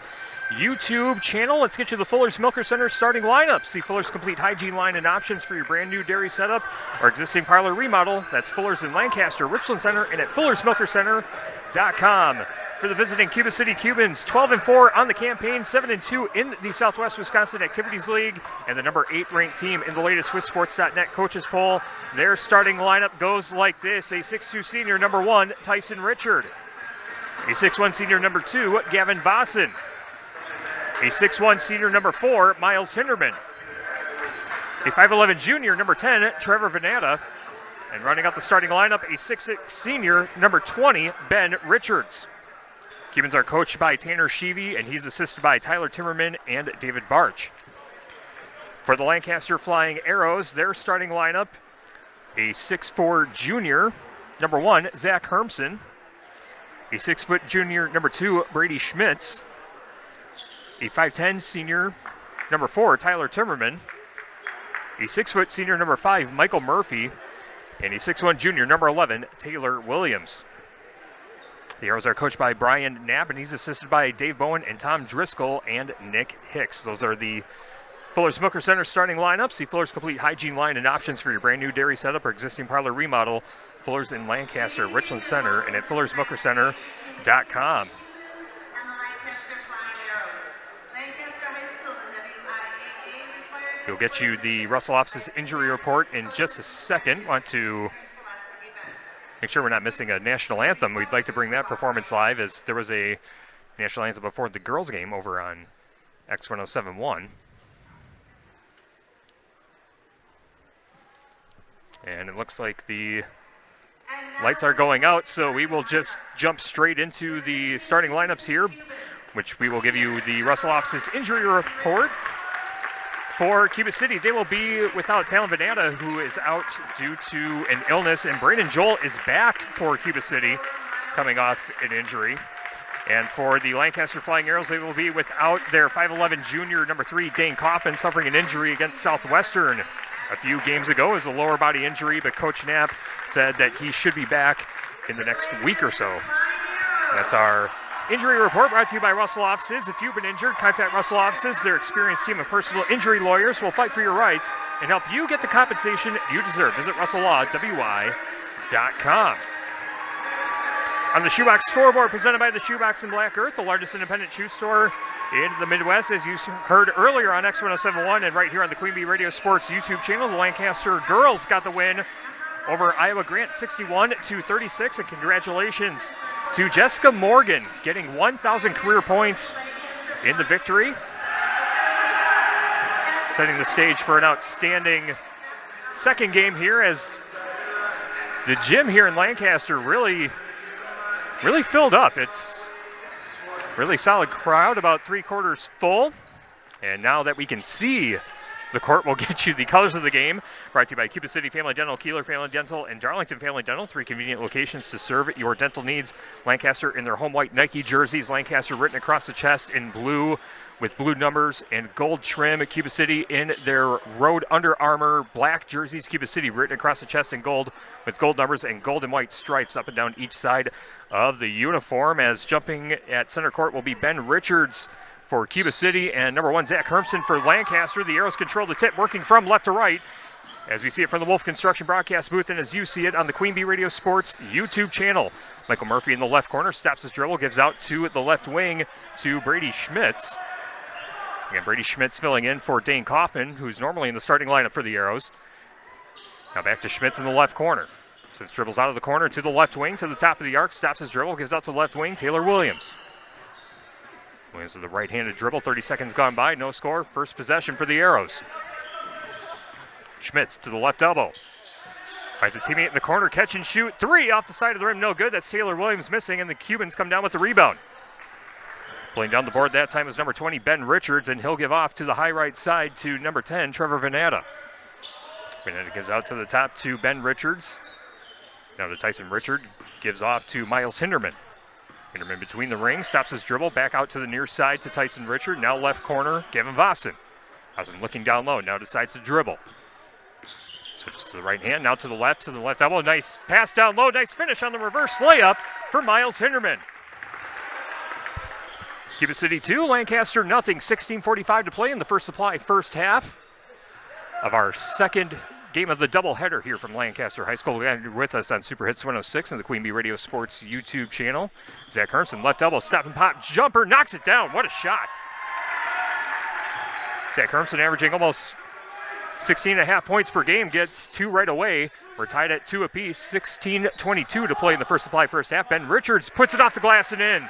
YouTube channel. Let's get you the Fuller's Milker Center starting lineup. See Fuller's complete hygiene line and options for your brand new dairy setup or existing parlor remodel. That's Fuller's in Lancaster, Richland Center, and at Fuller'sMilkerCenter.com. For the visiting Cuba City Cubans, 12-4 on the campaign, 7-2 in the Southwest Wisconsin Activities League, and the number 8 ranked team in the latest SwissSports.net coaches poll. Their starting lineup goes like this: a 6'2 senior, number 1, Tyson Richard; a 6'1 senior, number 2, Gavin Vossen; a 6'1 senior, number 4, Miles Hinderman; a 5'11 junior, number 10, Trevor Venata; and running out the starting lineup, a 6'6 senior, number 20, Ben Richards. Cubans are coached by Tanner Sheevy, and he's assisted by Tyler Timmerman and David Barch. For the Lancaster Flying Arrows, their starting lineup, a 6'4 junior, number 1, Zach Hermson; a 6' junior, number 2, Brady Schmitz; a 5'10 senior, number 4, Tyler Timmerman; a 6' senior, number 5, Michael Murphy; and a 6'1 junior, number 11, Taylor Williams. The Arrows are coached by Brian Knapp, and he's assisted by Dave Bowen and Tom Driscoll and Nick Hicks. Those are the Fuller's Milker Center starting lineup. See Fuller's complete hygiene line and options for your brand new dairy setup or existing parlor remodel. Fuller's in Lancaster, Richland Center, and at Fuller'sMilkerCenter.com. We'll get you the Russell office's injury report in just a second. Want to make sure we're not missing a national anthem. We'd like to bring that performance live, as there was a national anthem before the girls' game over on X1071. And it looks like the lights are going out, so we will just jump straight into the starting lineups here, which we will give you the Russell office's injury report. For Cuba City, they will be without Talon Venata, who is out due to an illness, and Brandon Joel is back for Cuba City, coming off an injury. And for the Lancaster Flying Arrows, they will be without their 5'11 junior, number 3, Dane Coffin, suffering an injury against Southwestern a few games ago. It was a lower body injury, but Coach Knapp said that he should be back in the next week or so. That's our injury report, brought to you by Russell Offices. If you've been injured, contact Russell Offices. Their experienced team of personal injury lawyers will fight for your rights and help you get the compensation you deserve. Visit RussellLawWI.com. On the Shoebox scoreboard, presented by the Shoebox in Black Earth, the largest independent shoe store in the Midwest, as you heard earlier on X1071 and right here on the Queen Bee Radio Sports YouTube channel. The Lancaster girls got the win over Iowa Grant 61-36, and congratulations to Jessica Morgan getting 1,000 career points in the victory, setting the stage for an outstanding second game here as the gym here in Lancaster really filled up. It's really solid crowd, about 3/4 full. And now that we can see the court, will get you the colors of the game. Brought to you by Cuba City Family Dental, Kieler Family Dental, and Darlington Family Dental. 3 convenient locations to serve your dental needs. Lancaster in their home white Nike jerseys. Lancaster written across the chest in blue with blue numbers and gold trim. Cuba City in their road Under Armour black jerseys. Cuba City written across the chest in gold with gold numbers and gold and white stripes up and down each side of the uniform. As jumping at center court will be Ben Richards for Cuba City, and number 1, Zach Hermson for Lancaster. The Arrows control the tip, working from left to right, as we see it from the Wolf Construction broadcast booth, and as you see it on the Queen Bee Radio Sports YouTube channel. Michael Murphy in the left corner, stops his dribble, gives out to the left wing to Brady Schmitz. Again, Brady Schmitz filling in for Dane Kaufman, who's normally in the starting lineup for the Arrows. Now back to Schmitz in the left corner. So dribbles out of the corner to the left wing, to the top of the arc, stops his dribble, gives out to the left wing, Taylor Williams. Williams with the right-handed dribble, 30 seconds gone by, no score, first possession for the Arrows. Schmitz to the left elbow. Finds a teammate in the corner, catch and shoot, 3 off the side of the rim, no good. That's Taylor Williams missing, and the Cubans come down with the rebound. Playing down the board that time is number 20, Ben Richards, and he'll give off to the high right side to number 10, Trevor Venata. Venata gives out to the top to Ben Richards. Now to Tyson Richard, gives off to Miles Hinderman. Hinderman between the rings, stops his dribble, back out to the near side to Tyson Richard. Now left corner, Gavin Vossen. Vossen looking down low, now decides to dribble. Switches to the right hand, now to the left elbow. Nice pass down low, nice finish on the reverse layup for Miles Hinderman. Cuba City 2, Lancaster nothing. 16:45 to play in the First Supply first half of our second game of the doubleheader here from Lancaster High School. With us on Super Hits 106 and the Queen Bee Radio Sports YouTube channel. Zach Hermson, left elbow, stop and pop, jumper, knocks it down. What a shot. Zach Hermson averaging almost 16.5 points per game, gets 2 right away. We're tied at 2 apiece, 16:22 to play in the First Supply first half. Ben Richards puts it off the glass and in.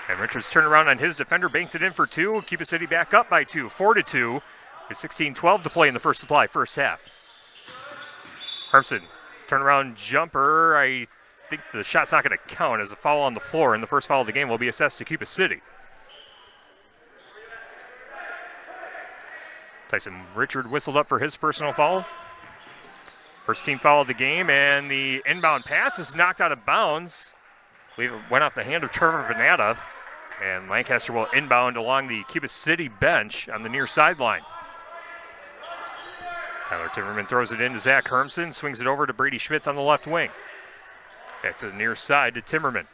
And Richards turned around on his defender, banked it in for 2. Cuba City back up by 2, 4-2. With 16:12 to play in the First Supply first half. Hermson, turnaround jumper. I think the shot's not going to count as a foul on the floor, and the first foul of the game will be assessed to Cuba City. Tyson Richard whistled up for his personal foul. First team foul of the game, and the inbound pass is knocked out of bounds. I believe it went off the hand of Trevor Venata, and Lancaster will inbound along the Cuba City bench on the near sideline. Tyler Timmerman throws it in to Zach Hermson, swings it over to Brady Schmitz on the left wing. Back to the near side to Timmerman.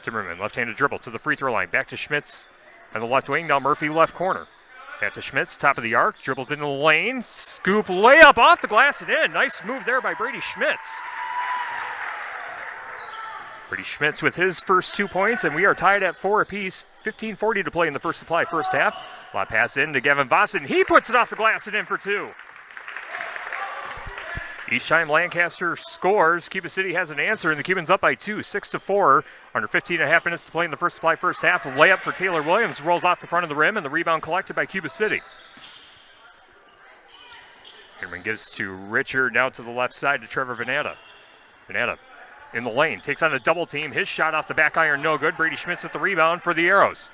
Timmerman, left-handed dribble to the free throw line. Back to Schmitz on the left wing. Now Murphy, left corner. Back to Schmitz, top of the arc, dribbles into the lane. Scoop layup off the glass and in. Nice move there by Brady Schmitz. Brady Schmitz with his first 2 points, and we are tied at 4 apiece. 15:40 to play in the First Supply first half. Lob pass in to Gavin Vossen. He puts it off the glass and in for 2. Each time Lancaster scores, Cuba City has an answer, and the Cubans up by 2, 6-4. Under 15.5 minutes to play in the First Supply first half. A layup for Taylor Williams, rolls off the front of the rim, and the rebound collected by Cuba City. Herman gives to Richard, now to the left side to Trevor Venata. Venata in the lane, takes on a double team. His shot off the back iron, no good. Brady Schmitz with the rebound for the Arrows.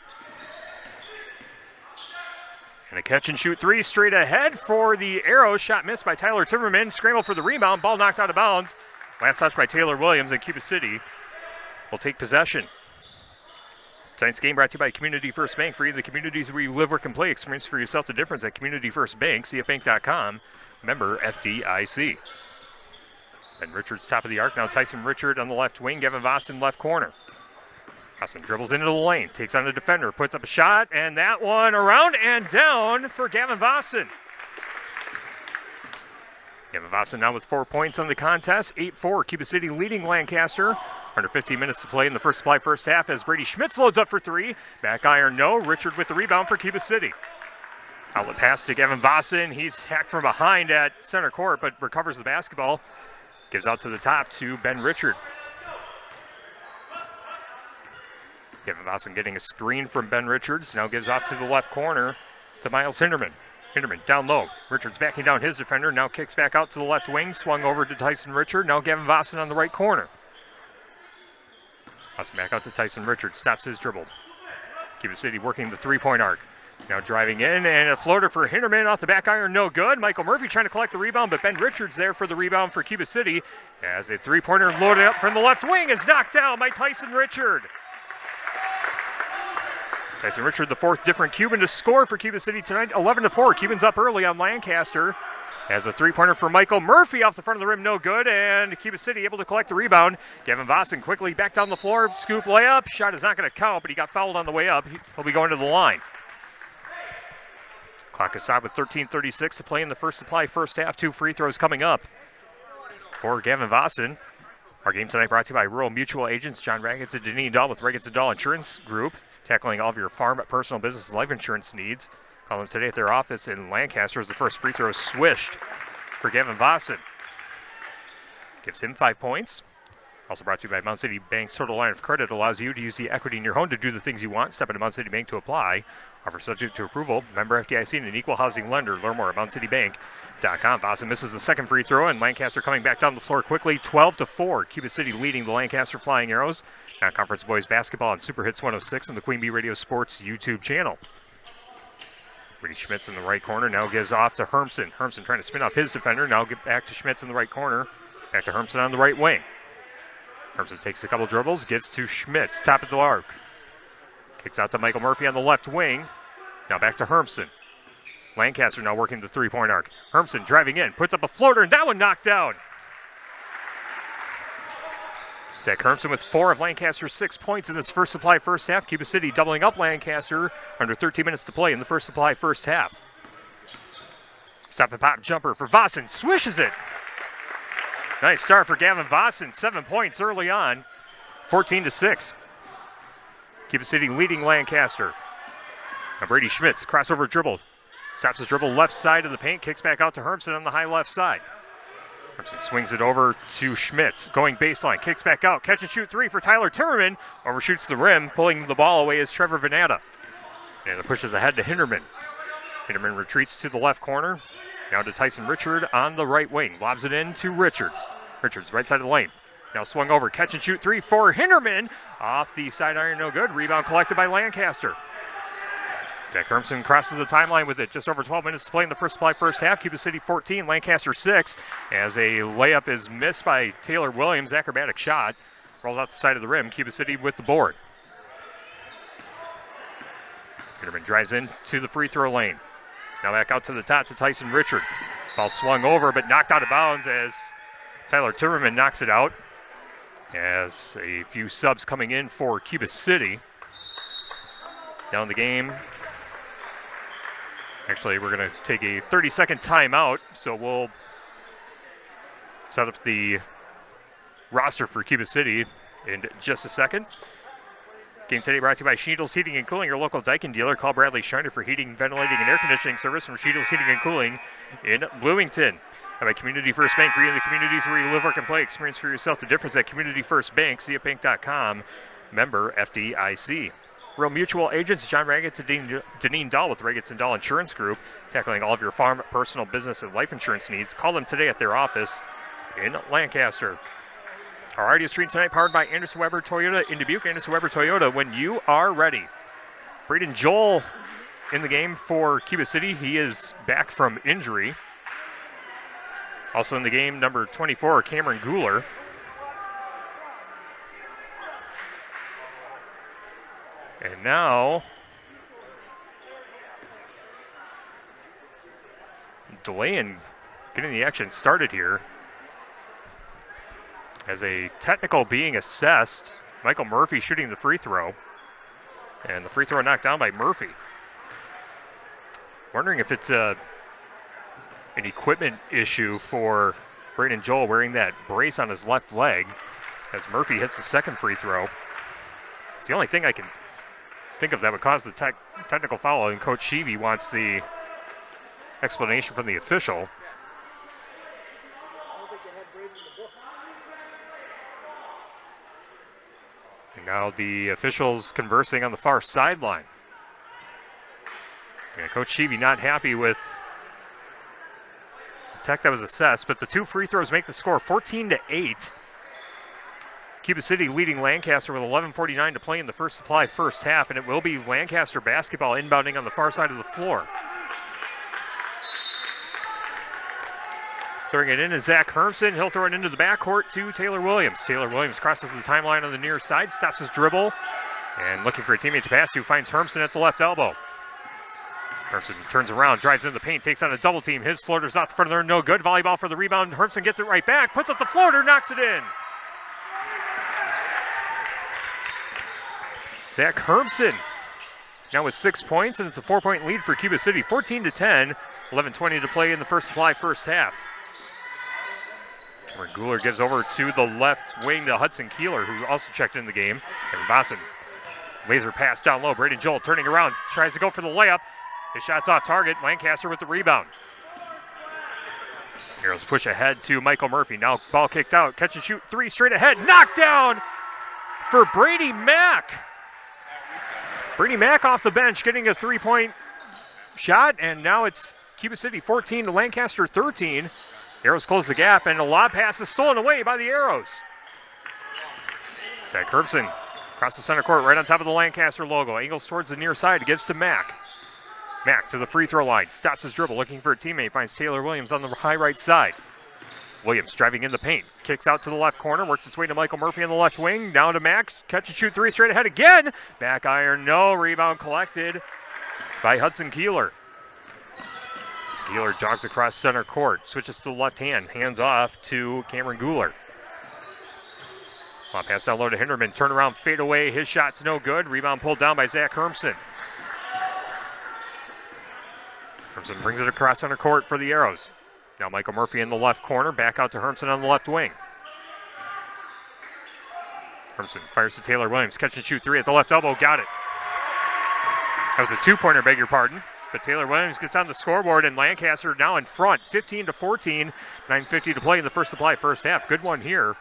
And a catch and shoot 3 straight ahead for the Arrows. Shot missed by Tyler Timmerman. Scramble for the rebound. Ball knocked out of bounds. Last touch by Taylor Williams, and Cuba City will take possession. Tonight's game brought to you by Community First Bank. For you, the communities where you live, work, and play. Experience for yourself the difference at Community First Bank. CFBank.com. Member FDIC. And Richards top of the arc. Now Tyson Richard on the left wing. Gavin Vossen left corner. Vossen dribbles into the lane. Takes on the defender. Puts up a shot. And that one around and down for Gavin Vossen. Gavin Vossen now with 4 points on the contest. 8-4. Cuba City leading Lancaster. Under 15 minutes to play in the first supply first half as Brady Schmitz loads up for three. Back iron, no. Richard with the rebound for Cuba City. Outlet pass to Gavin Vossen. He's hacked from behind at center court, but recovers the basketball. Gives out to the top to Ben Richard. Gavin Vossen getting a screen from Ben Richards. Now gives off to the left corner to Miles Hinderman. Hinderman down low. Richards backing down his defender. Now kicks back out to the left wing. Swung over to Tyson Richard. Now Gavin Vossen on the right corner. Vossen back out to Tyson Richards. Stops his dribble. Cuba City working the three-point arc. Now driving in, and a floater for Hinderman off the back iron, no good. Michael Murphy trying to collect the rebound, but Ben Richards there for the rebound for Cuba City as a three-pointer loaded up from the left wing is knocked down by Tyson Richard. Tyson Richard, the fourth different Cuban to score for Cuba City tonight, 11-4. Cubans up early on Lancaster. As a three-pointer for Michael Murphy off the front of the rim, no good, and Cuba City able to collect the rebound. Gavin Vossen quickly back down the floor, scoop layup. Shot is not going to count, but he got fouled on the way up. He'll be going to the line. Clock is stopped with 13:36 to play in the first supply first half. 2 free throws coming up for Gavin Vossen. Our game tonight brought to you by Rural Mutual Agents John Raggets and Deneen Dahl with Raggets & Dahl Insurance Group, tackling all of your farm, personal, business, and life insurance needs. Call them today at their office in Lancaster as the first free throw is swished for Gavin Vossen. Gives him 5 points. Also brought to you by Mount City Bank's Total Line of Credit. Allows you to use the equity in your home to do the things you want. Step into Mount City Bank to apply. Offer subject to approval. Member FDIC and an equal housing lender. Learn more at MountCityBank.com. Vossen misses the second free throw, and Lancaster coming back down the floor quickly. 12-4. Cuba City leading the Lancaster Flying Arrows. Now Conference Boys Basketball on Super Hits 106 and the Queen Bee Radio Sports YouTube channel. Brady Schmitz in the right corner. Now gives off to Hermsen. Hermsen trying to spin off his defender. Now get back to Schmitz in the right corner. Back to Hermsen on the right wing. Hermsen takes a couple dribbles, gives to Schmitz, top of the arc. Kicks out to Michael Murphy on the left wing. Now back to Hermsen. Lancaster now working the three-point arc. Hermsen driving in, puts up a floater, and that one knocked down. Zach Hermsen with 4 of Lancaster's 6 points in this first supply first half. Cuba City doubling up Lancaster under 13 minutes to play in the first supply first half. Stop and pop jumper for Vossen, swishes it. Nice start for Gavin Vossen, 7 points early on, 14-6. Cuba City leading Lancaster. Now Brady Schmitz, crossover dribble. Stops his dribble left side of the paint, kicks back out to Hermsen on the high left side. Hermsen swings it over to Schmitz, going baseline, kicks back out, catch and shoot three for Tyler Timmerman. Overshoots the rim, pulling the ball away is Trevor Venata. And it pushes ahead to Hinderman. Hinderman retreats to the left corner. Now to Tyson Richard on the right wing. Lobs it in to Richards. Richards, right side of the lane. Now swung over, catch and shoot three for Hinderman. Off the side iron, no good. Rebound collected by Lancaster. Jack Hermsen crosses the timeline with it. Just over 12 minutes to play in the first supply first half. Cuba City 14, Lancaster 6. As a layup is missed by Taylor Williams. Acrobatic shot. Rolls out the side of the rim. Cuba City with the board. Hinderman drives in to the free throw lane. Now back out to the top to Tyson Richard. Ball swung over but knocked out of bounds as Tyler Timmerman knocks it out. As a few subs coming in for Cuba City. Down the game. Actually, we're going to take a 30-second timeout, so we'll set up the roster for Cuba City in just a second. Game today brought to you by Sheetles Heating and Cooling, your local Daikin dealer. Call Bradley Shiner for heating, ventilating, and air conditioning service from Sheetles Heating and Cooling in Bloomington. And by Community First Bank, for you in the communities where you live, work, and play. Experience for yourself the difference at Community First Bank. CFBank.com. Member FDIC. Real Mutual Agents, John Raggets and Deneen Dahl with Raggets & Dahl Insurance Group, tackling all of your farm, personal, business, and life insurance needs. Call them today at their office in Lancaster. Our radio stream tonight powered by Anderson Weber Toyota in Dubuque. Anderson Weber Toyota, when you are ready. Braden Joel in the game for Cuba City. He is back from injury. Also in the game, number 24, Cameron Kieler. And now, delay in getting the action started here. As a technical being assessed, Michael Murphy shooting the free throw. And the free throw knocked down by Murphy. Wondering if it's an equipment issue for Braden Joel wearing that brace on his left leg as Murphy hits the second free throw. It's the only thing I can think of that would cause the technical foul, and Coach Sheevy wants the explanation from the official. And now the officials conversing on the far sideline. And Coach Sheevy not happy with the tech that was assessed, but the two free throws make the score 14-8. Cuba City leading Lancaster with 11:49 to play in the first supply first half, and it will be Lancaster basketball inbounding on the far side of the floor. Throwing it in is Zach Hermson. He'll throw it into the backcourt to Taylor Williams. Taylor Williams crosses the timeline on the near side, stops his dribble, and looking for a teammate to pass to, finds Hermson at the left elbow. Hermson turns around, drives in the paint, takes on a double team. His floater's out the front of there, no good. Volleyball for the rebound. Hermson gets it right back, puts up the floater, knocks it in. Zach Hermson now with 6 points, and it's a 4-point lead for Cuba City, 14-10, 11:20 to play in the first supply first half. Cameron Guler gives over to the left wing to Hudson Kieler, who also checked in the game. And Boston laser pass down low. Braden Joel turning around, tries to go for the layup. His shot's off target. Lancaster with the rebound. Arrows push ahead to Michael Murphy. Now ball kicked out. Catch and shoot three straight ahead. Knocked down for Brady Mack. Brady Mack off the bench getting a 3-point shot, and now it's Cuba City 14 to Lancaster 13. Arrows close the gap, and a lob pass is stolen away by the Arrows. Zach Hermson across the center court right on top of the Lancaster logo. Angles towards the near side, gives to Mack. Mack to the free throw line, stops his dribble, looking for a teammate, finds Taylor Williams on the high right side. Williams driving in the paint, kicks out to the left corner, works his way to Michael Murphy on the left wing, down to Max, catch and shoot three straight ahead again. Back iron, no, rebound collected by Hudson Kieler. Kieler jogs across center court, switches to the left hand, hands off to Cameron Guler. Well, pass down low to Hinderman, turn around, fade away, his shot's no good. Rebound pulled down by Zach Hermson. Hermson brings it across center court for the Arrows. Now Michael Murphy in the left corner, back out to Hermson on the left wing. Hermson fires to Taylor Williams, catch and shoot three at the left elbow, got it. That was a two-pointer, beg your pardon. But Taylor Williams gets on the scoreboard, and Lancaster now in front, 15-14, 9:50 to play in the first supply first half. Good one here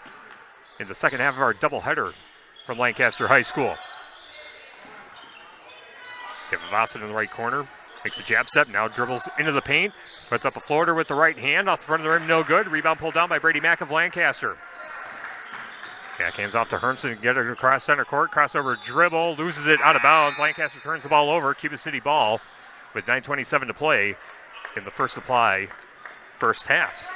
in the second half of our doubleheader from Lancaster High School. Kevin Vossen in the right corner, makes a jab step, now dribbles into the paint, puts up a floater with the right hand, off the front of the rim, no good. Rebound pulled down by Brady Mack of Lancaster. Backhands off to Hermson, get it across center court, crossover dribble, loses it out of bounds. Lancaster turns the ball over, Cuba City ball with 9:27 to play in the first supply first half.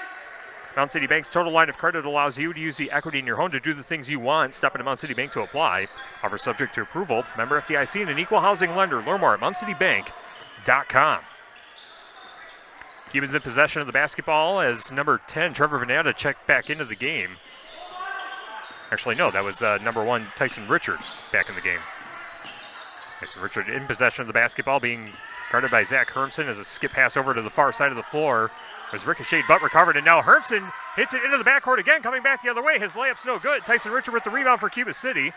Mountain City Bank's total line of credit allows you to use the equity in your home to do the things you want. Step into Mountain City Bank to apply. Offer subject to approval. Member FDIC and an equal housing lender. Learn more at mountcitybank.com. Cuba's in possession of the basketball as number 10, Trevor Venata, checked back into the game. Actually, no, that was number 1, Tyson Richard, back in the game. Tyson Richard in possession of the basketball, being guarded by Zach Hermson as a skip pass over to the far side of the floor. It was ricocheted but recovered, and now Hermson hits it into the backcourt again, coming back the other way. His layup's no good. Tyson Richard with the rebound for Cuba City.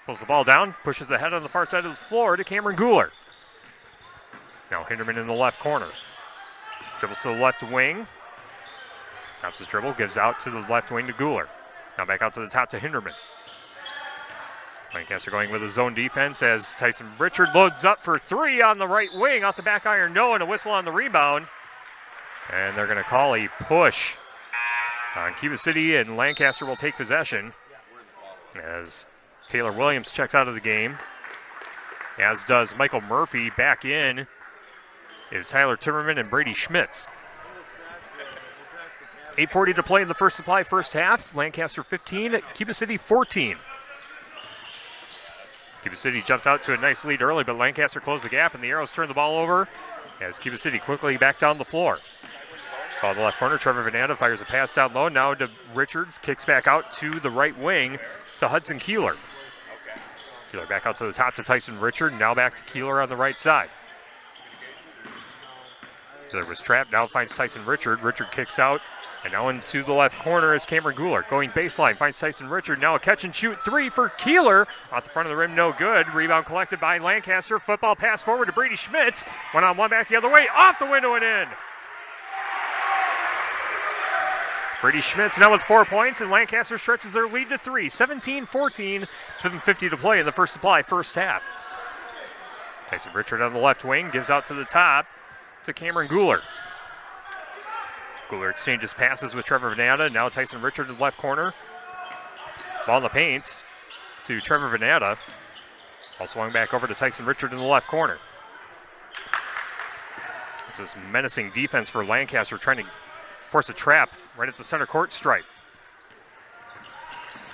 Pulls the ball down, pushes ahead on the far side of the floor to Cameron Guler. Now Hinderman in the left corner. Dribbles to the left wing. Stops his dribble, gives out to the left wing to Guler. Now back out to the top to Hinderman. Lancaster going with a zone defense as Tyson Richard loads up for three on the right wing. Off the back iron, no, and a whistle on the rebound. And they're going to call a push on Cuba City, and Lancaster will take possession as Taylor Williams checks out of the game, as does Michael Murphy. Back in is Tyler Timmerman and Brady Schmitz. 8:40 to play in the first supply first half. Lancaster 15, Cuba City 14. Cuba City jumped out to a nice lead early, but Lancaster closed the gap, and the Arrows turned the ball over as Cuba City quickly back down the floor. Ball in the left corner, Trevor Venata fires a pass down low, now to Richards, kicks back out to the right wing to Hudson Kieler. Kieler back out to the top to Tyson Richard, now back to Kieler on the right side. Kieler was trapped, now finds Tyson Richard. Richard kicks out, and now into the left corner is Cameron Guler. Going baseline, finds Tyson Richard. Now a catch and shoot three for Kieler. Off the front of the rim, no good. Rebound collected by Lancaster. Football pass forward to Brady Schmitz. 1-on-1 back the other way, off the window and in. Brady Schmitz now with 4 points, and Lancaster stretches their lead to 3. 17-14, 7:50 to play in the First Supply first half. Tyson Richard on the left wing, gives out to the top to Cameron Guler. Guler exchanges passes with Trevor Venata. Now Tyson Richard in the left corner. Ball in the paint to Trevor Venata. Ball swung back over to Tyson Richard in the left corner. This is menacing defense for Lancaster, trying to force a trap right at the center court stripe.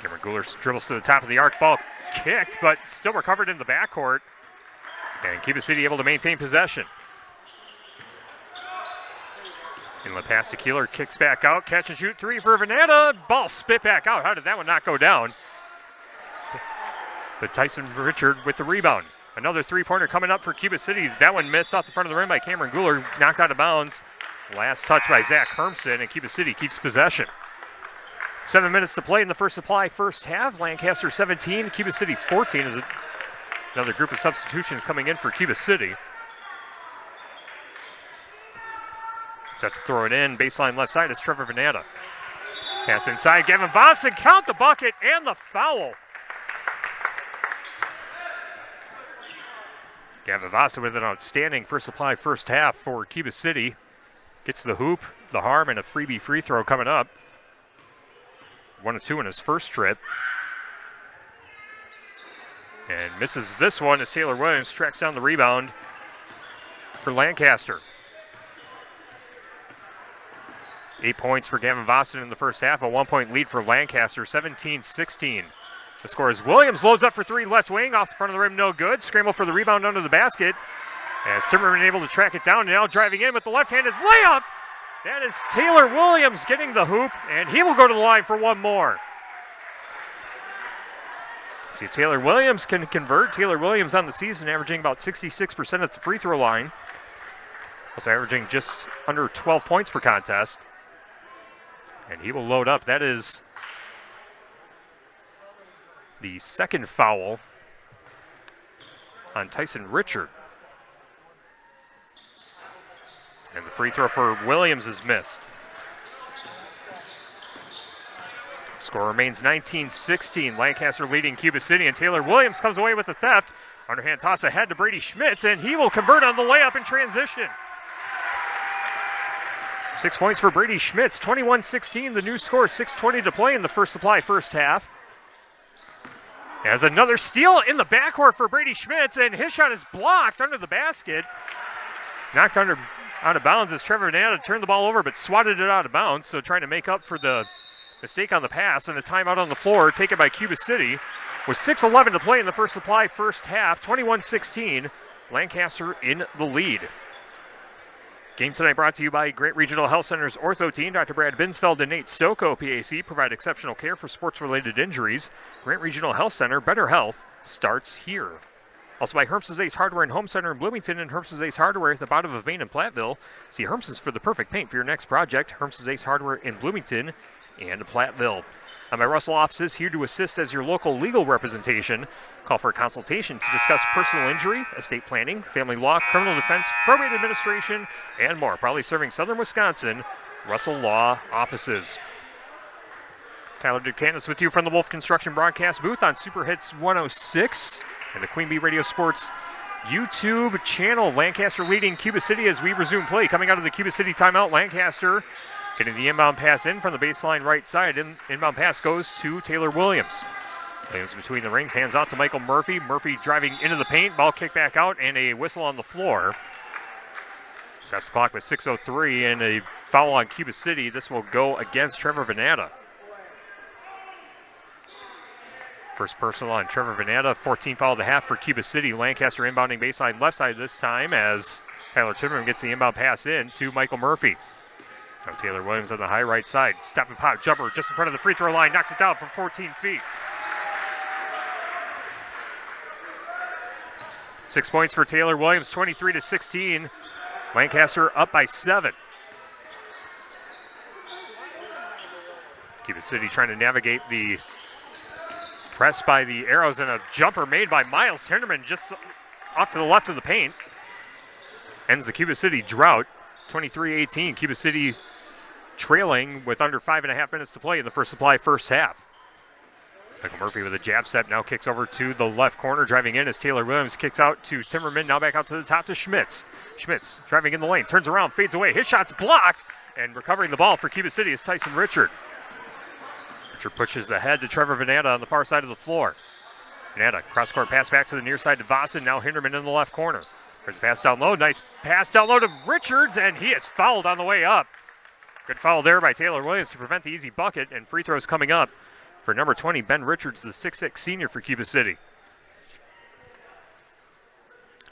Cameron Guler dribbles to the top of the arc. Ball kicked, but still recovered in the backcourt. And Cuba City able to maintain possession. Inlet pass to Kieler, kicks back out, catch and shoot three for Venata. Ball spit back out. How did that one not go down? But Tyson Richard with the rebound. Another three-pointer coming up for Cuba City. That one missed off the front of the rim by Cameron Guler, knocked out of bounds. Last touch by Zach Hermson, and Cuba City keeps possession. 7 minutes to play in the First Supply first half. Lancaster 17, Cuba City 14 as another group of substitutions coming in for Cuba City. Set to throw it in. Baseline left side is Trevor Venata. Pass inside. Gavin Vossen, count the bucket and the foul. Gavin Vossen with an outstanding First Supply first half for Cuba City. Gets the hoop, the harm, and a freebie free throw coming up. 1 of 2 in his first trip. And misses this one as Taylor Williams tracks down the rebound for Lancaster. 8 points for Gavin Vossen in the first half, a 1-point lead for Lancaster, 17-16. The score is Williams loads up for three, left wing, off the front of the rim, no good. Scramble for the rebound under the basket. As Timmerman able to track it down, and now driving in with the left-handed layup. That is Taylor Williams getting the hoop, and he will go to the line for one more. See if Taylor Williams can convert. Taylor Williams on the season averaging about 66% at the free throw line. Also averaging just under 12 points per contest. And he will load up. That is the second foul on Tyson Richard. And the free throw for Williams is missed. Score remains 19-16. Lancaster leading Cuba City, and Taylor Williams comes away with the theft. Underhand toss ahead to Brady Schmitz, and he will convert on the layup in transition. 6 points for Brady Schmitz, 21-16. The new score, 6:20 to play in the First Supply first half. As another steal in the backcourt for Brady Schmitz, and his shot is blocked under the basket. Knocked out of bounds as Trevor Venata turned the ball over, but swatted it out of bounds, so trying to make up for the mistake on the pass, and a timeout on the floor taken by Cuba City. With 6:11 to play in the First Supply first half, 21-16, Lancaster in the lead. Game tonight brought to you by Grant Regional Health Center's ortho team. Dr. Brad Binsfeld and Nate Stocco, PAC, provide exceptional care for sports-related injuries. Grant Regional Health Center, better health starts here. Also by Herms's Ace Hardware and Home Center in Bloomington and Herms's Ace Hardware at the bottom of Main and Platteville. See Herms's for the perfect paint for your next project. Herms's Ace Hardware in Bloomington and Platteville. My Russell office is here to assist as your local legal representation. Call for a consultation to discuss personal injury, estate planning, family law, criminal defense, probate administration, and more. Proudly serving Southern Wisconsin, Russell Law offices. Tyler Dictanis with you from the Wolf Construction broadcast booth on Super Hits 106 and the Queen Bee Radio Sports YouTube channel. Lancaster leading Cuba City as we resume play. Coming out of the Cuba City timeout, Lancaster getting the inbound pass in from the baseline right side. Inbound pass goes to Taylor Williams. Williams between the rings, hands off to Michael Murphy. Murphy driving into the paint, ball kicked back out, and a whistle on the floor. Stops the clock with 6:03, and a foul on Cuba City. This will go against Trevor Venata. First personal on Trevor Venata, 14 foul at the half for Cuba City. Lancaster inbounding baseline left side this time as Tyler Timmerman gets the inbound pass in to Michael Murphy. Now Taylor Williams on the high right side. Step and pop jumper just in front of the free throw line. Knocks it down from 14 feet. 6 points for Taylor Williams, 23-16. Lancaster up by 7. Cuba City trying to navigate the press by the Arrows, and a jumper made by Miles Hinderman just off to the left of the paint. Ends the Cuba City drought, 23-18. Cuba City trailing with under 5.5 minutes to play in the First Supply first half. Michael Murphy with a jab step now kicks over to the left corner. Driving in as Taylor Williams kicks out to Timmerman. Now back out to the top to Schmitz. Schmitz driving in the lane, turns around, fades away. His shot's blocked, and recovering the ball for Cuba City is Tyson Richard. Richard pushes ahead to Trevor Venata on the far side of the floor. Venata, cross-court pass back to the near side to Vossen. Now Hinderman in the left corner. There's a pass down low. Nice pass down low to Richards, and he is fouled on the way up. Good foul there by Taylor Williams to prevent the easy bucket, and free throws coming up for number 20, Ben Richards, the 6'6 senior for Cuba City.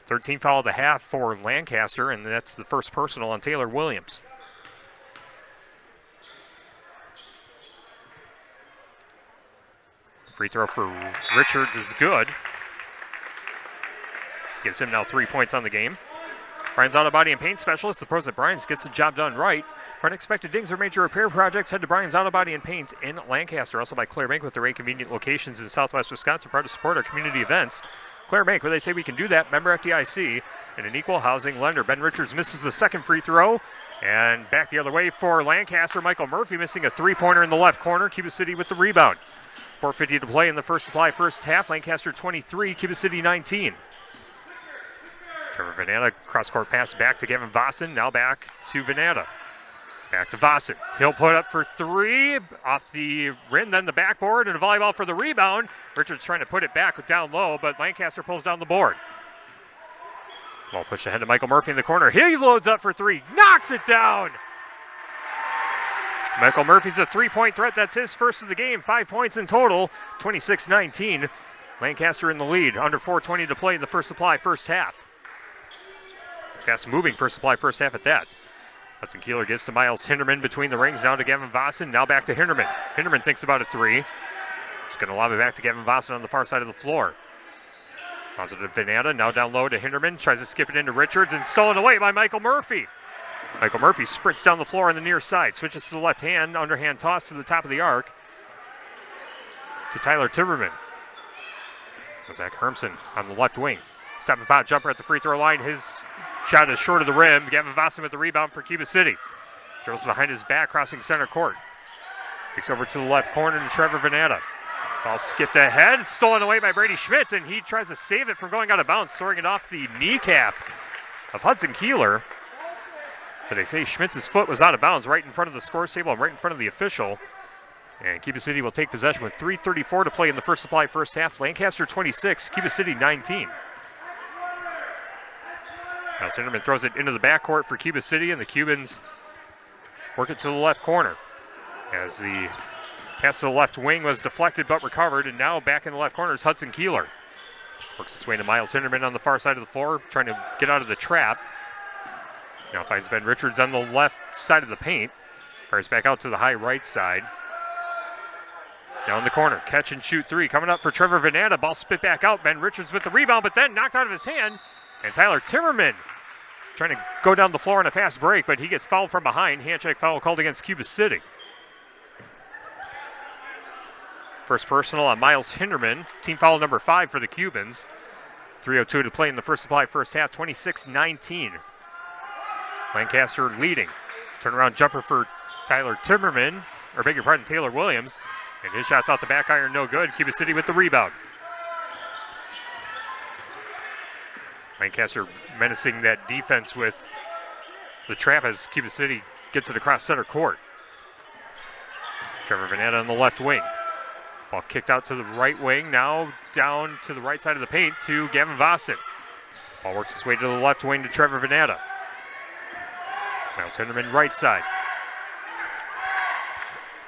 13 foul at the half for Lancaster, and that's the first personal on Taylor Williams. Free throw for Richards is good. Gives him now 3 points on the game. Bryan's Auto Body and Paint Specialist, the pros at Bryan's, gets the job done right. For unexpected dings or major repair projects, head to Bryan's Auto Body and Paint in Lancaster. Also by Claire Bank with their 8 convenient locations in Southwest Wisconsin, proud to support our community events. Claire Bank, where they say we can do that, member FDIC, and an equal housing lender. Ben Richards misses the second free throw, and back the other way for Lancaster. Michael Murphy missing a three-pointer in the left corner. Cuba City with the rebound. 4:50 to play in the First Supply first half. Lancaster 23, Cuba City 19. Trevor Venata, cross-court pass back to Gavin Vossen. Now back to Venata. Back to Vossen. He'll put up for 3 off the rim, then the backboard, and a volleyball for the rebound. Richards trying to put it back down low, but Lancaster pulls down the board. Ball pushed ahead to Michael Murphy in the corner. He loads up for 3, knocks it down. Michael Murphy's a 3-point threat. That's his first of the game. 5 points in total, 26-19. Lancaster in the lead, under 4:20 to play in the First Supply first half. Fast-moving First Supply first half at that. Hudson Kieler gives to Miles Hinderman between the rings, now to Gavin Vossen, now back to Hinderman. Hinderman thinks about a 3. Just going to lob it back to Gavin Vossen on the far side of the floor. Positive Venata, now down low to Hinderman, tries to skip it into Richards, and stolen away by Michael Murphy. Michael Murphy sprints down the floor on the near side, switches to the left hand, underhand toss to the top of the arc to Tyler Timmerman. Zach Hermson on the left wing. Step and pop jumper at the free throw line. His shot is short of the rim. Gavin Vossen with the rebound for Cuba City. Drills behind his back, crossing center court. Kicks over to the left corner to Trevor Venata. Ball skipped ahead, stolen away by Brady Schmitz, and he tries to save it from going out of bounds, throwing it off the kneecap of Hudson Kieler. But they say Schmitz's foot was out of bounds right in front of the scores table and right in front of the official. And Cuba City will take possession with 3:34 to play in the First Supply first half. Lancaster 26, Cuba City 19. Now Sinderman throws it into the backcourt for Cuba City, and the Cubans work it to the left corner. As the pass to the left wing was deflected but recovered, and now back in the left corner is Hudson Kieler. Works his way to Miles Hinderman on the far side of the floor, trying to get out of the trap. Now finds Ben Richards on the left side of the paint. Fires back out to the high right side. Now in the corner, catch and shoot 3 coming up for Trevor Venata. Ball spit back out. Ben Richards with the rebound, but then knocked out of his hand. And Tyler Timmerman trying to go down the floor on a fast break, but he gets fouled from behind. Handshake foul called against Cuba City. First personal on Miles Hinderman. Team foul number 5 for the Cubans. 3:02 to play in the First Supply first half, 26-19. Lancaster leading. Turnaround jumper for Tyler Timmerman, or beg your pardon, Taylor Williams. And his shot's out the back iron, no good. Cuba City with the rebound. Lancaster menacing that defense with the trap as Cuba City gets it across center court. Trevor Venata on the left wing. Ball kicked out to the right wing, now down to the right side of the paint to Gavin Vossen. Ball works its way to the left wing to Trevor Venata. Miles Hinderman right side.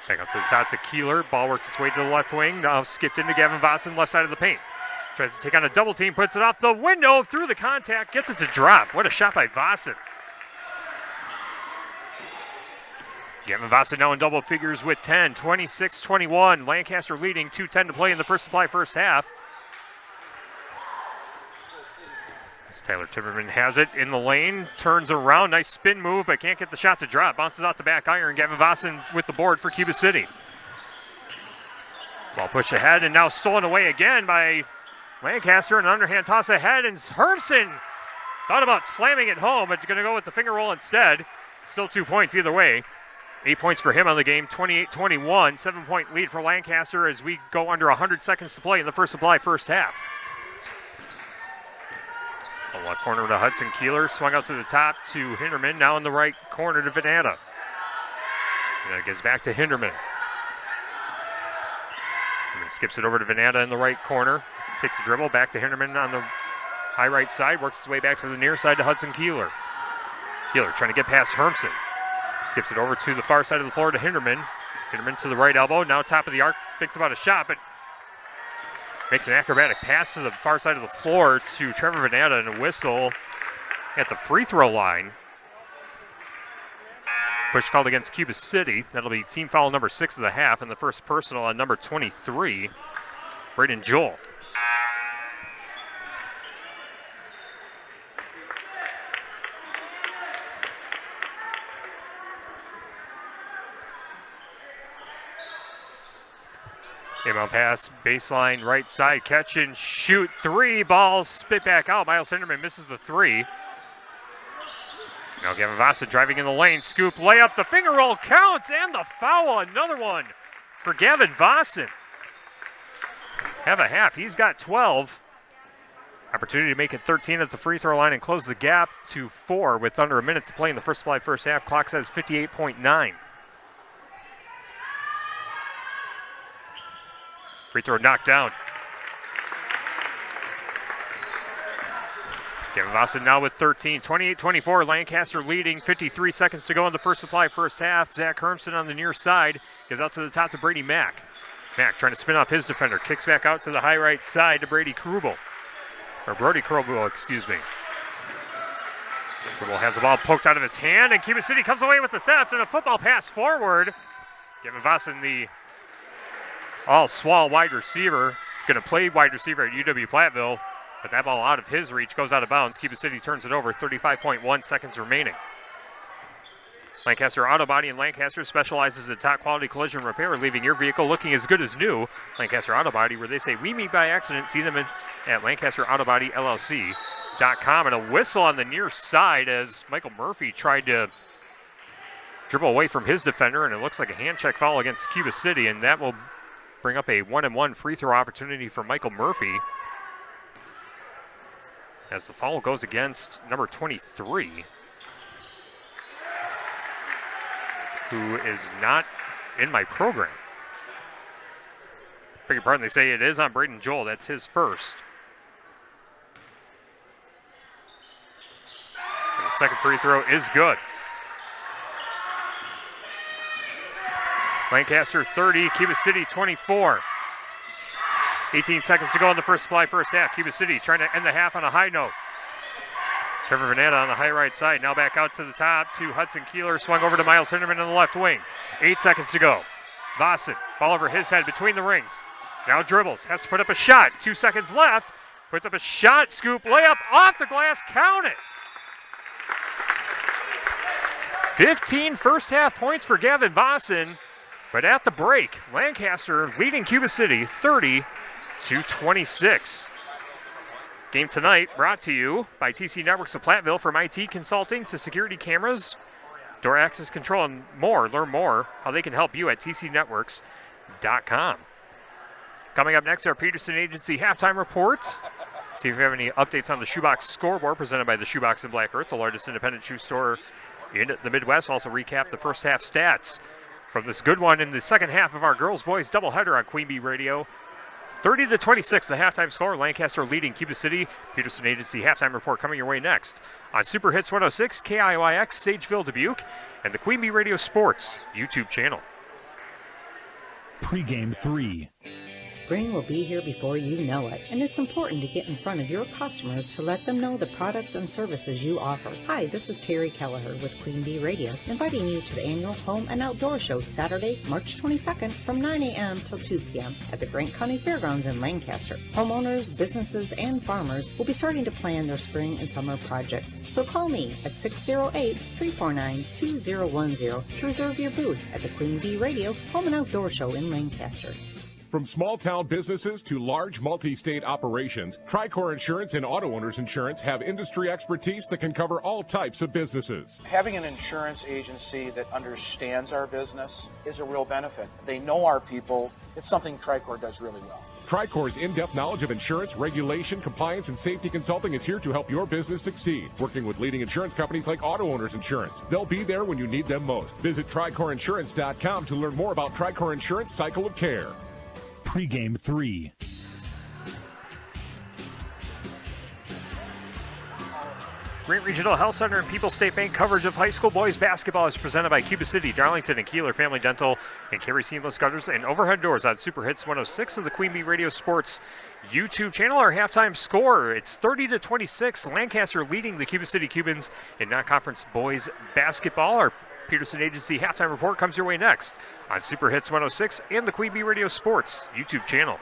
Back up to the top to Kieler. Ball works its way to the left wing. Now skipped into Gavin Vossen, left side of the paint. Tries to take on a double team, puts it off the window, through the contact, gets it to drop. What a shot by Vossen. Gavin Vossen now in double figures with 10, 26-21. Lancaster leading, 2:10 to play in the First Supply first half. As Tyler Timmerman has it in the lane, turns around, nice spin move, but can't get the shot to drop. Bounces out the back iron. Gavin Vossen with the board for Cuba City. Ball pushed ahead and now stolen away again by Lancaster. An underhand toss ahead, and Hermson thought about slamming it home, but going to go with the finger roll instead. Still 2 points either way. 8 points for him on the game, 28-21. 7-point lead for Lancaster as we go under 100 seconds to play in the first supply first half. The left corner to Hudson Kieler, swung out to the top to Hinderman, now in the right corner to Venata. And it gets back to Hinderman. Hinderman skips it over to Venata in the right corner, takes the dribble, back to Hinderman on the high right side, works his way back to the near side to Hudson Kieler. Kieler trying to get past Hermson. Skips it over to the far side of the floor to Hinderman. Hinderman to the right elbow, now top of the arc, thinks about a shot, but makes an acrobatic pass to the far side of the floor to Trevor Venata, and a whistle at the free throw line. Push called against Cuba City. That'll be team foul number 6 of the half, and the first personal on number 23, Braden Joel. Inbound pass, baseline, right side, catch and shoot, 3, ball spit back out. Miles Hinderman misses the 3. Now Gavin Vossen driving in the lane, scoop, layup, the finger roll counts, and the foul, another one for Gavin Vossen. Have a half, he's got 12. Opportunity to make it 13 at the free throw line and close the gap to 4 with under a minute to play in the first supply first half. Clock says 58.9. Free throw knocked down. Gavin Vossen now with 13. 28-24, Lancaster leading. 53 seconds to go in the first supply first half. Zach Hermson on the near side. Goes out to the top to Brady Mack. Mack trying to spin off his defender. Kicks back out to the high right side to Brody Krubel, excuse me. Krubel has the ball poked out of his hand, and Cuba City comes away with the theft and a football pass forward. Gavin Vossen, the all-swall wide receiver, going to play wide receiver at UW-Platteville, but that ball out of his reach goes out of bounds. Cuba City turns it over, 35.1 seconds remaining. Lancaster Auto Body in Lancaster specializes in top-quality collision repair, leaving your vehicle looking as good as new. Lancaster Auto Body, where they say we meet by accident. See them at LancasterAutoBodyLLC.com. And a whistle on the near side as Michael Murphy tried to dribble away from his defender, and it looks like a hand check foul against Cuba City, and that will bring up a 1-and-1 free throw opportunity for Michael Murphy as the foul goes against number 23, who is not in my program. Beg your pardon, they say it is on Braden Joel. That's his first. And the second free throw is good. Lancaster 30, Cuba City 24. 18 seconds to go in the first supply first half. Cuba City trying to end the half on a high note. Trevor Venata on the high right side. Now back out to the top to Hudson Kieler. Swung over to Miles Hinderman on the left wing. 8 seconds to go. Vossen, ball over his head between the rings. Now dribbles, has to put up a shot. 2 seconds left. Puts up a shot, scoop, layup, off the glass, count it. 15 first half points for Gavin Vossen. But at the break, Lancaster leading Cuba City 30-26. Game tonight brought to you by TC Networks of Platteville, from IT consulting to security cameras, door access control, and more. Learn more how they can help you at tcnetworks.com. Coming up next, our Peterson Agency halftime report. See if we have any updates on the Shoebox scoreboard presented by the Shoebox in Black Earth, the largest independent shoe store in the Midwest. We'll also recap the first half stats from this good one in the second half of our girls-boys doubleheader on Queen Bee Radio. 30-26, the halftime score. Lancaster leading Cuba City. Peterson Agency halftime report coming your way next on Super Hits 106, KIYX, Sageville, Dubuque, and the Queen Bee Radio Sports YouTube channel. Pre-game 3. Spring will be here before you know it, and it's important to get in front of your customers to let them know the products and services you offer. Hi, this is Terry Kelleher with Queen Bee Radio, inviting you to the annual Home and Outdoor Show Saturday, March 22nd from 9 a.m. till 2 p.m. at the Grant County Fairgrounds in Lancaster. Homeowners, businesses, and farmers will be starting to plan their spring and summer projects, so call me at 608-349-2010 to reserve your booth at the Queen Bee Radio Home and Outdoor Show in Lancaster. From small-town businesses to large multi-state operations, Tricor Insurance and Auto Owners Insurance have industry expertise that can cover all types of businesses. Having an insurance agency that understands our business is a real benefit. They know our people. It's something Tricor does really well. Tricor's in-depth knowledge of insurance, regulation, compliance, and safety consulting is here to help your business succeed. Working with leading insurance companies like Auto Owners Insurance. They'll be there when you need them most. Visit TricorInsurance.com to learn more about Tricor Insurance Cycle of Care. Pre-game 3. Grant Regional Health Center and People's State Bank coverage of high school boys basketball is presented by Cuba City, Darlington, and Kieler Family Dental, and Carey Seamless Gutters and Overhead Doors on Super Hits 106 and the Queen Bee Radio Sports YouTube channel. Our halftime score, it's 30-26. Lancaster leading the Cuba City Cubans in non-conference boys basketball. Our Peterson Agency halftime report comes your way next on Super Hits 106 and the Queen Bee Radio Sports YouTube channel.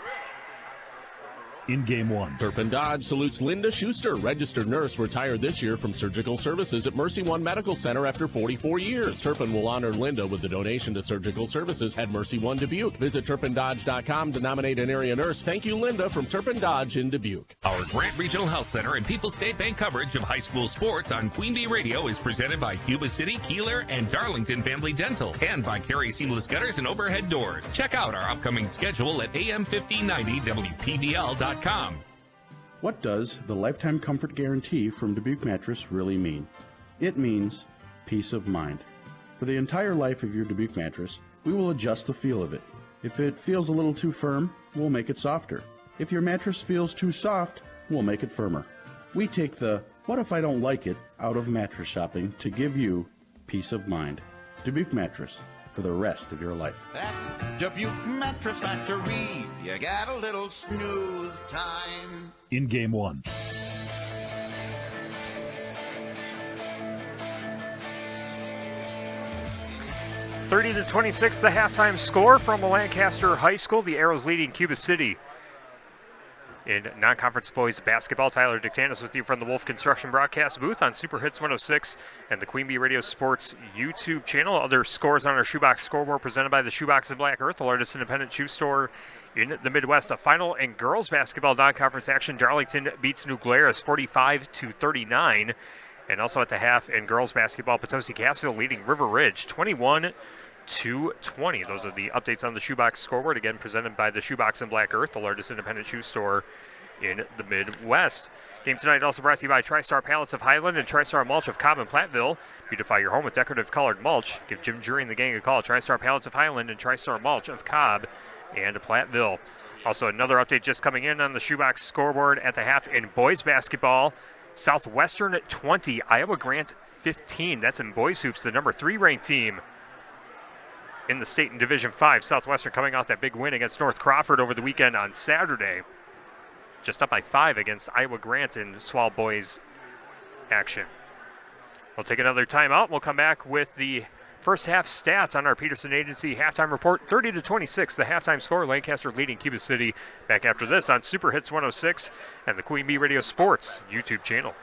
In game 1. Turpin Dodge salutes Linda Schuster, registered nurse, retired this year from surgical services at Mercy One Medical Center after 44 years. Turpin will honor Linda with a donation to surgical services at Mercy One Dubuque. Visit TurpinDodge.com to nominate an area nurse. Thank you, Linda, from Turpin Dodge in Dubuque. Our Grant Regional Health Center and People's State Bank coverage of high school sports on Queen Bee Radio is presented by Cuba City, Kieler, and Darlington Family Dental, and by Carey Seamless Gutters and Overhead Doors. Check out our upcoming schedule at AM1590WPVL.com. What does the Lifetime Comfort Guarantee from Dubuque Mattress really mean? It means peace of mind. For the entire life of your Dubuque mattress, we will adjust the feel of it. If it feels a little too firm, we'll make it softer. If your mattress feels too soft, we'll make it firmer. We take the "what if I don't like it" out of mattress shopping to give you peace of mind. Dubuque Mattress, for the rest of your life. At Dubuque Mattress Factory, you got a little snooze time. In game 1. (30-26) the halftime score from Lancaster High School. The Arrows leading Cuba City in non-conference boys basketball. Tyler Dictanis with you from the Wolf Construction broadcast booth on Super Hits 106 and the Queen Bee Radio Sports YouTube channel. Other scores on our Shoebox scoreboard presented by the Shoebox in Black Earth, the largest independent shoe store in the Midwest. A final in girls basketball non-conference action. Darlington beats New Glarus 45-39. And also at the half in girls basketball, Potosi-Cassville leading River Ridge 21-20. Those are the updates on the Shoebox scoreboard, again presented by the Shoebox in Black Earth, the largest independent shoe store in the Midwest. Game tonight also brought to you by TriStar Pallets of Highland and TriStar Mulch of Cobb and Platteville. Beautify your home with decorative colored mulch. Give Jim Jury and the gang a call. TriStar Pallets of Highland and TriStar Mulch of Cobb and Platteville. Also another update just coming in on the Shoebox scoreboard at the half in boys basketball. Southwestern 20, Iowa Grant 15. That's in boys hoops, the number 3 ranked team in the state in Division 5. Southwestern coming off that big win against North Crawford over the weekend on Saturday. Just up by 5 against Iowa Grant in SWAL boys action. We'll take another timeout. We'll come back with the first half stats on our Peterson Agency halftime report. 30-26, the halftime score. Lancaster leading Cuba City. Back after this on Super Hits 106 and the Queen Bee Radio Sports YouTube channel.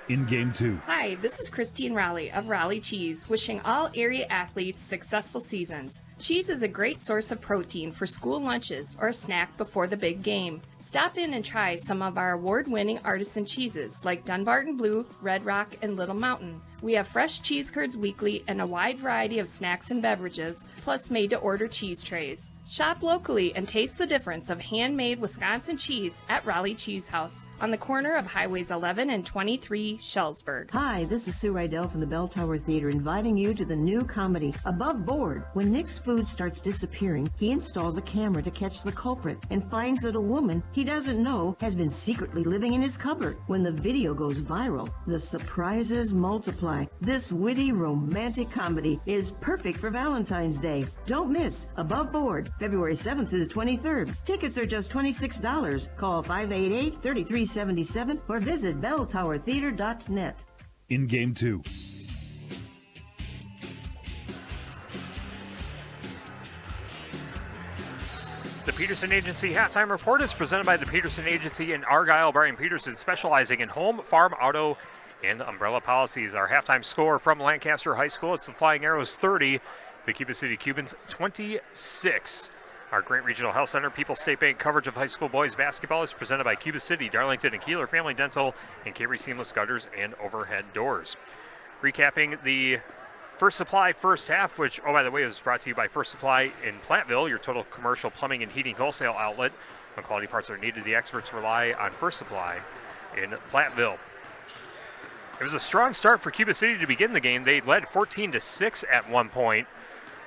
In game 2. Hi, this is Christine Raleigh of Raleigh Cheese, wishing all area athletes successful seasons. Cheese is a great source of protein for school lunches or a snack before the big game. Stop in and try some of our award-winning artisan cheeses like Dunbarton Blue, Red Rock, and Little Mountain. We have fresh cheese curds weekly and a wide variety of snacks and beverages, plus made-to-order cheese trays. Shop locally and taste the difference of handmade Wisconsin cheese at Raleigh Cheese House on the corner of Highways 11 and 23, Shellsburg. Hi, this is Sue Rydell from the Bell Tower Theater inviting you to the new comedy, Above Board. When Nick's food starts disappearing, he installs a camera to catch the culprit and finds that a woman he doesn't know has been secretly living in his cupboard. When the video goes viral, the surprises multiply. This witty, romantic comedy is perfect for Valentine's Day. Don't miss Above Board, February 7th through the 23rd. Tickets are just $26. Call 588-3377 or visit belltowertheater.net. In Game 2. The Peterson Agency Halftime Report is presented by the Peterson Agency in Argyle. Brian Peterson, specializing in home, farm, auto, and umbrella policies. Our halftime score from Lancaster High School, it's the Flying Arrows 30, the Cuba City Cubans 26. Our Grant Regional Health Center People's State Bank coverage of high school boys basketball is presented by Cuba City, Darlington, and Kieler Family Dental, and Carey Seamless Gutters and Overhead Doors. Recapping the First Supply first half, which, oh, by the way, is brought to you by First Supply in Platteville, your total commercial plumbing and heating wholesale outlet. When quality parts are needed, the experts rely on First Supply in Platteville. It was a strong start for Cuba City to begin the game. They led 14-6 at one point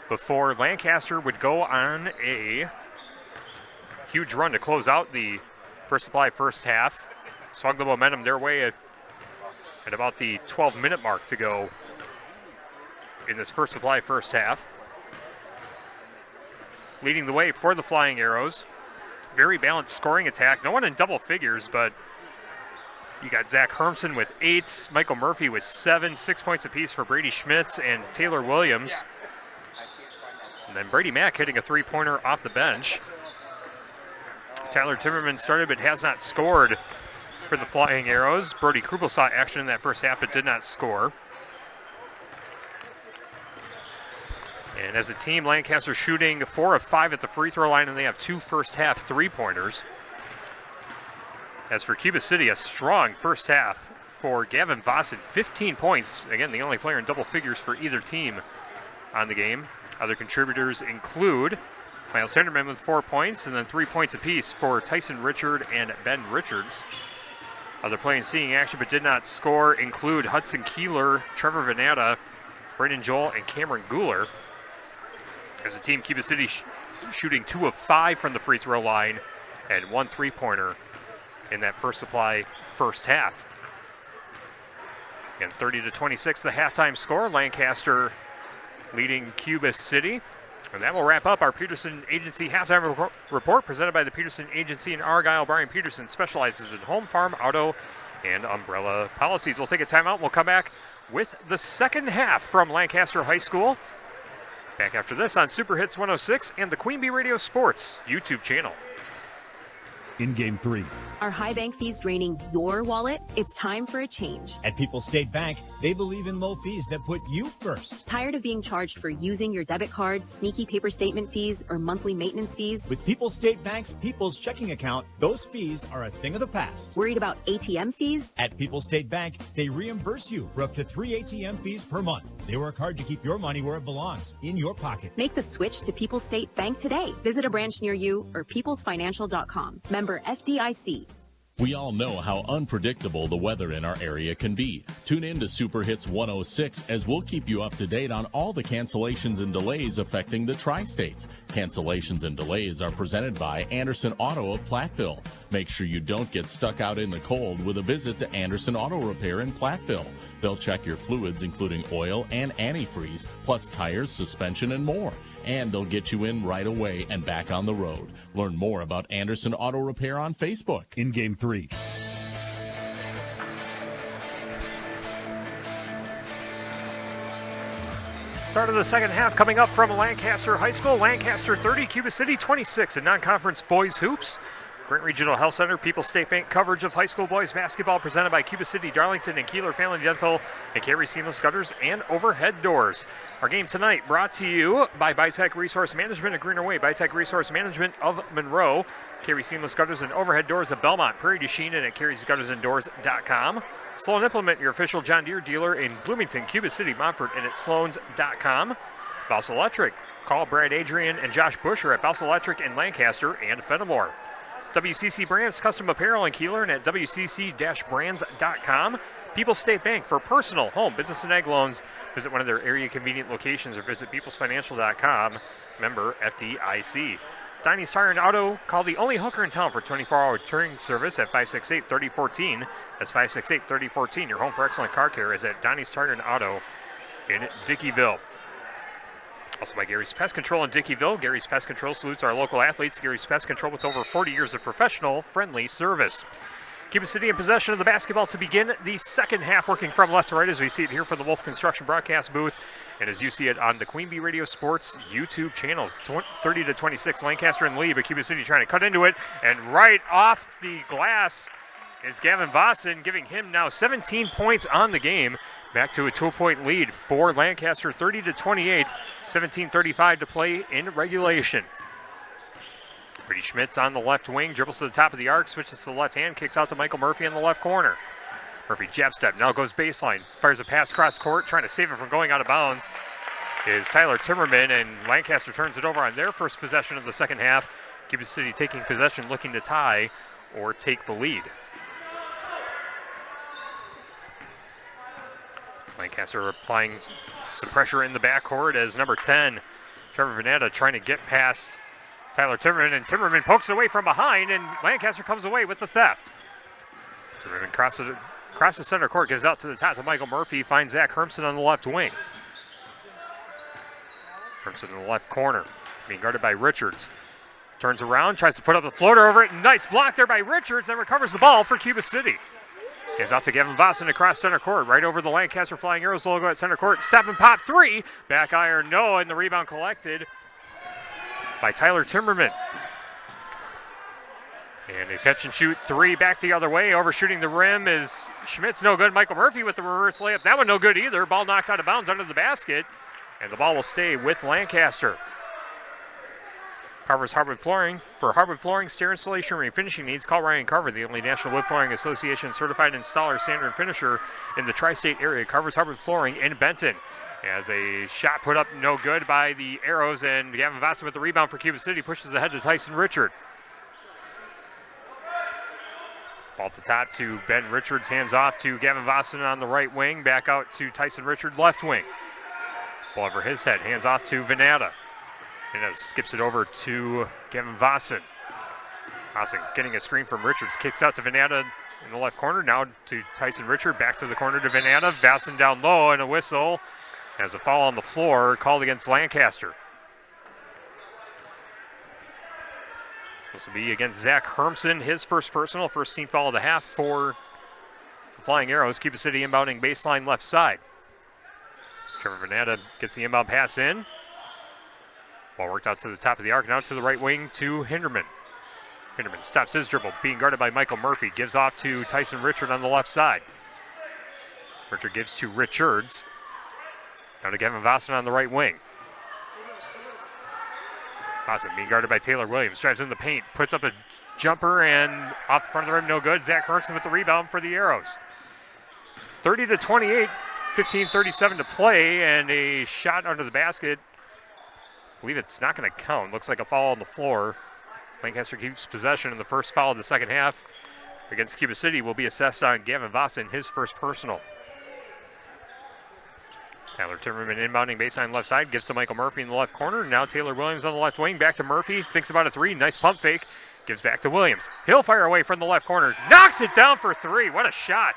before Lancaster would go on a huge run to close out the First Supply first half. Swung the momentum their way at about the 12-minute mark to go in this First Supply first half. Leading the way for the Flying Arrows. Very balanced scoring attack. No one in double figures, but you got Zach Hermson with 8, Michael Murphy with 7, 6 points apiece for Brady Schmitz and Taylor Williams. And then Brady Mack hitting a three-pointer off the bench. Tyler Timmerman started but has not scored for the Flying Arrows. Brody Krupel saw action in that first half but did not score. And as a team, Lancaster shooting 4 of 5 at the free throw line, and they have 2 first half three-pointers. As for Cuba City, a strong first half for Gavin Vossen, 15 points. Again, the only player in double figures for either team on the game. Other contributors include Miles Hinderman with 4 points, and then 3 points apiece for Tyson Richard and Ben Richards. Other players seeing action but did not score include Hudson Kieler, Trevor Venata, Brandon Joel, and Cameron Guler. As a team, Cuba City shooting 2 of 5 from the free throw line and 1 three-pointer in that First Supply first half. And 30-26, the halftime score. Lancaster leading Cuba City. And that will wrap up our Peterson Agency halftime report presented by the Peterson Agency in Argyle. Brian Peterson specializes in home, farm, auto, and umbrella policies. We'll take a timeout. We'll come back with the second half from Lancaster High School. Back after this on Super Hits 106 and the Queen Bee Radio Sports YouTube channel. In Game 3. Are high bank fees draining your wallet? It's time for a change. At People's State Bank, they believe in low fees that put you first. Tired of being charged for using your debit card, sneaky paper statement fees, or monthly maintenance fees? With People's State Bank's People's Checking Account, those fees are a thing of the past. Worried about ATM fees? At People's State Bank, they reimburse you for up to 3 ATM fees per month. They work hard to keep your money where it belongs, in your pocket. Make the switch to People's State Bank today. Visit a branch near you or peoplesfinancial.com. Member FDIC. We all know how unpredictable the weather in our area can be. Tune in to Super Hits 106 as we'll keep you up to date on all the cancellations and delays affecting the tri-states. Cancellations and delays are presented by Anderson Auto of Platteville. Make sure you don't get stuck out in the cold with a visit to Anderson Auto Repair in Platteville. They'll check your fluids, including oil and antifreeze, plus tires, suspension, and more. And they'll get you in right away and back on the road. Learn more about Anderson Auto Repair on Facebook. In Game 3. Start of the second half coming up from Lancaster High School. Lancaster 30, Cuba City 26 in non-conference boys hoops. Grant Regional Health Center, People's State Bank coverage of high school boys basketball presented by Cuba City, Darlington, and Kieler Family Dental, and Carey Seamless Gutters and Overhead Doors. Our game tonight brought to you by Bytech Resource Management of Greener Way, Bytech Resource Management of Monroe, Carey Seamless Gutters and Overhead Doors of Belmont, Prairie du Chien, and at carey'sguttersanddoors.com. Sloan Implement, your official John Deere dealer in Bloomington, Cuba City, Montfort, and at sloans.com. Bouse Electric, call Brad Adrian and Josh Busher at Bouse Electric in Lancaster and Fenimore. WCC Brands Custom Apparel in Kieler and at wcc-brands.com. People's State Bank for personal, home, business, and ag loans. Visit one of their area convenient locations or visit peoplesfinancial.com. Member FDIC. Diney's Tire and Auto. Call the only hooker in town for 24-hour touring service at 568-3014. That's 568-3014. Your home for excellent car care is at Diney's Tire and Auto in Dickeyville. Also by Gary's Pest Control in Dickeyville. Gary's Pest Control salutes our local athletes. Gary's Pest Control with over 40 years of professional, friendly service. Cuba City in possession of the basketball to begin the second half, working from left to right as we see it here from the Wolf Construction broadcast booth, and as you see it on the Queen Bee Radio Sports YouTube channel. 30-26, Lancaster in the lead, but Cuba City trying to cut into it, and right off the glass is Gavin Vossen, giving him now 17 points on the game. Back to a 2-point lead for Lancaster, 30-28, 17:35 to play in regulation. Brady Schmitz on the left wing, dribbles to the top of the arc, switches to the left hand, kicks out to Michael Murphy in the left corner. Murphy jab step, now goes baseline, fires a pass cross court, trying to save it from going out of bounds is Tyler Timmerman, and Lancaster turns it over on their first possession of the second half. Cuba City taking possession, looking to tie or take the lead. Lancaster applying some pressure in the backcourt as number 10, Trevor Veneta, trying to get past Tyler Timmerman, and Timmerman pokes away from behind, and Lancaster comes away with the theft. Timmerman crosses center court, gives out to the top to Michael Murphy, finds Zach Hermson on the left wing. Hermson in the left corner, being guarded by Richards. Turns around, tries to put up a floater over it. Nice block there by Richards, and recovers the ball for Cuba City. Gives out to Gavin Vossen across center court, right over the Lancaster Flying Arrows logo at center court. Step and pop three. Back iron, no, and the rebound collected by Tyler Timmerman. And a catch and shoot three back the other way. Overshooting the rim is Schmitz, no good. Michael Murphy with the reverse layup. That one no good either. Ball knocked out of bounds under the basket. And the ball will stay with Lancaster. Carver's Hardwood Flooring. For hardwood flooring, stair installation, and refinishing needs, call Ryan Carver, the only National Wood Flooring Association certified installer, sander, and finisher in the tri-state area. Carver's Hardwood Flooring in Benton. As a shot put up no good by the Arrows, and Gavin Vossen with the rebound for Cuba City pushes ahead to Tyson Richard. Ball to top to Ben Richards, hands off to Gavin Vossen on the right wing, back out to Tyson Richard, left wing. Ball over his head, hands off to Venata. Venata skips it over to Gavin Vossen. Vossen getting a screen from Richards, kicks out to Venata in the left corner, now to Tyson Richard, back to the corner to Venata. Vossen down low, and a whistle as a foul on the floor called against Lancaster. This will be against Zach Hermson, his first personal, first team foul of the half for the Flying Arrows. Cuba City inbounding baseline left side. Trevor Venata gets the inbound pass in. Ball worked out to the top of the arc, now to the right wing to Hinderman. Hinderman stops his dribble, being guarded by Michael Murphy, gives off to Tyson Richard on the left side. Richard gives to Richards. Now to Gavin Vossen on the right wing. Vossen being guarded by Taylor Williams. Drives in the paint, puts up a jumper, and off the front of the rim, no good. Zach Hermson with the rebound for the Arrows. 30-28, 15:37 to play, and a shot under the basket. I believe it's not going to count. Looks like a foul on the floor. Lancaster keeps possession, and the first foul of the second half against Cuba City will be assessed on Gavin Vossen, his first personal. Tyler Timmerman inbounding baseline left side, gives to Michael Murphy in the left corner. Now Taylor Williams on the left wing, back to Murphy, thinks about a three, nice pump fake, gives back to Williams. He'll fire away from the left corner, knocks it down for three, what a shot.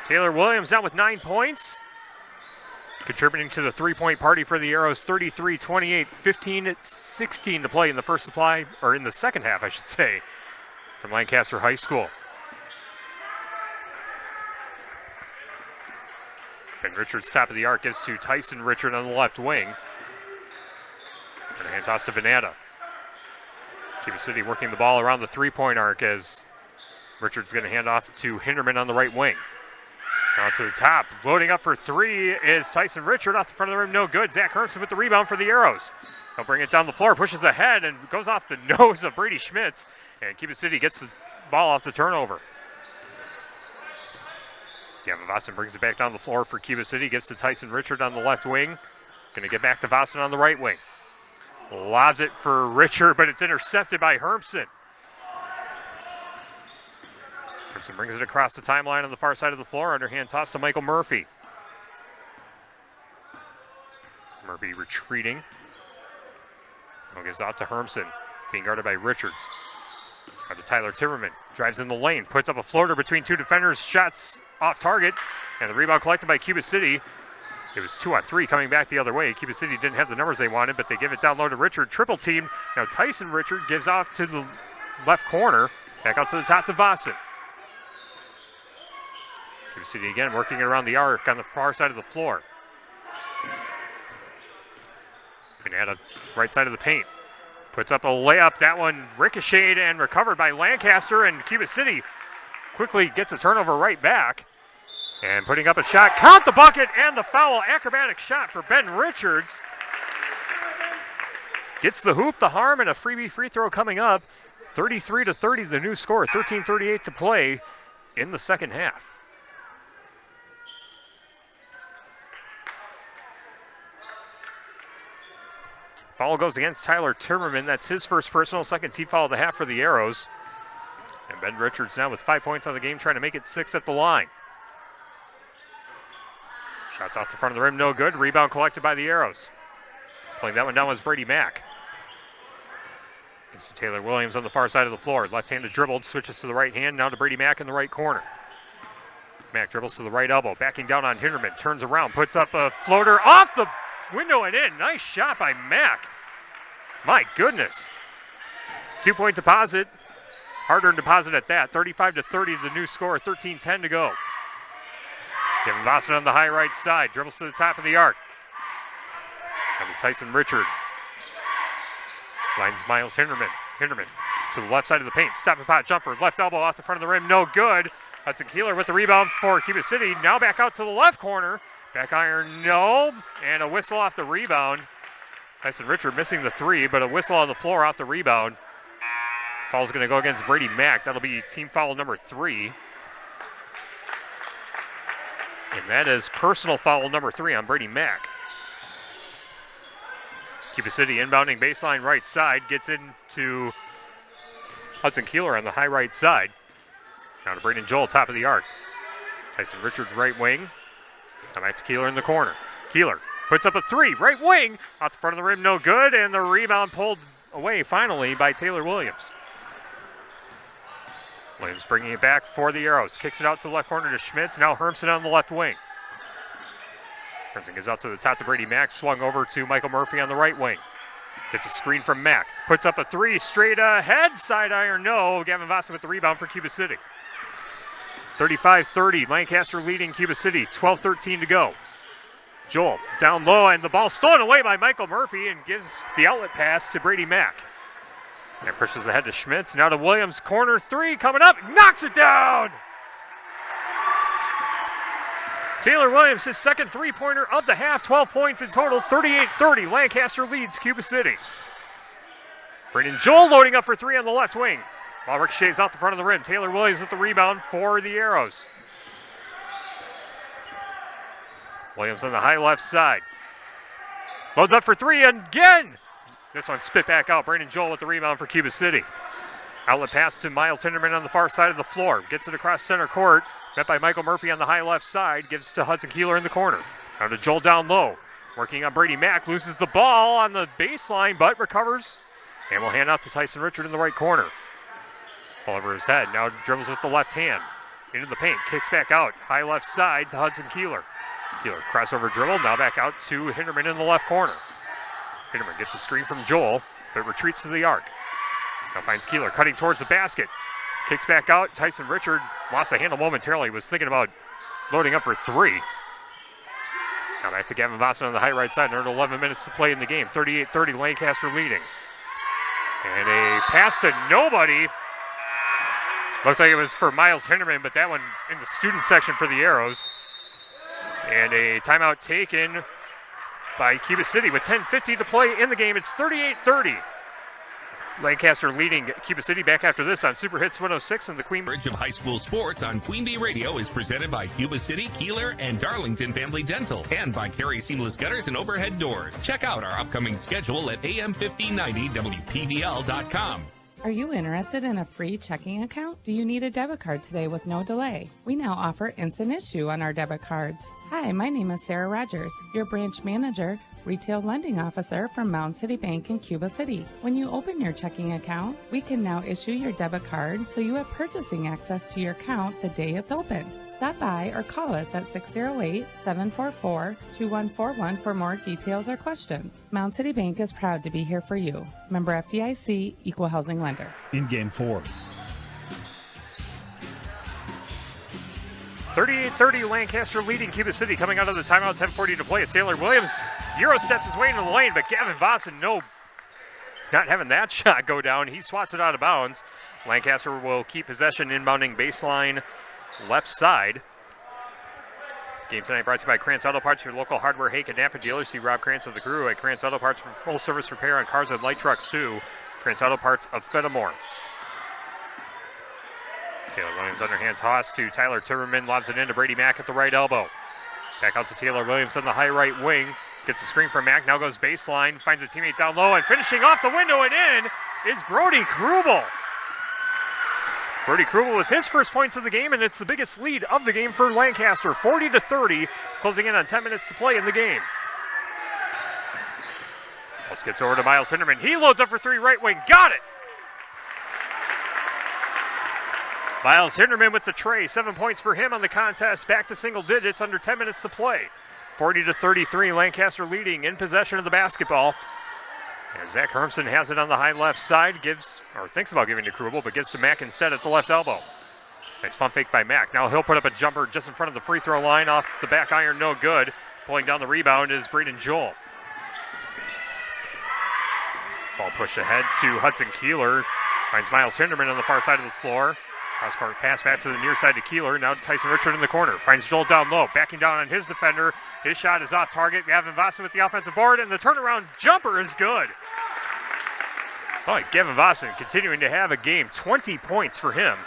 Taylor Williams now with 9 points, contributing to the three-point party for the Arrows. 33-28, 15-16 to play in the first supply, or in the second half, I should say, from Lancaster High School. Ben Richards, top of the arc, gives to Tyson Richard on the left wing. And a hand toss to Venata. Cuba City working the ball around the three-point arc as Richards going to hand off to Hinderman on the right wing. Now to the top, loading up for three is Tyson Richard off the front of the rim, no good. Zach Hermson with the rebound for the Arrows. He'll bring it down the floor, pushes ahead, and goes off the nose of Brady Schmitz. And Cuba City gets the ball off the turnover. Gavin Vossen brings it back down the floor for Cuba City, gets to Tyson Richard on the left wing. Going to get back to Vossen on the right wing. Lobs it for Richard, but it's intercepted by Hermson. Hermson brings it across the timeline on the far side of the floor. Underhand toss to Michael Murphy. Murphy retreating. Now gives out to Hermson, being guarded by Richards. Out to Tyler Timmerman. Drives in the lane, puts up a floater between two defenders. Shots off target, and the rebound collected by Cuba City. It was 2-on-3 coming back the other way. Cuba City didn't have the numbers they wanted, but they give it down low to Richard. Triple team. Now Tyson Richard gives off to the left corner. Back out to the top to Vossen. Cuba City again working it around the arc on the far side of the floor. Pinata, right side of the paint. Puts up a layup. That one ricocheted and recovered by Lancaster, and Cuba City quickly gets a turnover right back. And putting up a shot. Count the bucket and the foul. Acrobatic shot for Ben Richards. Gets the hoop, the harm, and a freebie free throw coming up. 33-30, the new score. 13:38 to play in the second half. Foul goes against Tyler Timmerman. That's his first personal, second team foul of the half for the Arrows. And Ben Richards now with 5 points on the game, trying to make it 6 at the line. Shots off the front of the rim, no good. Rebound collected by the Arrows. Pulling that one down was Brady Mack. Gets to Taylor Williams on the far side of the floor. Left-handed dribbled, switches to the right hand, now to Brady Mack in the right corner. Mack dribbles to the right elbow, backing down on Hinderman, turns around, puts up a floater off the window and in. Nice shot by Mack. My goodness. 2-point deposit. Hard-earned deposit at that. 35-30, the new score. 13:10 to go. Kevin Vossen on the high right side. Dribbles to the top of the arc. Coming Tyson Richard. Lines Miles Hinderman. Hinderman to the left side of the paint. Stop and pot jumper. Left elbow off the front of the rim. No good. Hudson Kieler with the rebound for Cuba City. Now back out to the left corner. Back iron, no. And a whistle off the rebound. Tyson Richard missing the three, but a whistle on the floor off the rebound. Foul's going to go against Brady Mack. That'll be team foul number 3. And that is personal foul number 3 on Brady Mack. Cuba City inbounding baseline right side. Gets into Hudson Kieler on the high right side. Now to Braden Joel, top of the arc. Tyson Richard, right wing. Now back to Kieler in the corner. Kieler puts up a 3, right wing. Off the front of the rim, no good. And the rebound pulled away finally by Taylor Williams. Williams bringing it back for the Arrows. Kicks it out to the left corner to Schmitz. Now Hermson on the left wing. Hermson goes out to the top to Brady Mack. Swung over to Michael Murphy on the right wing. Gets a screen from Mack. Puts up a 3 straight ahead. Side iron, no. Gavin Vossen with the rebound for Cuba City. 35-30. Lancaster leading Cuba City. 12:13 to go. Joel down low, and the ball stolen away by Michael Murphy and gives the outlet pass to Brady Mack. And pushes ahead to Schmitz. Now to Williams. Corner 3 coming up. Knocks it down. Taylor Williams, his second three-pointer of the half. 12 points in total. 38-30. Lancaster leads Cuba City. Brandon Joel loading up for 3 on the left wing. Ball ricochets off the front of the rim. Taylor Williams with the rebound for the Arrows. Williams on the high left side. Loads up for 3 again. This one spit back out. Brandon Joel with the rebound for Cuba City. Outlet pass to Miles Hinderman on the far side of the floor. Gets it across center court. Met by Michael Murphy on the high left side. Gives to Hudson Kieler in the corner. Now to Joel down low. Working on Brady Mack. Loses the ball on the baseline, but recovers. And will hand out to Tyson Richard in the right corner. Ball over his head. Now dribbles with the left hand. Into the paint. Kicks back out. High left side to Hudson Kieler. Kieler crossover dribble. Now back out to Hinderman in the left corner. Hinderman gets a screen from Joel, but retreats to the arc. Now finds Kieler cutting towards the basket. Kicks back out. Tyson Richard lost the handle momentarily. Was thinking about loading up for 3. Now back to Gavin Vossen on the high right side. Under 11 minutes to play in the game. 38-30, Lancaster leading. And a pass to nobody. Looks like it was for Miles Hinderman, but that one in the student section for the Arrows. And a timeout taken by Cuba City with 10:50 to play in the game. It's 38-30. Lancaster leading Cuba City. Back after this on Super Hits 106 and the Queen Bridge of high school sports on Queen Bee Radio is presented by Cuba City, Kieler, and Darlington Family Dental, and by Carey Seamless Gutters and Overhead Doors. Check out our upcoming schedule at am1590wpvl.com. Are you interested in a free checking account? Do you need a debit card today with no delay? We now offer instant issue on our debit cards. Hi, my name is Sarah Rogers, your branch manager retail lending officer from Mound City Bank in Cuba City. When you open your checking account, we can now issue your debit card so you have purchasing access to your account the day it's open. Stop by or call us at 608-744-2141 for more details or questions. Mound City Bank is proud to be here for you. Member FDIC, Equal Housing Lender. In Game 4. 38-30, Lancaster leading Cuba City coming out of the timeout, 10:40 to play. As Taylor Williams Euro steps his way into the lane, but Gavin Vossen, not having that shot go down. He swats it out of bounds. Lancaster will keep possession, inbounding baseline left side. Game tonight brought to you by Krantz Auto Parts, your local hardware, Hake, and Napa dealer. See Rob Krantz of the crew at Krantz Auto Parts for full service repair on cars and light trucks too. Krantz Auto Parts of Fenimore. Taylor Williams underhand toss to Tyler Timmerman, lobs it into Brady Mack at the right elbow. Back out to Taylor Williams on the high right wing. Gets a screen from Mack, now goes baseline, finds a teammate down low, and finishing off the window and in is Brody Krubel. Brody Krubel with his first points of the game, and it's the biggest lead of the game for Lancaster, 40-30, closing in on 10 minutes to play in the game. Ball skips over to Miles Hinderman. He loads up for three, right wing, got it! Miles Hinderman with the tray, 7 points for him on the contest, back to single digits, under 10 minutes to play. 40-33, Lancaster leading, in possession of the basketball. As Zach Hermson has it on the high left side, thinks about giving to Krubel, but gives to Mack instead at the left elbow. Nice pump fake by Mack. Now he'll put up a jumper just in front of the free throw line, off the back iron, no good. Pulling down the rebound is Braden Joel. Ball pushed ahead to Hudson Kieler. Finds Miles Hinderman on the far side of the floor. Cross-court pass back to the near side to Kieler. Now Tyson Richard in the corner. Finds Joel down low. Backing down on his defender. His shot is off target. Gavin Vossen with the offensive board, and the turnaround jumper is good. Oh, Gavin Vossen continuing to have a game. 20 points for him.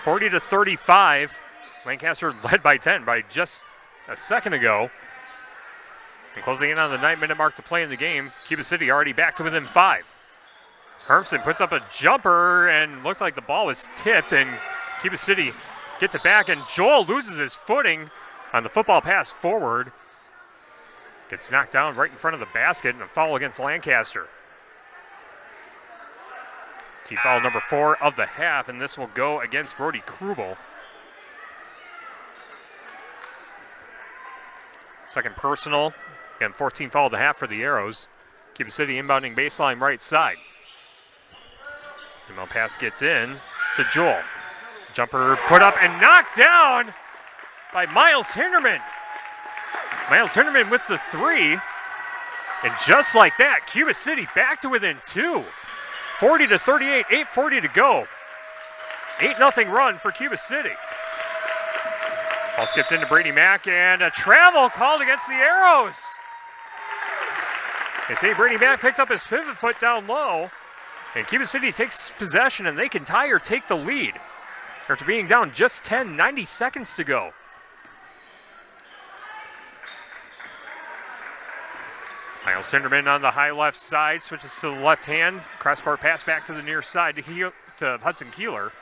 (40-35). Lancaster led by 10 by just a second ago. And closing in on the 9-minute mark to play in the game, Cuba City already back to within 5. Hermson puts up a jumper and looked like the ball was tipped, and Cuba City gets it back, and Joel loses his footing on the football pass forward. Gets knocked down right in front of the basket, and a foul against Lancaster. Team foul number 4 of the half, and this will go against Brody Krubel. Second personal. Again, 14 foul at the half for the Arrows. Cuba City inbounding baseline right side. Email pass gets in to Joel. Jumper put up and knocked down by Miles Hinderman. Miles Hinderman with the 3. And just like that, Cuba City back to within 2. 40-38, 8:40 to go. 8-0 run for Cuba City. Ball skipped into Brady Mack, and a travel called against the Arrows. They say Brady Mack picked up his pivot foot down low, and Cuba City takes possession, and they can tie or take the lead after being down just 10, 90 seconds to go. Miles Hinderman on the high left side, switches to the left hand. Cross-court pass back to the near side to Hudson Kieler.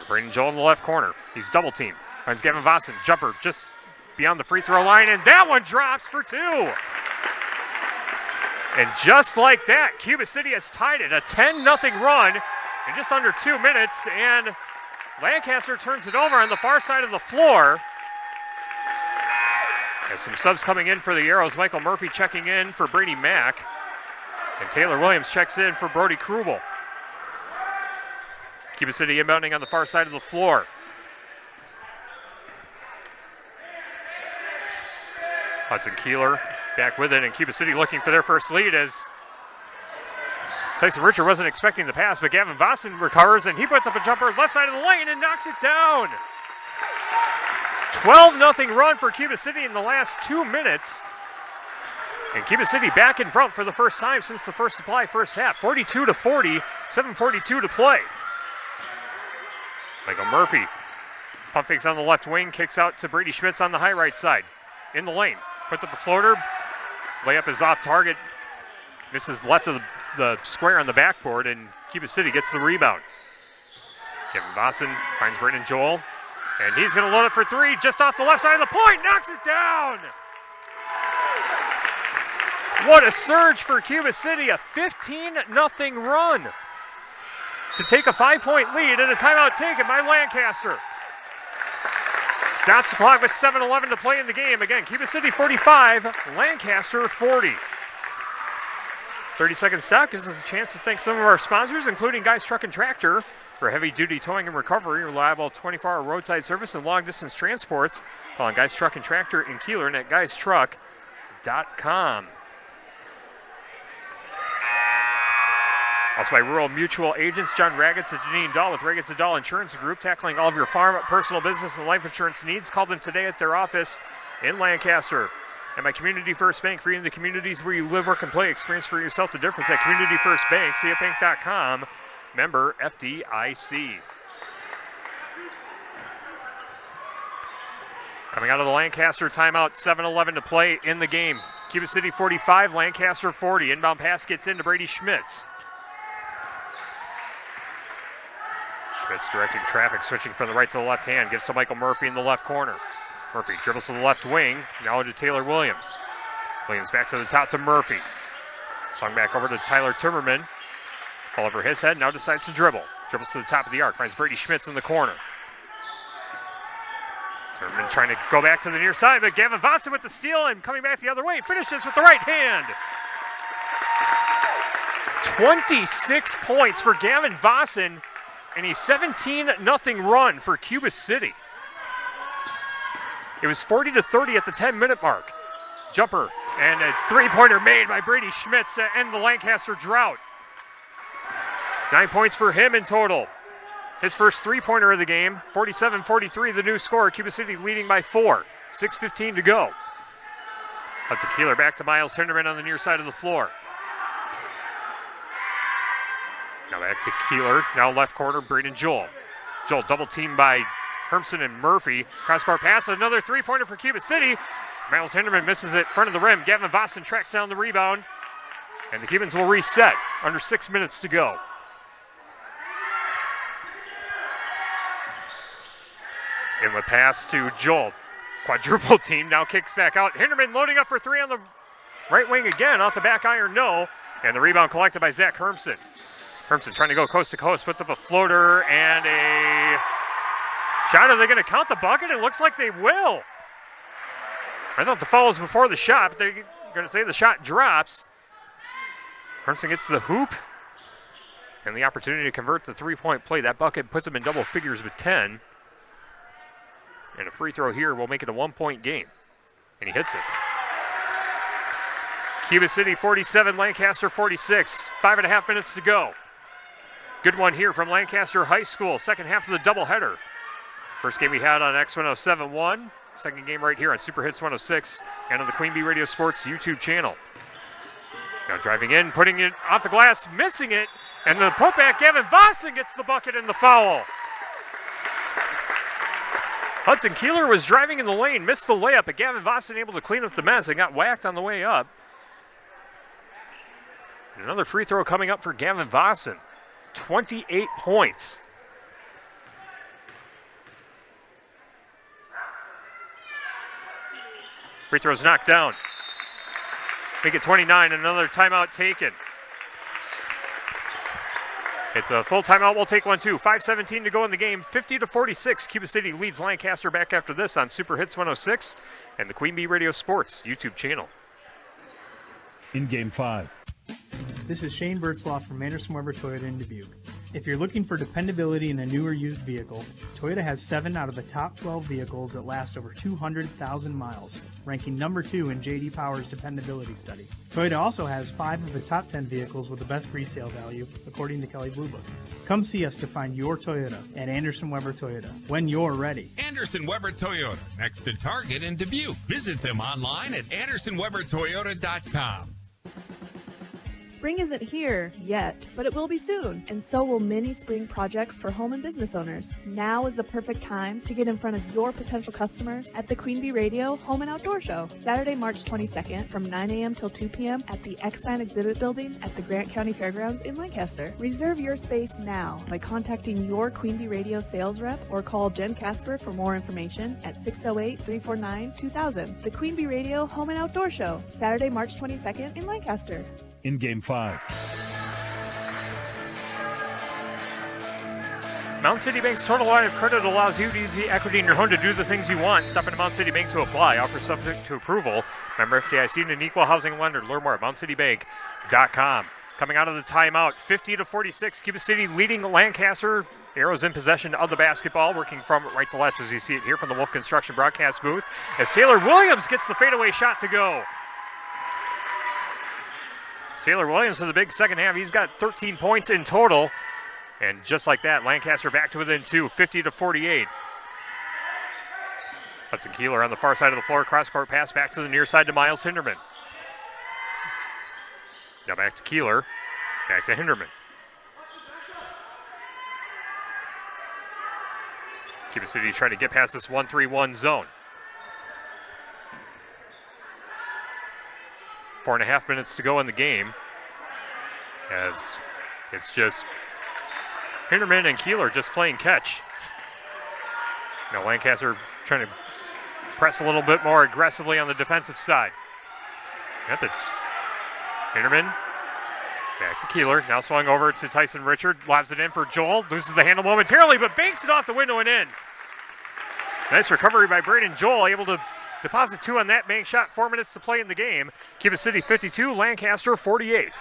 Braden Joel in the left corner. He's double teamed. Finds Gavin Vossen. Jumper just beyond the free throw line, and that one drops for 2. And just like that, Cuba City has tied it. A 10-0 run in just under 2 minutes, and Lancaster turns it over on the far side of the floor. As some subs coming in for the Arrows. Michael Murphy checking in for Brady Mack. And Taylor Williams checks in for Brody Krubel. Cuba City inbounding on the far side of the floor. Hudson Kieler back with it, and Cuba City looking for their first lead as Tyson Richard wasn't expecting the pass, but Gavin Vossen recovers, and he puts up a jumper left side of the lane and knocks it down. 12-0 run for Cuba City in the last 2 minutes. And Cuba City back in front for the first time since the first supply first half. 42-40, 7:42 to play. Michael Murphy pump fakes on the left wing, kicks out to Brady Schmitz on the high right side. In the lane, puts up a floater. Layup is off target. Misses left of the square on the backboard, and Cuba City gets the rebound. Kevin Vossen finds Braden Joel. And he's going to load it for three, just off the left side of the point, knocks it down! What a surge for Cuba City, a 15-0 run to take a 5-point lead and a timeout taken by Lancaster. Stops the clock with 7:11 to play in the game. Again, Cuba City 45, Lancaster 40. 30-second stop gives us a chance to thank some of our sponsors, including Guys Truck and Tractor, for heavy-duty towing and recovery, reliable 24-hour roadside service and long-distance transports. Call on Guys Truck and Tractor in Kieler and at guystruck.com. Also by Rural Mutual Agents, John Raggets and Janine Dahl with Raggets & Dahl Insurance Group, tackling all of your farm, personal, business, and life insurance needs. Call them today at their office in Lancaster. And by Community First Bank, for you in the communities where you live, work, and play. Experience for yourself the difference at Community First Bank, cfbank.com, member FDIC. Coming out of the Lancaster timeout, 7:11 to play in the game. Cuba City 45, Lancaster 40. Inbound pass gets into Brady Schmitz. Schmitz directing traffic, switching from the right to the left hand. Gets to Michael Murphy in the left corner. Murphy dribbles to the left wing. Now to Taylor Williams. Williams back to the top to Murphy. Swung back over to Tyler Timmerman. Ball over his head. Now decides to dribble. Dribbles to the top of the arc. Finds Brady Schmitz in the corner. Timmerman trying to go back to the near side, but Gavin Vossen with the steal and coming back the other way. Finishes with the right hand. 26 points for Gavin Vossen and a 17-0 run for Cuba City. It was 40-30 at the 10-minute mark. Jumper and a three-pointer made by Brady Schmitz to end the Lancaster drought. 9 points for him in total. His first three-pointer of the game, 47-43, the new score. Cuba City leading by 4. 6:15 to go. Up to Kieler, back to Miles Hinderman on the near side of the floor. Now back to Kieler, now left corner, Braden Joel. Joel double teamed by Hermson and Murphy. Cross-court pass, another three-pointer for Cuba City. Miles Hinderman misses it, front of the rim. Gavin Vossen tracks down the rebound. And the Cubans will reset, under 6 minutes to go. Inlet pass to Joel. Quadruple team, now kicks back out. Hinderman loading up for three on the right wing again, off the back iron, no. And the rebound collected by Zach Hermson. Hermson trying to go coast to coast, puts up a floater and a shot. Are they going to count the bucket? It looks like they will. I thought the foul was before the shot, but they're going to say the shot drops. Hermson gets to the hoop and the opportunity to convert the three-point play. That bucket puts him in double figures with 10. And a free throw here will make it a 1-point game. And he hits it. Cuba City 47, Lancaster 46. 5.5 minutes to go. Good one here from Lancaster High School. Second half of the doubleheader. First game we had on X1071. Second game right here on Super Hits 106 and on the Queen Bee Radio Sports YouTube channel. Now driving in, putting it off the glass, missing it. And the putback, Gavin Vossen gets the bucket and the foul. Hudson Kieler was driving in the lane, missed the layup, but Gavin Vossen able to clean up the mess and got whacked on the way up. And another free throw coming up for Gavin Vossen. 28 points. Free throw's knocked down. Make it 29, another timeout taken. It's a full timeout. We'll take one too. 5:17 to go in the game. 50-46. Cuba City leads Lancaster back after this on Super Hits 106 and the Queen Bee Radio Sports YouTube channel. In Game 5. This is Shane Bertzloff from Anderson Weber Toyota in Dubuque. If you're looking for dependability in a new or used vehicle, Toyota has 7 out of the top 12 vehicles that last over 200,000 miles, ranking number 2 in J.D. Power's dependability study. Toyota also has 5 of the top 10 vehicles with the best resale value, according to Kelley Blue Book. Come see us to find your Toyota at Anderson Weber Toyota when you're ready. Anderson Weber Toyota, next to Target in Dubuque. Visit them online at andersonwebertoyota.com. Spring isn't here yet, but it will be soon, and so will many spring projects for home and business owners. Now is the perfect time to get in front of your potential customers at the Queen Bee Radio Home and Outdoor Show, Saturday, March 22nd from 9 a.m. till 2 p.m. at the Eckstein Exhibit Building at the Grant County Fairgrounds in Lancaster. Reserve your space now by contacting your Queen Bee Radio sales rep or call Jen Casper for more information at 608-349-2000. The Queen Bee Radio Home and Outdoor Show, Saturday, March 22nd in Lancaster. In Game 5. Mountain City Bank's total line of credit allows you to use the equity in your home to do the things you want. Stop into Mountain City Bank to apply. Offer subject to approval. Member FDIC and an equal housing lender. Learn more at mountcitybank.com. Coming out of the timeout, 50-46, Cuba City leading Lancaster. Arrows in possession of the basketball, working from right to left as you see it here from the Wolf Construction broadcast booth. As Taylor Williams gets the fadeaway shot to go. Taylor Williams for the big second half. He's got 13 points in total. And just like that, Lancaster back to within 2, 50-48. Hudson Kieler on the far side of the floor. Cross-court pass back to the near side to Miles Hinderman. Now back to Kieler. Back to Hinderman. Cuba City trying to get past this 1-3-1 zone. 4.5 minutes to go in the game. As it's just Hinderman and Kieler just playing catch. Now Lancaster trying to press a little bit more aggressively on the defensive side. Yep, it's Hinderman, back to Kieler, now swung over to Tyson Richard, lobs it in for Joel, loses the handle momentarily, but banks it off the window and in. Nice recovery by Braden Joel, able to deposit 2 on that bank shot, 4 minutes to play in the game. Cuba City 52, Lancaster 48.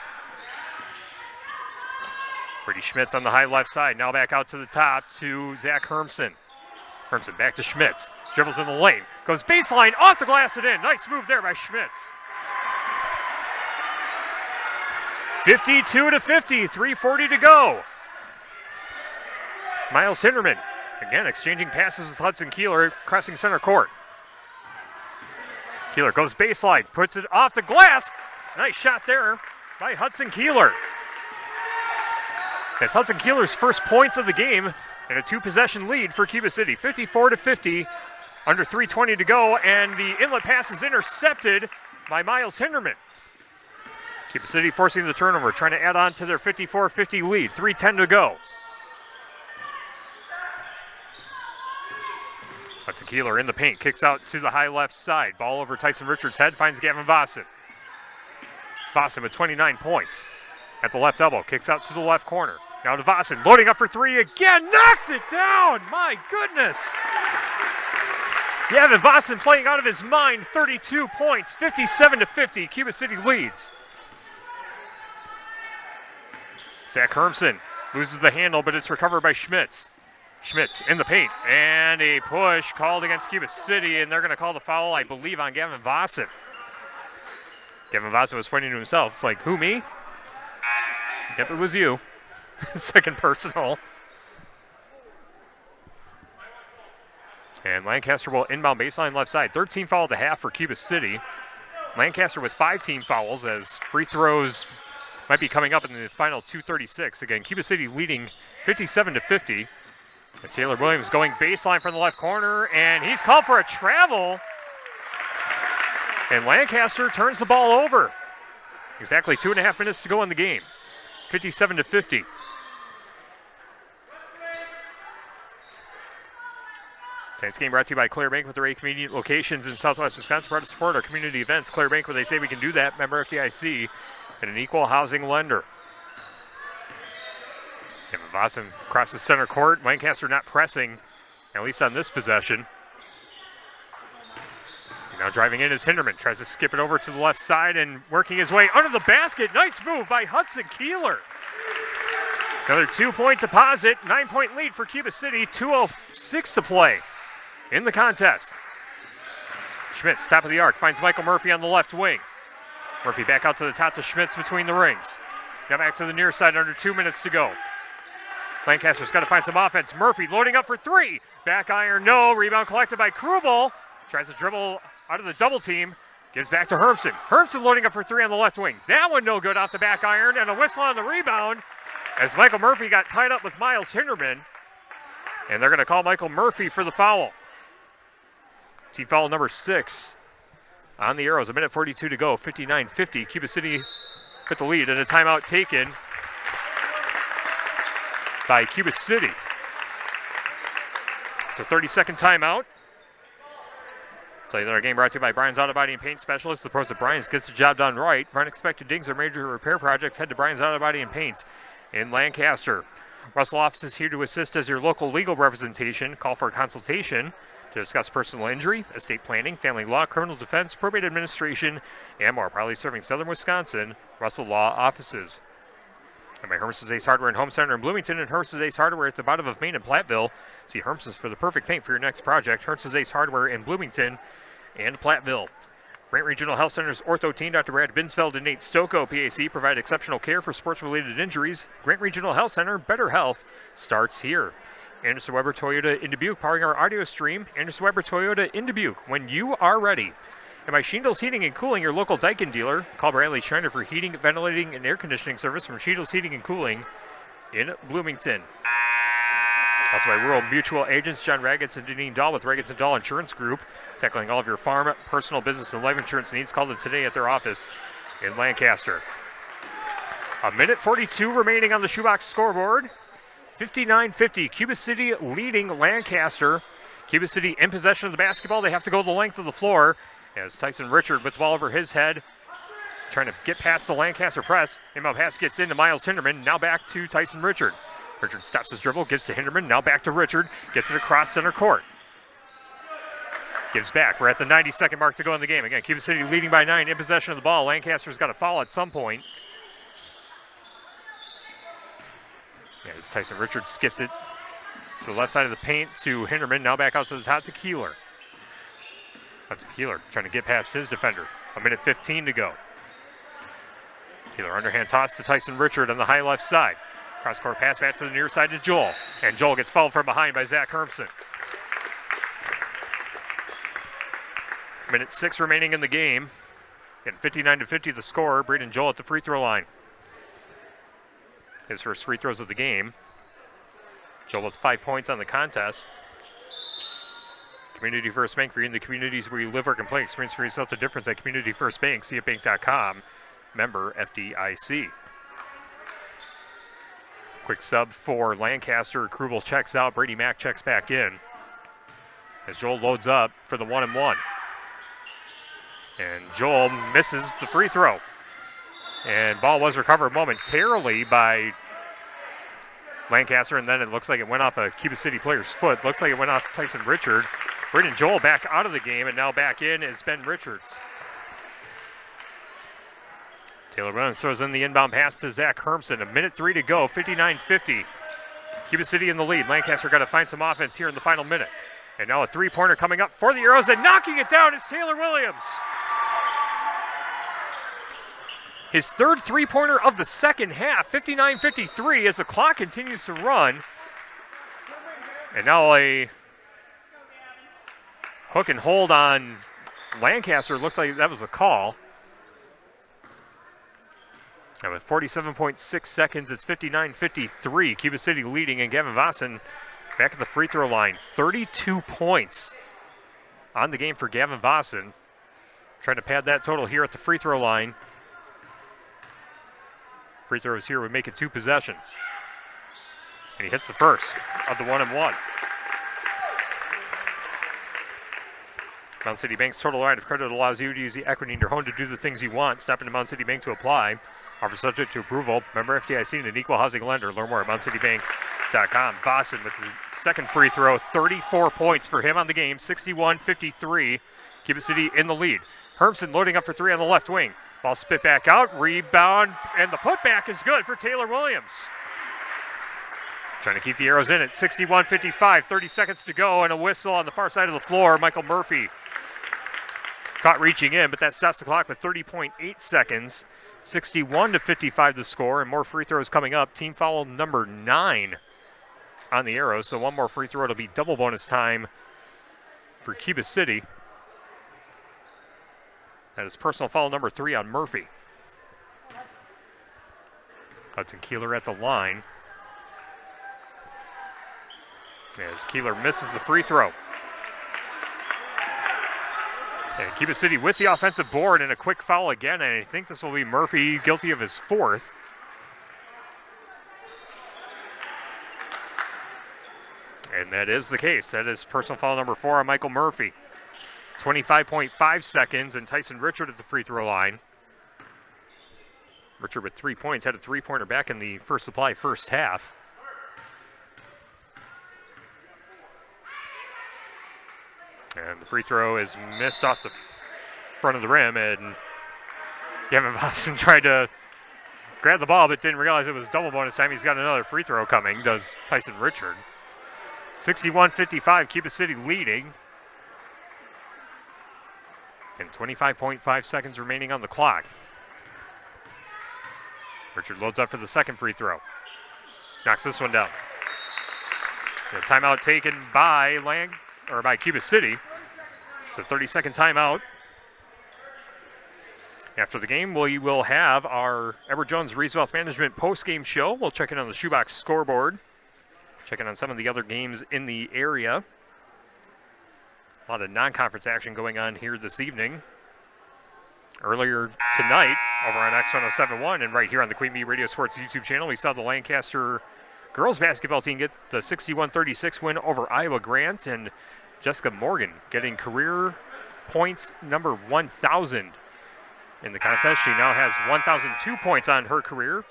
Brady Schmitz on the high left side, now back out to the top to Zach Hermsen. Hermsen back to Schmitz, dribbles in the lane, goes baseline, off the glass and in. Nice move there by Schmitz. 52-50, 3:40 to go. Miles Hinderman, again exchanging passes with Hudson Kieler, crossing center court. Kieler goes baseline, puts it off the glass. Nice shot there by Hudson Kieler. That's Hudson Kieler's first points of the game and a 2-possession lead for Cuba City. 54-50, under 3:20 to go, and the inlet pass is intercepted by Miles Hinderman. Cuba City forcing the turnover, trying to add on to their 54-50 lead. 3:10 to go. Hudson Kieler in the paint, kicks out to the high left side. Ball over Tyson Richards' head, finds Gavin Vossen. Vossen with 29 points. At the left elbow, kicks out to the left corner. Now to Vossen, loading up for 3 again, knocks it down! My goodness! Gavin Vossen playing out of his mind, 32 points, 57-50, Cuba City leads. Zach Hermsen loses the handle, but it's recovered by Schmitz. Schmitz in the paint, and a push called against Cuba City, and they're going to call the foul, I believe, on Gavin Vossen. Gavin Vossen was pointing to himself, like, who, me? Yep, it was you. Second personal. And Lancaster will inbound baseline left side. 13 foul at the half for Cuba City. Lancaster with 5 team fouls as free throws might be coming up in the final 2:36. Again, Cuba City leading 57-50. As Taylor Williams going baseline from the left corner, and he's called for a travel. And Lancaster turns the ball over. Exactly 2.5 minutes to go in the game. 57-50. Tonight's game brought to you by Claire Bank with their 8 convenient locations in Southwest Wisconsin. Proud to support our community events. Claire Bank, where they say we can do that. Member FDIC and an equal housing lender. Kevin Vossen crosses center court. Lancaster not pressing, at least on this possession. Now driving in is Hinderman. Tries to skip it over to the left side and working his way under the basket. Nice move by Hudson Kieler. Another 2-point deposit. 9-point lead for Cuba City. 2:06 to play in the contest. Schmitz, top of the arc, finds Michael Murphy on the left wing. Murphy back out to the top to Schmitz between the rings. Now back to the near side, under 2 minutes to go. Lancaster's got to find some offense. Murphy loading up for 3. Back iron, no. Rebound collected by Krubel. Tries to dribble out of the double team. Gives back to Hermsen. Hermsen loading up for three on the left wing. That one no good off the back iron, and a whistle on the rebound as Michael Murphy got tied up with Miles Hinderman. And they're going to call Michael Murphy for the foul. Team foul number 6 on the Arrows. 1:42 to go, 59-50. Cuba City with the lead, and a timeout taken by Cuba City. It's a 30-second timeout. So our game brought to you by Brian's Auto Body and Paint Specialists. The pros of Brian's gets the job done right. For unexpected dings or major repair projects, head to Brian's Auto Body and Paint in Lancaster. Russell Office is here to assist as your local legal representation. Call for a consultation to discuss personal injury, estate planning, family law, criminal defense, probate administration, and more. Proudly serving Southern Wisconsin, Russell Law Offices. And by Hermson's Ace Hardware and Home Center in Bloomington and Hermson's Ace Hardware at the bottom of Main in Platteville. See Hermson's for the perfect paint for your next project. Hermson's Ace Hardware in Bloomington and Platteville. Grant Regional Health Center's ortho team, Dr. Brad Binsfeld and Nate Stocco, PAC, provide exceptional care for sports-related injuries. Grant Regional Health Center, better health starts here. Anderson Weber Toyota in Dubuque, powering our audio stream. Anderson Weber Toyota in Dubuque, when you are ready. And by Shingles Heating and Cooling, your local Daikin dealer. Call Bradley Schreiner for heating, ventilating, and air conditioning service from Shingles Heating and Cooling in Bloomington. Also by Rural Mutual Agents, John Raggets and Deneen Dahl with Raggets & Dahl Insurance Group. Tackling all of your farm, personal, business, and life insurance needs. Call them today at their office in Lancaster. 1:42 remaining on the shoebox scoreboard. 59-50, Cuba City leading Lancaster. Cuba City in possession of the basketball. They have to go the length of the floor as Tyson Richard with the ball over his head, trying to get past the Lancaster press. Inbound pass gets into Miles Hinderman. Now back to Tyson Richard. Richard stops his dribble, gives to Hinderman. Now back to Richard. Gets it across center court. Gives back. We're at the 90-second mark to go in the game. Again, Cuba City leading by 9 in possession of the ball. Lancaster's got a foul at some point. As Tyson Richard skips it to the left side of the paint to Hinderman. Now back out to the top to Kieler. That's Kieler trying to get past his defender. 1:15 to go. Kieler underhand toss to Tyson Richard on the high left side. Cross-court pass back to the near side to Joel. And Joel gets fouled from behind by Zach Hermsen. 1:06 remaining in the game. And 59-50 the score. Braden Joel at the free throw line. His first free throws of the game. Joel with 5 points on the contest. Community First Bank, for you in the communities where you live or can play. Experience for yourself the difference at Community First Bank. See at bank.com. Member FDIC. Quick sub for Lancaster. Krubel checks out. Brady Mack checks back in as Joel loads up for the 1-and-1. And Joel misses the free throw. And ball was recovered momentarily by Lancaster, and then it looks like it went off a Cuba City player's foot. Looks like it went off Tyson Richard. Braden Joel back out of the game, and now back in is Ben Richards. Taylor Williams throws in the inbound pass to Zach Hermsen. 1:03 to go, 59-50. Cuba City in the lead. Lancaster got to find some offense here in the final minute. And now a three-pointer coming up for the Arrows, and knocking it down is Taylor Williams. His third three-pointer of the second half, 59-53, as the clock continues to run. And now a hook and hold on Lancaster. Looks like that was a call. And with 47.6 seconds, it's 59-53. Cuba City leading, and Gavin Vossen back at the free throw line. 32 points on the game for Gavin Vossen. Trying to pad that total here at the free throw line. Free throws here would make it 2 possessions. And he hits the first of the 1-and-1. Mountain City Bank's total line of credit allows you to use the equity in your home to do the things you want. Stop into Mountain City Bank to apply. Offer subject to approval. Member FDIC and an equal housing lender. Learn more at MountainCityBank.com. Vossen with the second free throw. 34 points for him on the game. 61-53. Cuba City in the lead. Hermsen loading up for three on the left wing. Ball spit back out. Rebound. And the putback is good for Taylor Williams. Trying to keep the Arrows in at 61-55. 30 seconds to go and a whistle on the far side of the floor. Michael Murphy caught reaching in, but that stops the clock with 30.8 seconds. 61-55 the score, and more free throws coming up. Team foul number 9 on the Arrows, so one more free throw. It'll be double bonus time for Cuba City. That is personal foul number 3 on Murphy. Hudson Kieler at the line. As Kieler misses the free throw. And Cuba City with the offensive board and a quick foul again, and I think this will be Murphy guilty of his 4th. And that is the case. That is personal foul number 4 on Michael Murphy. 25.5 seconds, and Tyson Richard at the free throw line. Richard with 3 points, had a three-pointer back in the first supply first half. And the free throw is missed off the front of the rim, and Gavin Boston tried to grab the ball but didn't realize it was double bonus time. He's got another free throw coming, does Tyson Richard. 61-55, Cuba City leading. And 25.5 seconds remaining on the clock. Richard loads up for the second free throw. Knocks this one down. The timeout taken by Cuba City. It's a 30-second timeout. After the game, we will have our Edward Jones Reeves Wealth Management post-game show. We'll check in on the shoebox scoreboard. Check in on some of the other games in the area. A lot of non-conference action going on here this evening. Earlier tonight, over on X1071 and right here on the Queen Bee Radio Sports YouTube channel, we saw the Lancaster girls basketball team get the 61-36 win over Iowa Grant, and Jessica Morgan getting career points number 1,000 in the contest. She now has 1,002 points on her career.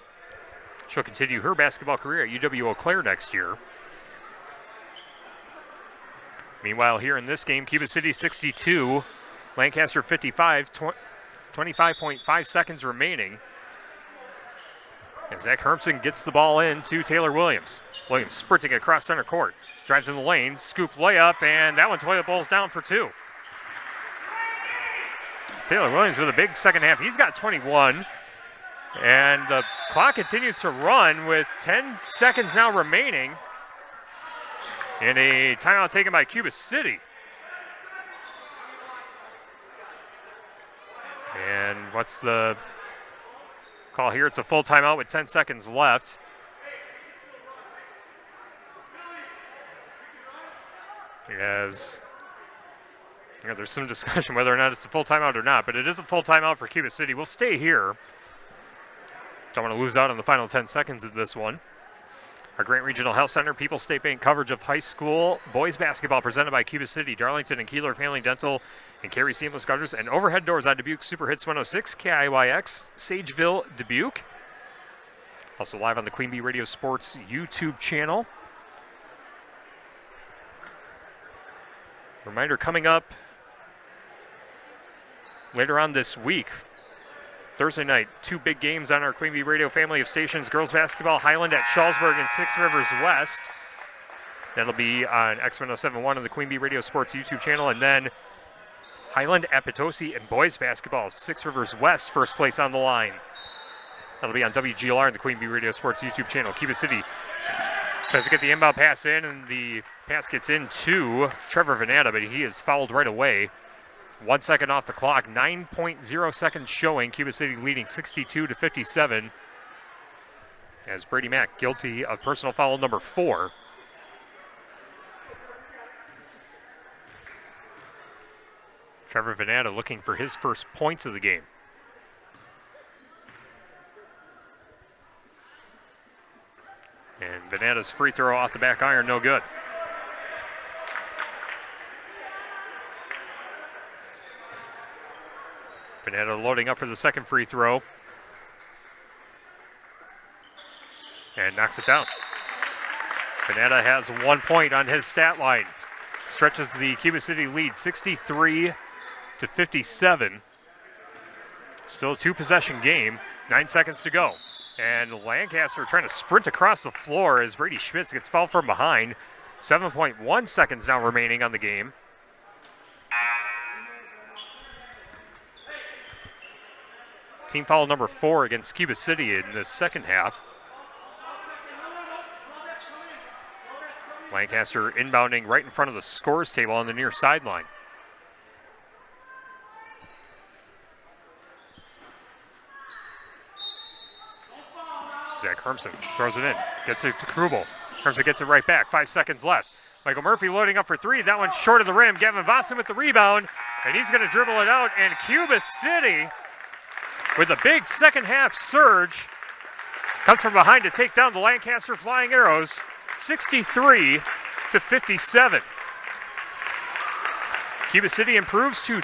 She'll continue her basketball career at UW-Eau Claire next year. Meanwhile, here in this game, Cuba City 62, Lancaster 55, 25.5 seconds remaining. And Zach Hermson gets the ball in to Taylor Williams. Williams sprinting across center court. Drives in the lane, scoop layup, and that one toilet bowls down for 2. Taylor Williams with a big second half. He's got 21. And the clock continues to run with 10 seconds now remaining. And a timeout taken by Cuba City. And what's the call here? It's a full timeout with 10 seconds left. As there's some discussion whether or not it's a full timeout or not, but it is a full timeout for Cuba City. We'll stay here. Don't want to lose out on the final 10 seconds of this one. Our Grant Regional Health Center, People's State Bank coverage of high school boys basketball presented by Cuba City, Darlington, and Kieler Family Dental, and Carey Seamless Gutters, and overhead doors on Dubuque Super Hits 106, KIYX, Sageville, Dubuque. Also live on the Queen Bee Radio Sports YouTube channel. Reminder coming up later on this week. Thursday night, 2 big games on our Queen Bee Radio family of stations. Girls basketball, Highland at Shalsburg and Six Rivers West. That'll be on X1071 on the Queen Bee Radio Sports YouTube channel. And then Highland at Potosi and boys basketball, Six Rivers West, first place on the line. That'll be on WGLR and the Queen Bee Radio Sports YouTube channel. Cuba City tries to get the inbound pass in, and the pass gets into Trevor Venata, but he is fouled right away. 1 second off the clock, 9.0 seconds showing. Cuba City leading 62-57. As Brady Mack guilty of personal foul number 4. Trevor Venata looking for his first points of the game. And Venata's free throw off the back iron, no good. Venata loading up for the second free throw. And knocks it down. Venata has 1 point on his stat line. Stretches the Cuba City lead 63-57. Still a 2-possession game. 9 seconds to go. And Lancaster trying to sprint across the floor as Brady Schmitz gets fouled from behind. 7.1 seconds now remaining on the game. Team foul number 4 against Cuba City in the second half. Lancaster inbounding right in front of the scores table on the near sideline. Zach Hermsen throws it in, gets it to Krubel. Hermsen gets it right back, 5 seconds left. Michael Murphy loading up for three. That one's short of the rim. Gavin Vossen with the rebound, and he's going to dribble it out. And Cuba City, with a big second half surge, comes from behind to take down the Lancaster Flying Arrows, 63-57. Cuba City improves to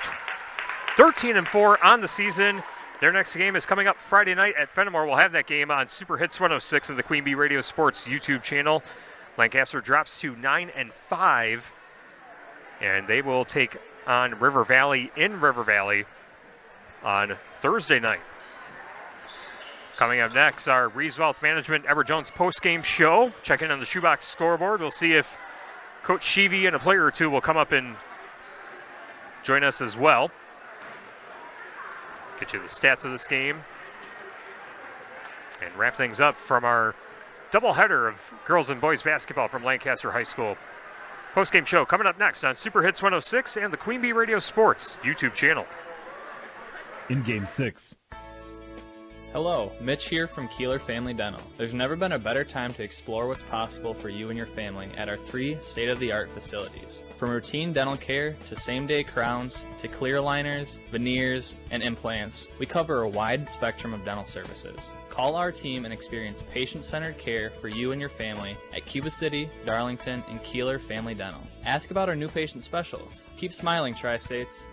13-4 on the season. Their next game is coming up Friday night at Fenimore. We'll have that game on Super Hits 106 of the Queen Bee Radio Sports YouTube channel. Lancaster drops to 9-5, and they will take on River Valley in River Valley on Thursday night. Coming up next, our Reeves Wealth Management Edward Jones post-game show. Check in on the Shoebox scoreboard. We'll see if Coach Sheevy and a player or two will come up and join us as well. Get you the stats of this game and wrap things up from our doubleheader of girls and boys basketball from Lancaster High School. Post-game show coming up next on Super Hits 106 and the Queen Bee Radio Sports YouTube channel. In Game 6. Hello, Mitch here from Kieler Family Dental. There's never been a better time to explore what's possible for you and your family at our 3 state-of-the-art facilities. From routine dental care to same-day crowns to clear aligners, veneers, and implants, we cover a wide spectrum of dental services. Call our team and experience patient-centered care for you and your family at Cuba City, Darlington, and Kieler Family Dental. Ask about our new patient specials. Keep smiling, Tri-States.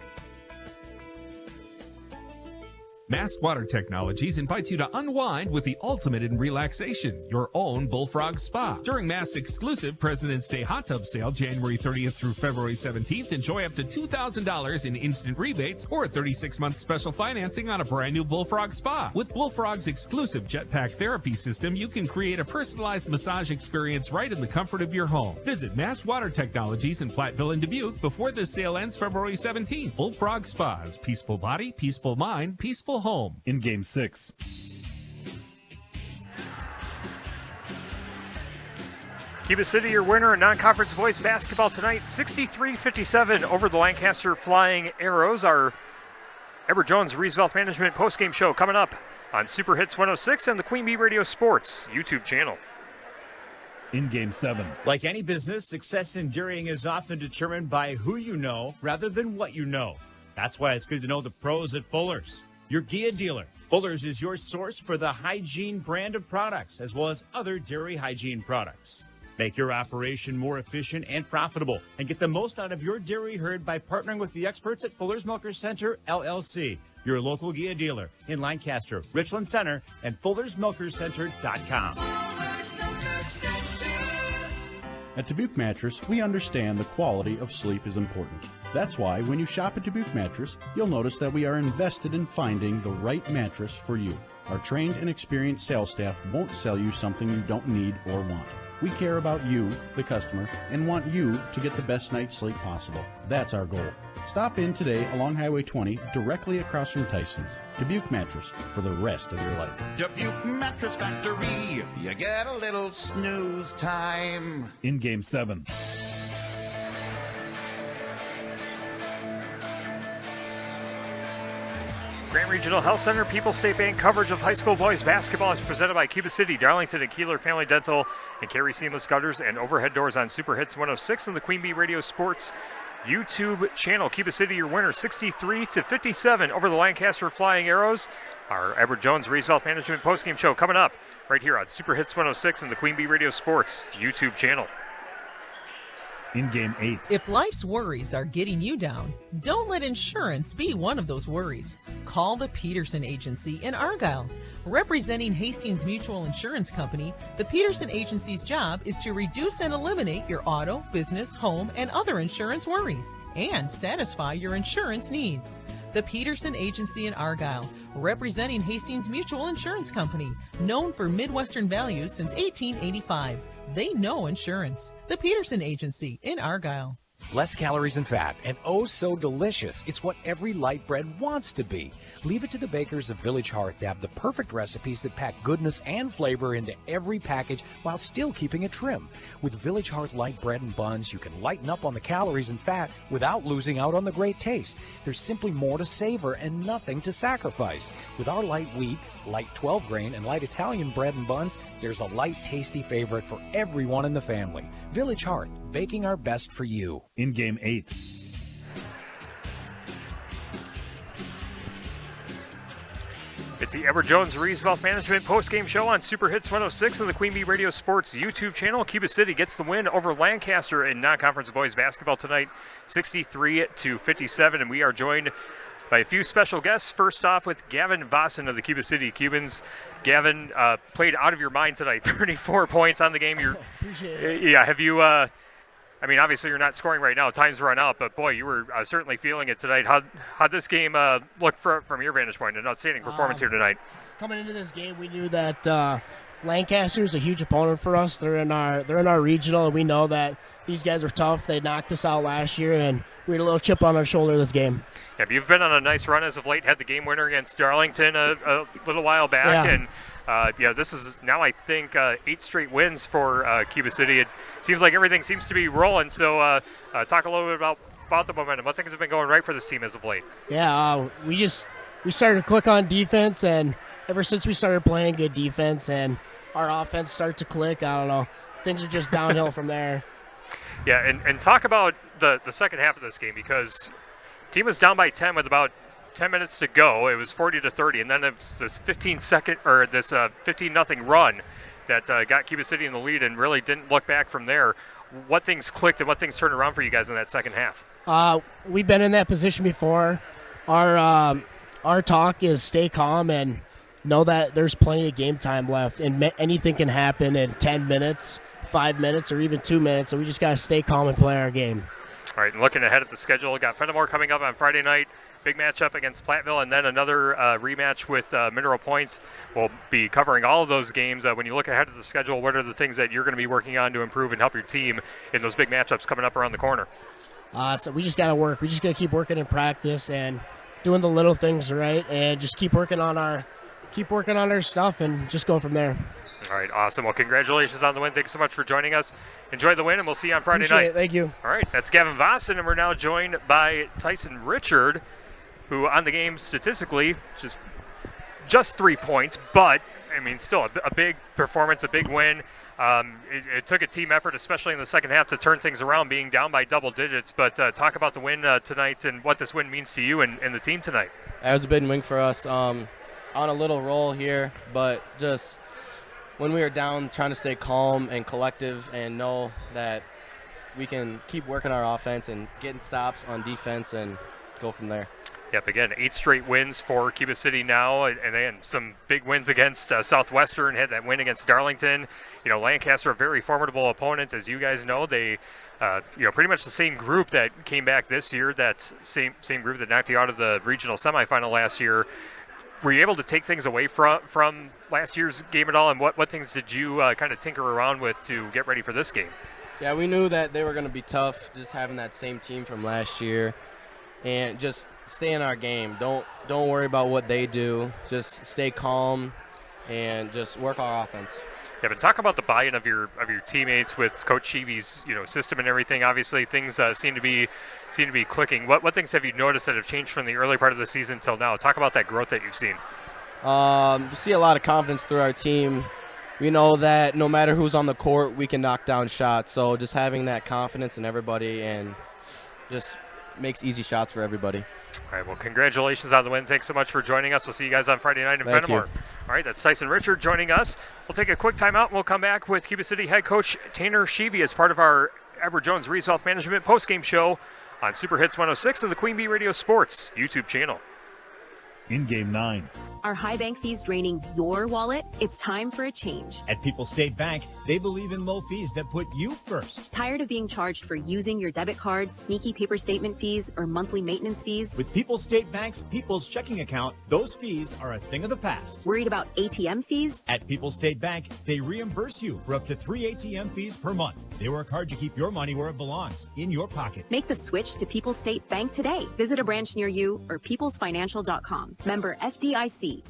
Mass Water Technologies invites you to unwind with the ultimate in relaxation, your own Bullfrog Spa. During Mass exclusive President's Day hot tub sale, January 30th through February 17th, enjoy up to $2,000 in instant rebates or 36-month special financing on a brand new Bullfrog Spa. With Bullfrog's exclusive jetpack therapy system, you can create a personalized massage experience right in the comfort of your home. Visit Mass Water Technologies in Platteville and Dubuque before this sale ends February 17th. Bullfrog Spas, peaceful body, peaceful mind, peaceful home. In Game 6. Cuba City, your winner in non-conference boys basketball tonight, 63-57 over the Lancaster Flying Arrows. Our Edward Jones Reeves Wealth Management postgame show coming up on Super Hits 106 and the Queen Bee Radio Sports YouTube channel. In Game 7. Like any business, success in dairying is often determined by who you know rather than what you know. That's why it's good to know the pros at Fuller's, your Gia dealer. Fuller's is your source for the hygiene brand of products, as well as other dairy hygiene products. Make your operation more efficient and profitable, and get the most out of your dairy herd by partnering with the experts at Fuller's Milker Center, LLC, your local Gia dealer in Lancaster, Richland Center, and FullersMilkerCenter.com. At Dubuque Mattress, we understand the quality of sleep is important. That's why when you shop at Dubuque Mattress, you'll notice that we are invested in finding the right mattress for you. Our trained and experienced sales staff won't sell you something you don't need or want. We care about you, the customer, and want you to get the best night's sleep possible. That's our goal. Stop in today along Highway 20, directly across from Tyson's. Dubuque Mattress, for the rest of your life. Dubuque Mattress Factory, you get a little snooze time. In Game 7. Grand Regional Health Center People's State Bank coverage of high school boys basketball is presented by Cuba City, Darlington, and Kieler Family Dental, and Carey Seamless Gutters and Overhead Doors on Super Hits 106 and the Queen Bee Radio Sports YouTube channel. Cuba City, your winner, 63-57 over the Lancaster Flying Arrows. Our Edward Jones Reeves Wealth Management postgame show coming up right here on Super Hits 106 and the Queen Bee Radio Sports YouTube channel. In Game 8. If life's worries are getting you down, don't let insurance be one of those worries. Call the Peterson Agency in Argyle. Representing Hastings Mutual Insurance Company, the Peterson Agency's job is to reduce and eliminate your auto, business, home, and other insurance worries, and satisfy your insurance needs. The Peterson Agency in Argyle, representing Hastings Mutual Insurance Company, known for Midwestern values since 1885. They know insurance. The Peterson Agency in Argyle. Less calories and fat, and oh so delicious. It's what every light bread wants to be. Leave it to the bakers of Village Hearth to have the perfect recipes that pack goodness and flavor into every package while still keeping it trim. With Village Hearth light bread and buns, you can lighten up on the calories and fat without losing out on the great taste. There's simply more to savor and nothing to sacrifice. With our light wheat, light 12 grain, and light Italian bread and buns, there's a light, tasty favorite for everyone in the family. Village Hearth, baking our best for you. In game 8. It's the Edward Jones Reeves Wealth Management post-game show on Super Hits 106 of the Queen Bee Radio Sports YouTube channel. Cuba City gets the win over Lancaster in non-conference boys basketball tonight, 63-57, and we are joined by a few special guests. First off with Gavin Vossen of the Cuba City Cubans. Gavin, played out of your mind tonight, 34 points on the game. Appreciate it. Yeah, have you, I mean, obviously you're not scoring right now. Time's run out, but boy, you were certainly feeling it tonight. How'd this game look from your vantage point? An outstanding performance here tonight. Coming into this game, we knew that Lancaster is a huge opponent for us. They're in our regional, and we know that these guys are tough. They knocked us out last year, and we had a little chip on our shoulder this game. Yeah, but you've been on a nice run as of late. Had the game winner against Darlington a little while back, and this is now I think 8 straight wins for Cuba City. It seems like everything seems to be rolling. So talk a little bit about the momentum. What things have been going right for this team as of late? Yeah, we started to click on defense, and ever since we started playing good defense and our offense started to click, I don't know, things are just downhill from there. Yeah, and talk about the second half of this game, because team was down by 10 with about 10 minutes to go. It was 40-30, and then it was this 15-0 run that got Cuba City in the lead and really didn't look back from there. What things clicked and what things turned around for you guys in that second half? We've been in that position before. Our talk is stay calm and know that there's plenty of game time left, and anything can happen in 10 minutes, 5 minutes, or even 2 minutes, so we just got to stay calm and play our game. All right, and looking ahead at the schedule, we got Fenimore coming up on Friday night, big matchup against Platteville, and then another rematch with Mineral Points. We'll be covering all of those games. When you look ahead at the schedule, what are the things that you're going to be working on to improve and help your team in those big matchups coming up around the corner? So we just got to work. We just got to keep working in practice and doing the little things right, and just keep working on our stuff and just go from there. All right, awesome. Well, congratulations on the win. Thanks so much for joining us. Enjoy the win, and we'll see you on Friday Appreciate night. It. Thank you. All right, that's Gavin Vossen, and we're now joined by Tyson Richard, who on the game statistically just 3 points, but, I mean, still a big performance, a big win. It took a team effort, especially in the second half, to turn things around, being down by double digits. But talk about the win tonight and what this win means to you and the team tonight. It was a big win for us. On a little roll here, but just when we were down, trying to stay calm and collective and know that we can keep working our offense and getting stops on defense and go from there. Yep, again, 8 straight wins for Cuba City now, and then some big wins against Southwestern, had that win against Darlington. You know, Lancaster, a very formidable opponent, as you guys know. They, pretty much the same group that came back this year, that same group that knocked you out of the regional semifinal last year. Were you able to take things away from last year's game at all, and what things did you kind of tinker around with to get ready for this game? Yeah, we knew that they were going to be tough, just having that same team from last year, and just stay in our game. Don't worry about what they do. Just stay calm and just work our offense. Yeah, but talk about the buy-in of your teammates with Coach Sheevy's system and everything. Obviously, things seem to be clicking. What things have you noticed that have changed from the early part of the season till now? Talk about that growth that you've seen. We see a lot of confidence through our team. We know that no matter who's on the court, we can knock down shots. So just having that confidence in everybody and just makes easy shots for everybody. All right, well, congratulations on the win. Thanks so much for joining us. We'll see you guys on Friday night in Fenimore. All right, that's Tyson Richard joining us. We'll take a quick timeout, and we'll come back with Cuba City head coach Tanner Sheevy as part of our Edward Jones Reeves Wealth Management postgame show on Super Hits 106 of the Queen Bee Radio Sports YouTube channel. In game 9. Are high bank fees draining your wallet? It's time for a change. At People's State Bank, they believe in low fees that put you first. Tired of being charged for using your debit card, sneaky paper statement fees, or monthly maintenance fees? With People's State Bank's People's Checking Account, those fees are a thing of the past. Worried about ATM fees? At People's State Bank, they reimburse you for up to 3 ATM fees per month. They work hard to keep your money where it belongs, in your pocket. Make the switch to People's State Bank today. Visit a branch near you or peoplesfinancial.com. Member FDIC.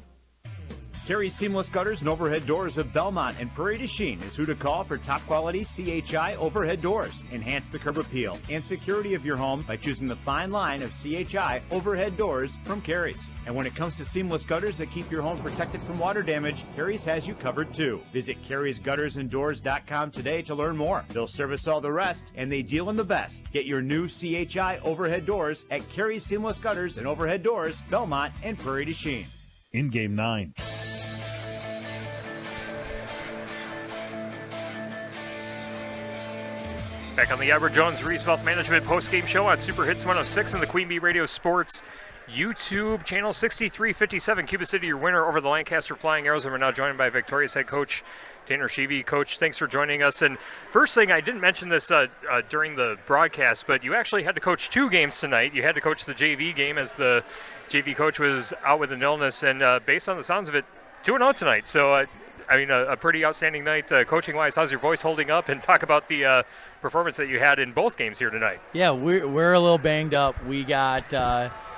Carey Seamless Gutters and Overhead Doors of Belmont and Prairie du Chien is who to call for top quality CHI overhead doors. Enhance the curb appeal and security of your home by choosing the fine line of CHI overhead doors from Carey's. And when it comes to seamless gutters that keep your home protected from water damage, Carey's has you covered too. Visit Carey'sGuttersandDoors.com today to learn more. They'll service all the rest, and they deal in the best. Get your new CHI overhead doors at Carey's Seamless Gutters and Overhead Doors, Belmont and Prairie du Chien. In game 9. Back on the Albert Jones Reese Wealth Management post-game show on Super Hits 106 and the Queen Bee Radio Sports YouTube channel 6357. Cuba City, your winner over the Lancaster Flying Arrows, and we're now joined by Victoria's head coach Tanner Sheevy. Coach, thanks for joining us. And first thing, I didn't mention this during the broadcast, but you actually had to coach 2 games tonight. You had to coach the JV game as the JV coach was out with an illness, and based on the sounds of it, 2-0 tonight. So, a pretty outstanding night coaching-wise. How's your voice holding up? And talk about the performance that you had in both games here tonight. Yeah, we're a little banged up. We got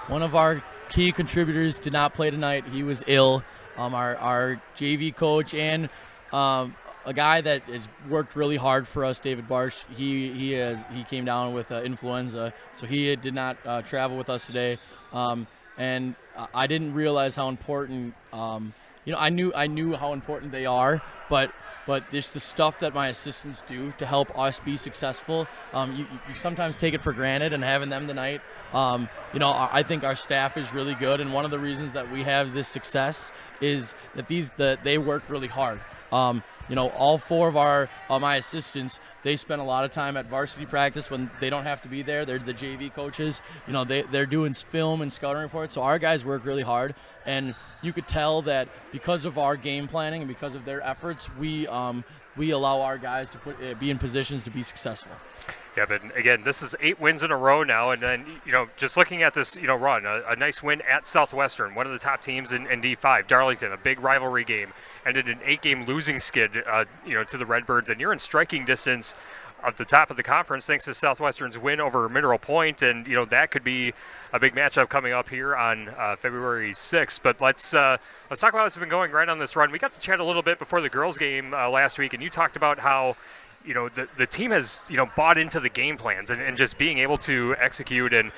one of our key contributors did not play tonight. He was ill. Our JV coach and a guy that has worked really hard for us, David Barsh, he came down with influenza, so he did not travel with us today. And I didn't realize how important. I knew how important they are, but just the stuff that my assistants do to help us be successful, you sometimes take it for granted. And having them tonight, I think our staff is really good. And one of the reasons that we have this success is that they work really hard. All 4 of my assistants, they spend a lot of time at varsity practice when they don't have to be there. They're the JV coaches. They're doing film and scouting reports. So our guys work really hard, and you could tell that because of our game planning and because of their efforts, we allow our guys to be in positions to be successful. Yeah, but again, this is 8 wins in a row now, and then, just looking at this, run, a nice win at Southwestern, one of the top teams in D5. Darlington, a big rivalry game, ended an 8-game losing skid, to the Redbirds, and you're in striking distance at the top of the conference thanks to Southwestern's win over Mineral Point, and, that could be a big matchup coming up here on February 6th. But let's talk about what's been going right on this run. We got to chat a little bit before the girls' game last week, and you talked about how the team has, bought into the game plans and just being able to execute. And,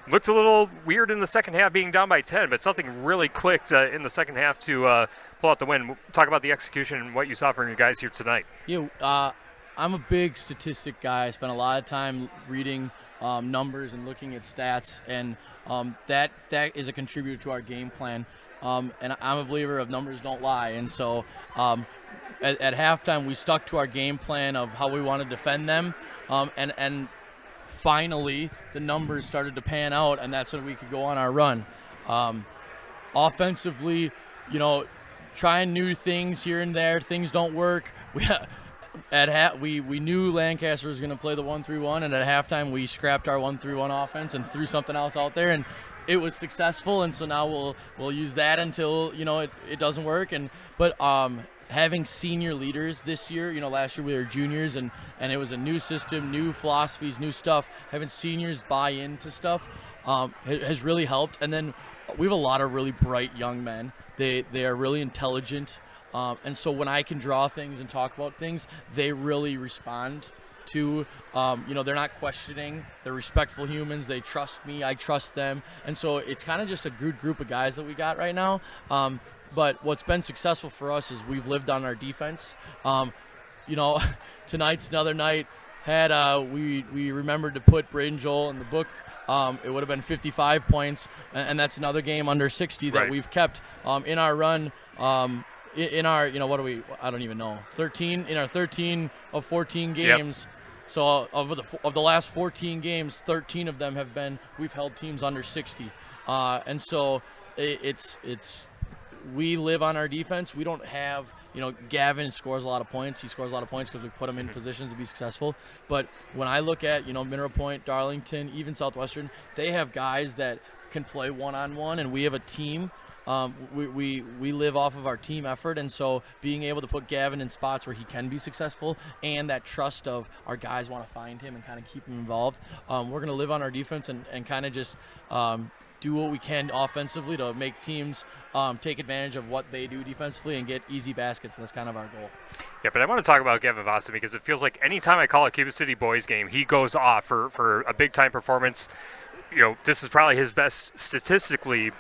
looked a little weird in the second half being down by 10, but something really clicked in the second half to pull out the win. Talk about the execution and what you saw from your guys here tonight. I'm a big statistic guy. I spent a lot of time reading numbers and looking at stats, and that is a contributor to our game plan. And I'm a believer of numbers don't lie. And so at halftime, we stuck to our game plan of how we want to defend them. And finally, the numbers started to pan out, and that's when we could go on our run. Offensively, trying new things here and there. Things don't work. We knew Lancaster was going to play the 1-3-1, and at halftime, we scrapped our 1-3-1 offense and threw something else out there, and it was successful. And so now we'll use that until it doesn't work. But having senior leaders this year, last year we were juniors, and it was a new system, new philosophies, new stuff. Having seniors buy into stuff has really helped. And then we have a lot of really bright young men. They are really intelligent. And so when I can draw things and talk about things, they really respond to, they're not questioning. They're respectful humans. They trust me. I trust them. And so it's kind of just a good group of guys that we got right now. But what's been successful for us is we've lived on our defense. Tonight's another night. We remembered to put Braden Joel in the book. It would have been 55 points, and that's another game under 60 that we've kept in our run. In our, what are we? I don't even know. 13 in our 13 of 14 games. Yep. So of the last 14 games, 13 of them we've held teams under 60. And so it's we live on our defense. We don't have, Gavin scores a lot of points. He scores a lot of points because we put him in positions to be successful. But when I look at, Mineral Point, Darlington, even Southwestern, they have guys that can play one-on-one, and we have a team. We live off of our team effort, and so being able to put Gavin in spots where he can be successful and that trust of our guys want to find him and kind of keep him involved, we're going to live on our defense and kind of just do what we can offensively to make teams take advantage of what they do defensively and get easy baskets, and that's kind of our goal. Yeah, but I want to talk about Gavin Vossen because it feels like anytime I call a Cuba City boys game, he goes off for a big-time performance. This is probably his best statistically,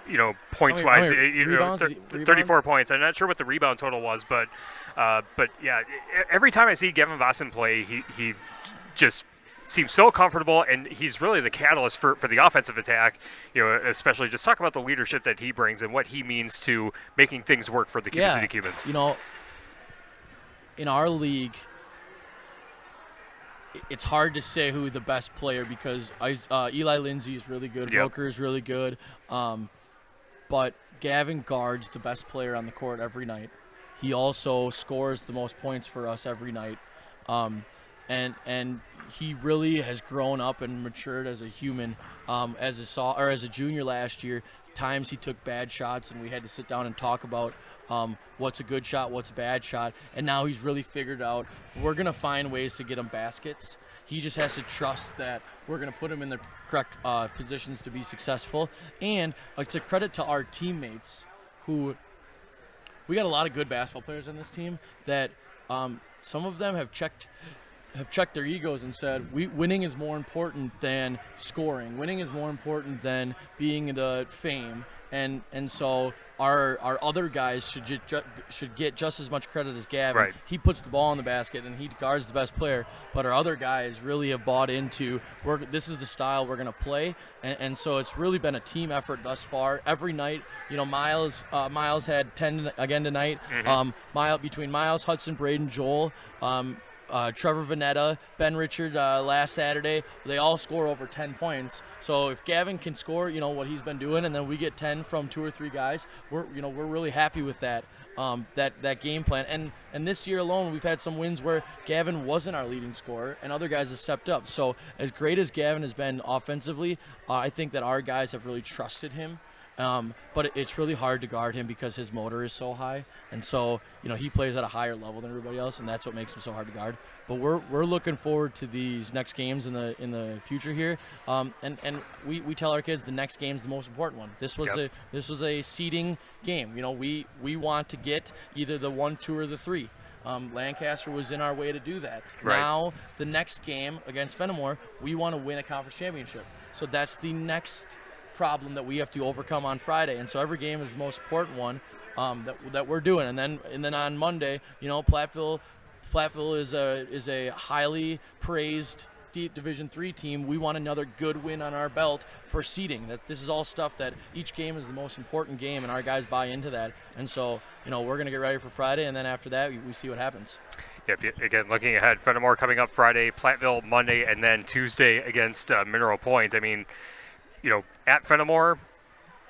points-wise. 34 points. I'm not sure what the rebound total was, but yeah, every time I see Gavin Vossen play, he just seems so comfortable, and he's really the catalyst for the offensive attack, especially just talk about the leadership that he brings and what he means to making things work for the Cuba City Cubans. In our league, it's hard to say who the best player because Eli Lindsay is really good, Roker is really good, but Gavin guards the best player on the court every night. He also scores the most points for us every night, and he really has grown up and matured as a human. As a junior last year, times he took bad shots, and we had to sit down and talk about what's a good shot, what's a bad shot, and now he's really figured out we're going to find ways to get him baskets. He just has to trust that we're going to put him in the correct positions to be successful. And it's a credit to our teammates who we got a lot of good basketball players on this team that some of them have checked their egos and said, winning is more important than scoring. Winning is more important than being the fame. And so our other guys should get just as much credit as Gavin. Right. He puts the ball in the basket and he guards the best player. But our other guys really have bought into this is the style we're going to play. And so it's really been a team effort thus far. Every night, Miles had 10 again tonight. Mm-hmm. Between Miles, Hudson, Braden, Joel, Trevor Vanetta, Ben Richard last Saturday, they all score over 10 points. So if Gavin can score, what he's been doing, and then we get 10 from 2 or 3 guys, we're really happy with that. That game plan. And this year alone, we've had some wins where Gavin wasn't our leading scorer, and other guys have stepped up. So as great as Gavin has been offensively, I think that our guys have really trusted him. But it's really hard to guard him because his motor is so high, and so he plays at a higher level than everybody else, and that's what makes him so hard to guard. But we're looking forward to these next games in the future here, and we tell our kids the next game is the most important one. This was a seeding game. We want to get either the 1, 2, or the 3. Lancaster was in our way to do that. Right. Now the next game against Fenimore, we want to win a conference championship. So that's the next problem that we have to overcome on Friday, and so every game is the most important one that we're doing. And then on Monday, Platteville is a highly praised Division III team. We want another good win on our belt for seeding. This is all stuff that each game is the most important game, and our guys buy into that. And so we're going to get ready for Friday, and then after that we see what happens. Yep. Again, looking ahead, Fenimore coming up Friday, Platteville Monday, and then Tuesday against Mineral Point. I mean, at Fenimore,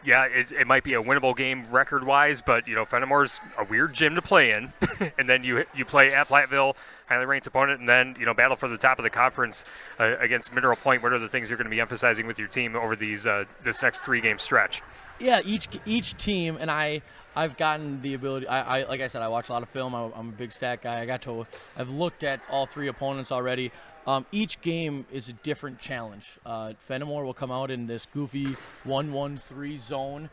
it might be a winnable game record-wise, but, Fenimore's a weird gym to play in. And then you play at Platteville, highly ranked opponent, and then, battle for the top of the conference against Mineral Point. What are the things you're going to be emphasizing with your team over this next 3-game stretch? Yeah, each team, and I've gotten the ability. I like I said, I watch a lot of film. I'm a big stat guy. I've looked at all 3 opponents already. Each game is a different challenge. Fenimore will come out in this goofy 1-1-3 zone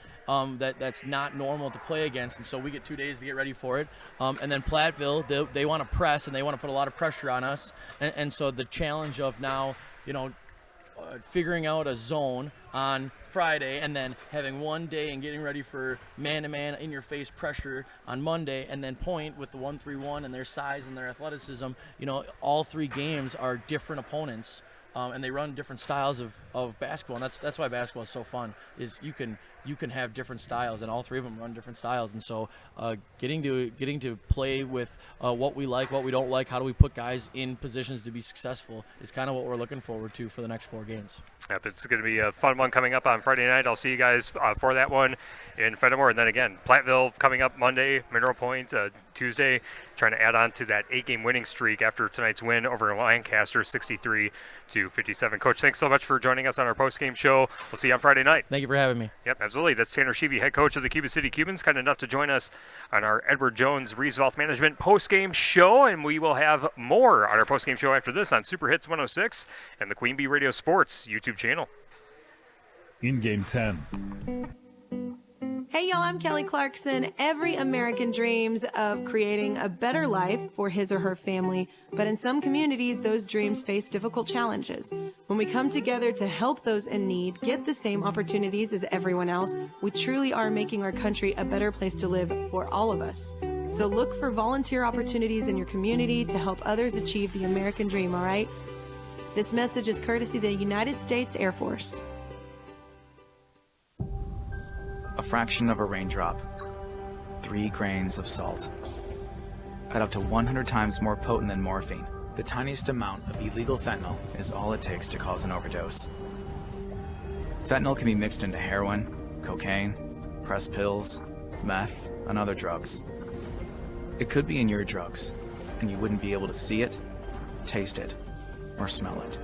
that's not normal to play against, and so we get 2 days to get ready for it. And then Platteville, they want to press, and they want to put a lot of pressure on us. And so the challenge of now, figuring out a zone on Friday and then having 1 day and getting ready for man-to-man in-your-face pressure on Monday, and then Point with the 1-3-1 and their size and their athleticism. All 3 games are different opponents, and they run different styles of basketball, and that's why basketball is so fun. Is you can you can have different styles, and all three of them run different styles. And so getting to play with what we like, what we don't like, how do we put guys in positions to be successful is kind of what we're looking forward to for the next 4 games. Yep, it's going to be a fun one coming up on Friday night. I'll see you guys for that one in Fenimore. And then again, Platteville coming up Monday, Mineral Point Tuesday, trying to add on to that 8-game winning streak after tonight's win over Lancaster, 63-57. Coach, thanks so much for joining us on our post-game show. We'll see you on Friday night. Thank you for having me. Yep, absolutely. That's Tanner Sheevy, head coach of the Cuba City Cubans, kind enough to join us on our Edward Jones Reeves Wealth Management post-game show, and we will have more on our post-game show after this on Super Hits 106 and the Queen Bee Radio Sports YouTube channel. In game 10. Hey y'all, I'm Kelly Clarkson. Every American dreams of creating a better life for his or her family, but in some communities, those dreams face difficult challenges. When we come together to help those in need get the same opportunities as everyone else, we truly are making our country a better place to live for all of us. So look for volunteer opportunities in your community to help others achieve the American dream, all right? This message is courtesy of the United States Air Force. A fraction of a raindrop, 3 grains of salt, at up to 100 times more potent than morphine. The tiniest amount of illegal fentanyl is all it takes to cause an overdose. Fentanyl can be mixed into heroin, cocaine, pressed pills, meth, and other drugs. It could be in your drugs, and you wouldn't be able to see it, taste it, or smell it.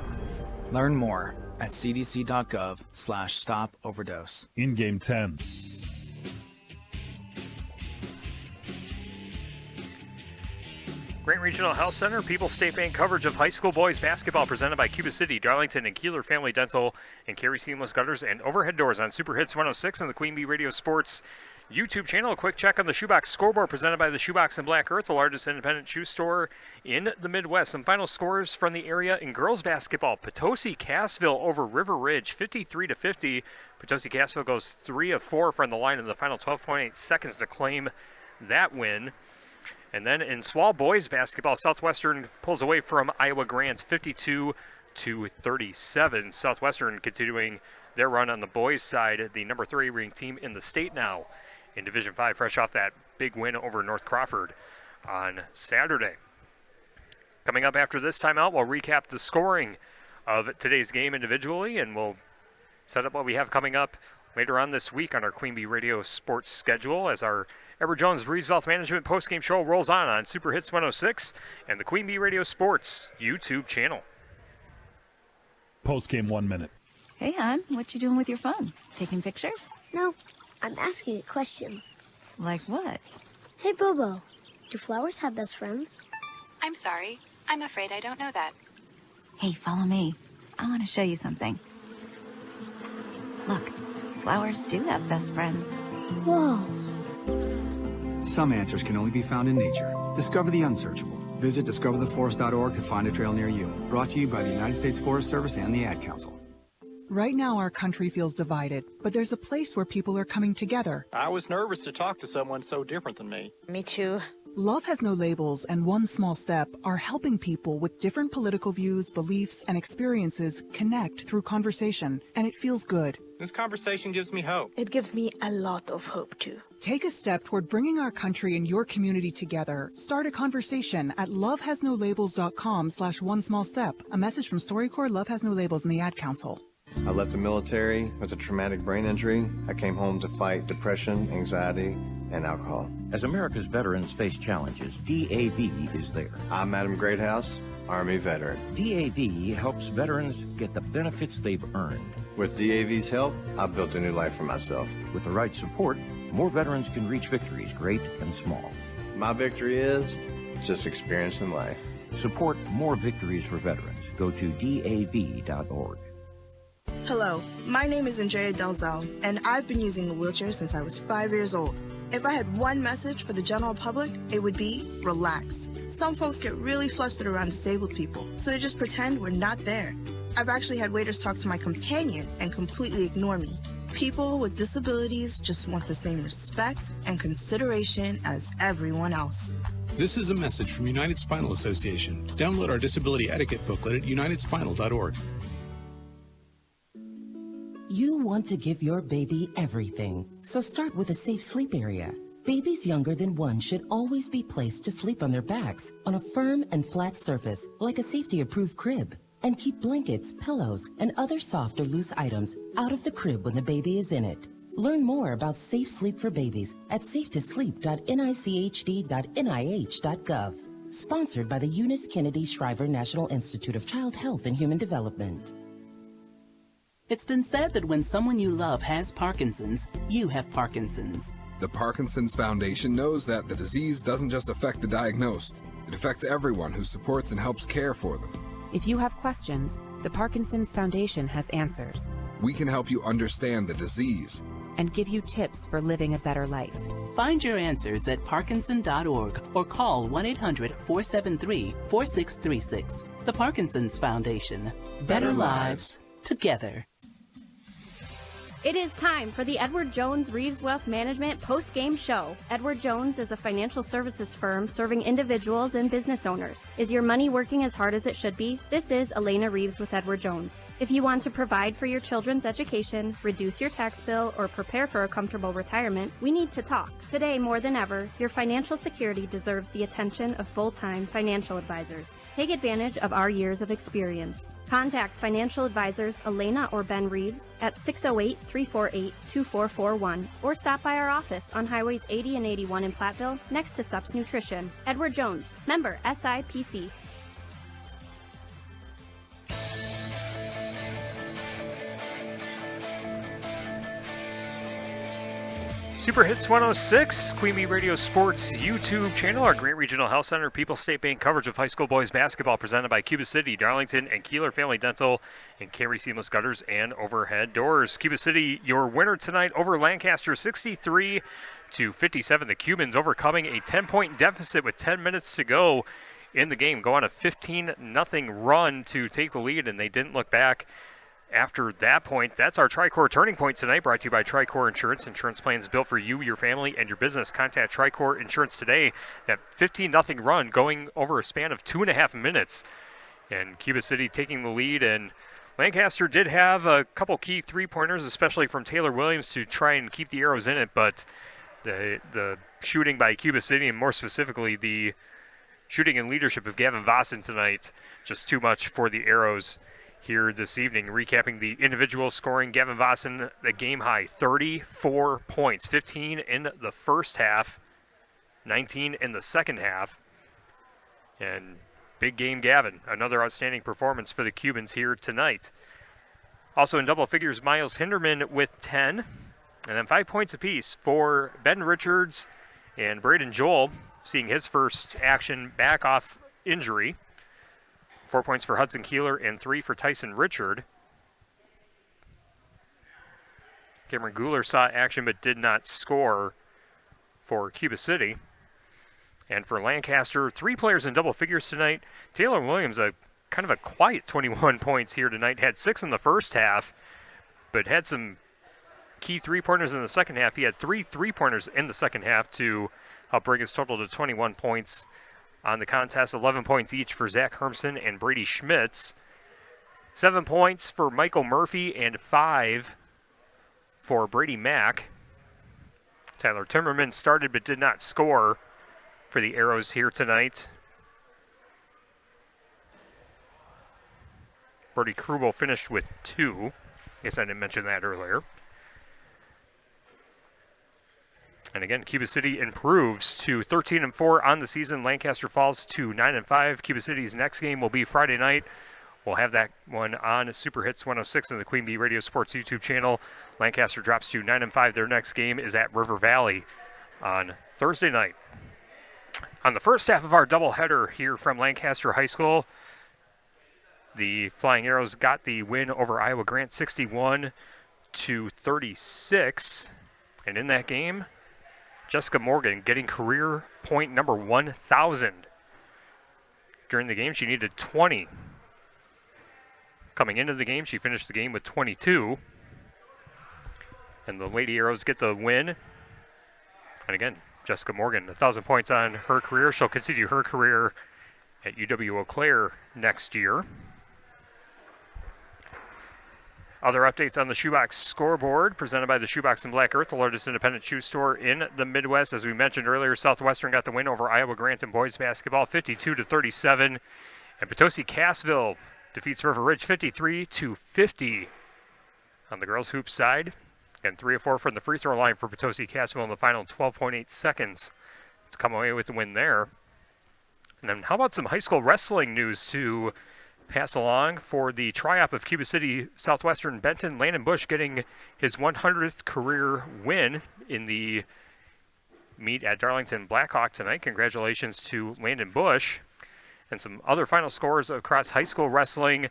Learn more at cdc.gov/stop overdose. In game 10. Grant Regional Health Center, People's State Bank coverage of high school boys basketball presented by Cuba City, Darlington, and Kieler Family Dental, and Carey Seamless Gutters and Overhead Doors on Super Hits 106 and the Queen Bee Radio Sports YouTube channel. A quick check on the Shoebox scoreboard presented by the Shoebox in Black Earth, the largest independent shoe store in the Midwest. Some final scores from the area in girls basketball. Potosi-Cassville over River Ridge, 53-50. Potosi-Cassville goes 3 of 4 from the line in the final 12.8 seconds to claim that win. And then in Swall boys basketball, Southwestern pulls away from Iowa Grants, 52-37. Southwestern continuing their run on the boys' side, the number 3 ranked team in the state now in Division 5, fresh off that big win over North Crawford on Saturday. Coming up after this timeout, we'll recap the scoring of today's game individually, and we'll set up what we have coming up later on this week on our Queen Bee Radio Sports schedule as our Edward Jones Reeves Wealth Management postgame show rolls on Super Hits 106 and the Queen Bee Radio Sports YouTube channel. Postgame 1 minute. Hey, hon, what you doing with your phone? Taking pictures? No, I'm asking it questions. Like what? Hey, Bobo, do flowers have best friends? I'm sorry. I'm afraid I don't know that. Hey, follow me. I want to show you something. Look, flowers do have best friends. Whoa. Some answers can only be found in nature. Discover the unsearchable. Visit discovertheforest.org to find a trail near you. Brought to you by the United States Forest Service and the Ad Council. Right now, our country feels divided, but there's a place where people are coming together. I was nervous to talk to someone so different than me. Me too. Love Has No Labels and One Small Step are helping people with different political views, beliefs, and experiences connect through conversation, and it feels good. This conversation gives me hope. It gives me a lot of hope, too. Take a step toward bringing our country and your community together. Start a conversation at lovehasnolabels.com/onesmallstep. A message from StoryCorps, Love Has No Labels, and the Ad Council. I left the military with a traumatic brain injury. I came home to fight depression, anxiety, and alcohol. As America's veterans face challenges, DAV is there. I'm Adam Greathouse, Army veteran. DAV helps veterans get the benefits they've earned. With DAV's help, I've built a new life for myself. With the right support, more veterans can reach victories, great and small. My victory is just experiencing life. Support more victories for veterans. Go to DAV.org. Hello, my name is Andrea Delzell, and I've been using a wheelchair since I was 5 years old. If I had one message for the general public, it would be relax. Some folks get really flustered around disabled people, so they just pretend we're not there. I've actually had waiters talk to my companion and completely ignore me. People with disabilities just want the same respect and consideration as everyone else. This is a message from United Spinal Association. Download our disability etiquette booklet at unitedspinal.org. You want to give your baby everything, so start with a safe sleep area. Babies younger than 1 should always be placed to sleep on their backs on a firm and flat surface like a safety-approved crib. And keep blankets, pillows, and other soft or loose items out of the crib when the baby is in it. Learn more about safe sleep for babies at safetoSleep.nichd.nih.gov. Sponsored by the Eunice Kennedy Shriver National Institute of Child Health and Human Development. It's been said that when someone you love has Parkinson's, you have Parkinson's. The Parkinson's Foundation knows that the disease doesn't just affect the diagnosed. It affects everyone who supports and helps care for them. If you have questions, the Parkinson's Foundation has answers. We can help you understand the disease and give you tips for living a better life. Find your answers at parkinson.org or call 1-800-473-4636. The Parkinson's Foundation. Better lives together. It is time for the Edward Jones Reeves Wealth Management post-game show. Edward Jones is a financial services firm serving individuals and business owners. Is your money working as hard as it should be? This is Elena Reeves with Edward Jones. If you want to provide for your children's education, reduce your tax bill, or prepare for a comfortable retirement, we need to talk. Today, more than ever, your financial security deserves the attention of full-time financial advisors. Take advantage of our years of experience. Contact financial advisors Elena or Ben Reeves at 608-348-2441 or stop by our office on Highways 80 and 81 in Platteville next to Sups Nutrition. Edward Jones, member SIPC. Super Hits 106, Queen Bee Radio Sports YouTube channel, our Grant Regional Health Center, People's State Bank coverage of high school boys basketball presented by Cuba City, Darlington, and Kieler Family Dental, and Carey Seamless Gutters and Overhead Doors. Cuba City, your winner tonight over Lancaster, 63-57. The Cubans overcoming a 10-point deficit with 10 minutes to go in the game. Go on a 15-0 run to take the lead, and they didn't look back. After that point, that's our Tricor Turning Point tonight, brought to you by Tricor Insurance. Insurance plans built for you, your family, and your business. Contact Tricor Insurance today. That 15-0 run going over a span of 2.5 minutes. And Cuba City taking the lead. And Lancaster did have a couple key three-pointers, especially from Taylor Williams, to try and keep the arrows in it. But the shooting by Cuba City, and more specifically the shooting and leadership of Gavin Vossen tonight, just too much for the arrows here this evening. Recapping the individual scoring, Gavin Vossen, the game high, 34 points, 15 in the first half, 19 in the second half. And big game Gavin, another outstanding performance for the Cubans here tonight. Also in double figures, Miles Hinderman with 10, and then 5 points apiece for Ben Richards and Braden Joel, seeing his first action back off injury. 4 points for Hudson Kieler and 3 for Tyson Richard. Cameron Guler saw action but did not score for Cuba City. And for Lancaster, 3 players in double figures tonight. Taylor Williams, a kind of a quiet 21 points here tonight. Had 6 in the first half, but had some key three-pointers in the second half. He had 3 three-pointers in the second half to help bring his total to 21 points on the contest. 11 points each for Zach Hermson and Brady Schmitz. 7 points for Michael Murphy and 5 for Brady Mack. Tyler Timmerman started but did not score for the Arrows here tonight. Brody Krubel finished with 2. I guess I didn't mention that earlier. And again, Cuba City improves to 13-4 on the season. Lancaster falls to 9-5. Cuba City's next game will be Friday night. We'll have that one on Super Hits 106 and the Queen Bee Radio Sports YouTube channel. Lancaster drops to 9-5. Their next game is at River Valley on Thursday night. On the first half of our doubleheader here from Lancaster High School, the Flying Arrows got the win over Iowa Grant 61-36. And in that game, Jessica Morgan getting career point number 1,000. During the game, she needed 20. Coming into the game, she finished the game with 22. And the Lady Arrows get the win. And again, Jessica Morgan, 1,000 points on her career. She'll continue her career at UW-Eau Claire next year. Other updates on the Shoebox scoreboard presented by the Shoebox and Black Earth, the largest independent shoe store in the Midwest. As we mentioned earlier, Southwestern got the win over Iowa Grant in boys basketball, 52-37. And Potosi-Cassville defeats River Ridge 53-50. On the girls' hoops side, and 3 of 4 from the free throw line for Potosi-Cassville in the final 12.8 seconds to come away with the win there. And then how about some high school wrestling news to pass along for the tri-op of Cuba City Southwestern Benton? Landon Bush getting his 100th career win in the meet at Darlington Blackhawk tonight. Congratulations to Landon Bush. And some other final scores across high school wrestling.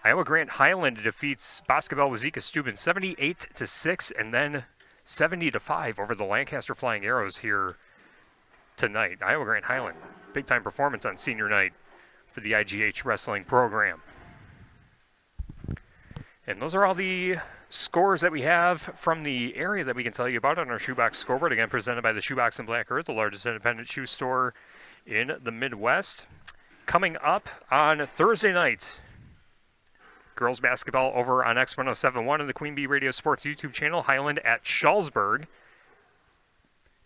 Iowa Grant Highland defeats Basketball Wazeeka Steuben 78-6 and then 70-5 over the Lancaster Flying Arrows here tonight. Iowa Grant Highland, big-time performance on senior night for the IGH wrestling program. And those are all the scores that we have from the area that we can tell you about on our Shoebox scoreboard. Again, presented by the Shoebox and Black Earth, the largest independent shoe store in the Midwest. Coming up on Thursday night, girls basketball over on X1071 and the Queen Bee Radio Sports YouTube channel, Highland at Shullsburg.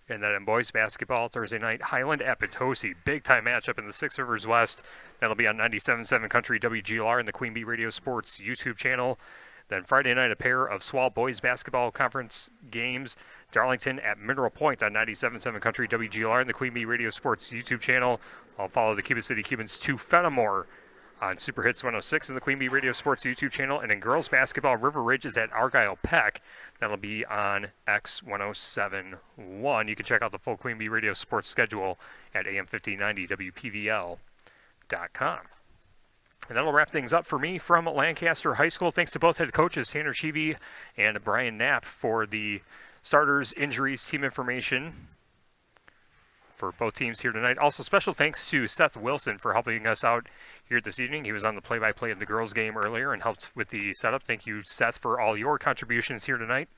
And then in boys basketball, Thursday night, Highland at Potosi. Big-time matchup in the Six Rivers West. That'll be on 97.7 Country WGLR and the Queen Bee Radio Sports YouTube channel. Then Friday night, a pair of SWAL boys basketball conference games. Darlington at Mineral Point on 97.7 Country WGLR and the Queen Bee Radio Sports YouTube channel. I'll follow the Cuba City Cubans to Fenimore on Super Hits 106 and the Queen Bee Radio Sports YouTube channel. And in girls basketball, River Ridge is at Argyle Peck. That'll be on X1071. You can check out the full Queen Bee Radio Sports schedule at AM1590WPVL.com. And that'll wrap things up for me from Lancaster High School. Thanks to both head coaches, Tanner Sheevy and Brian Knapp, for the starters, injuries, team information for both teams here tonight. Also, special thanks to Seth Wilson for helping us out here this evening. He was on the play-by-play of the girls' game earlier and helped with the setup. Thank you, Seth, for all your contributions here tonight.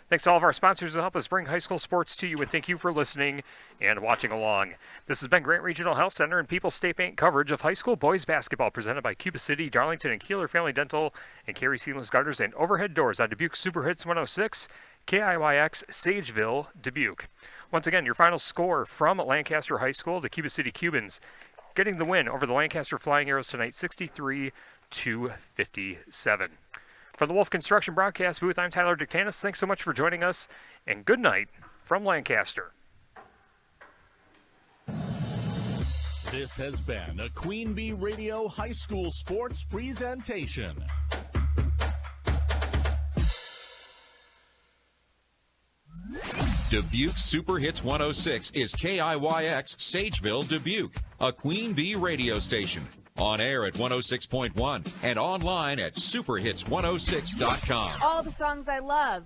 Thanks to all of our sponsors that help us bring high school sports to you, and thank you for listening and watching along. This has been Grant Regional Health Center and People's State Bank coverage of high school boys basketball presented by Cuba City, Darlington, and Kieler Family Dental, and Carey Seamless Gutters and Overhead Doors on Dubuque Super Hits 106, KIYX, Sageville, Dubuque. Once again, your final score from Lancaster High School, the Cuba City Cubans getting the win over the Lancaster Flying Arrows tonight, 63-57. From the Wolf Construction broadcast booth, I'm Tyler Dictanis. Thanks so much for joining us, and good night from Lancaster. This has been a Queen Bee Radio High School Sports presentation. Dubuque Super Hits 106 is KIYX Sageville, Dubuque, a Queen Bee radio station. On air at 106.1 and online at superhits106.com. All the songs I love.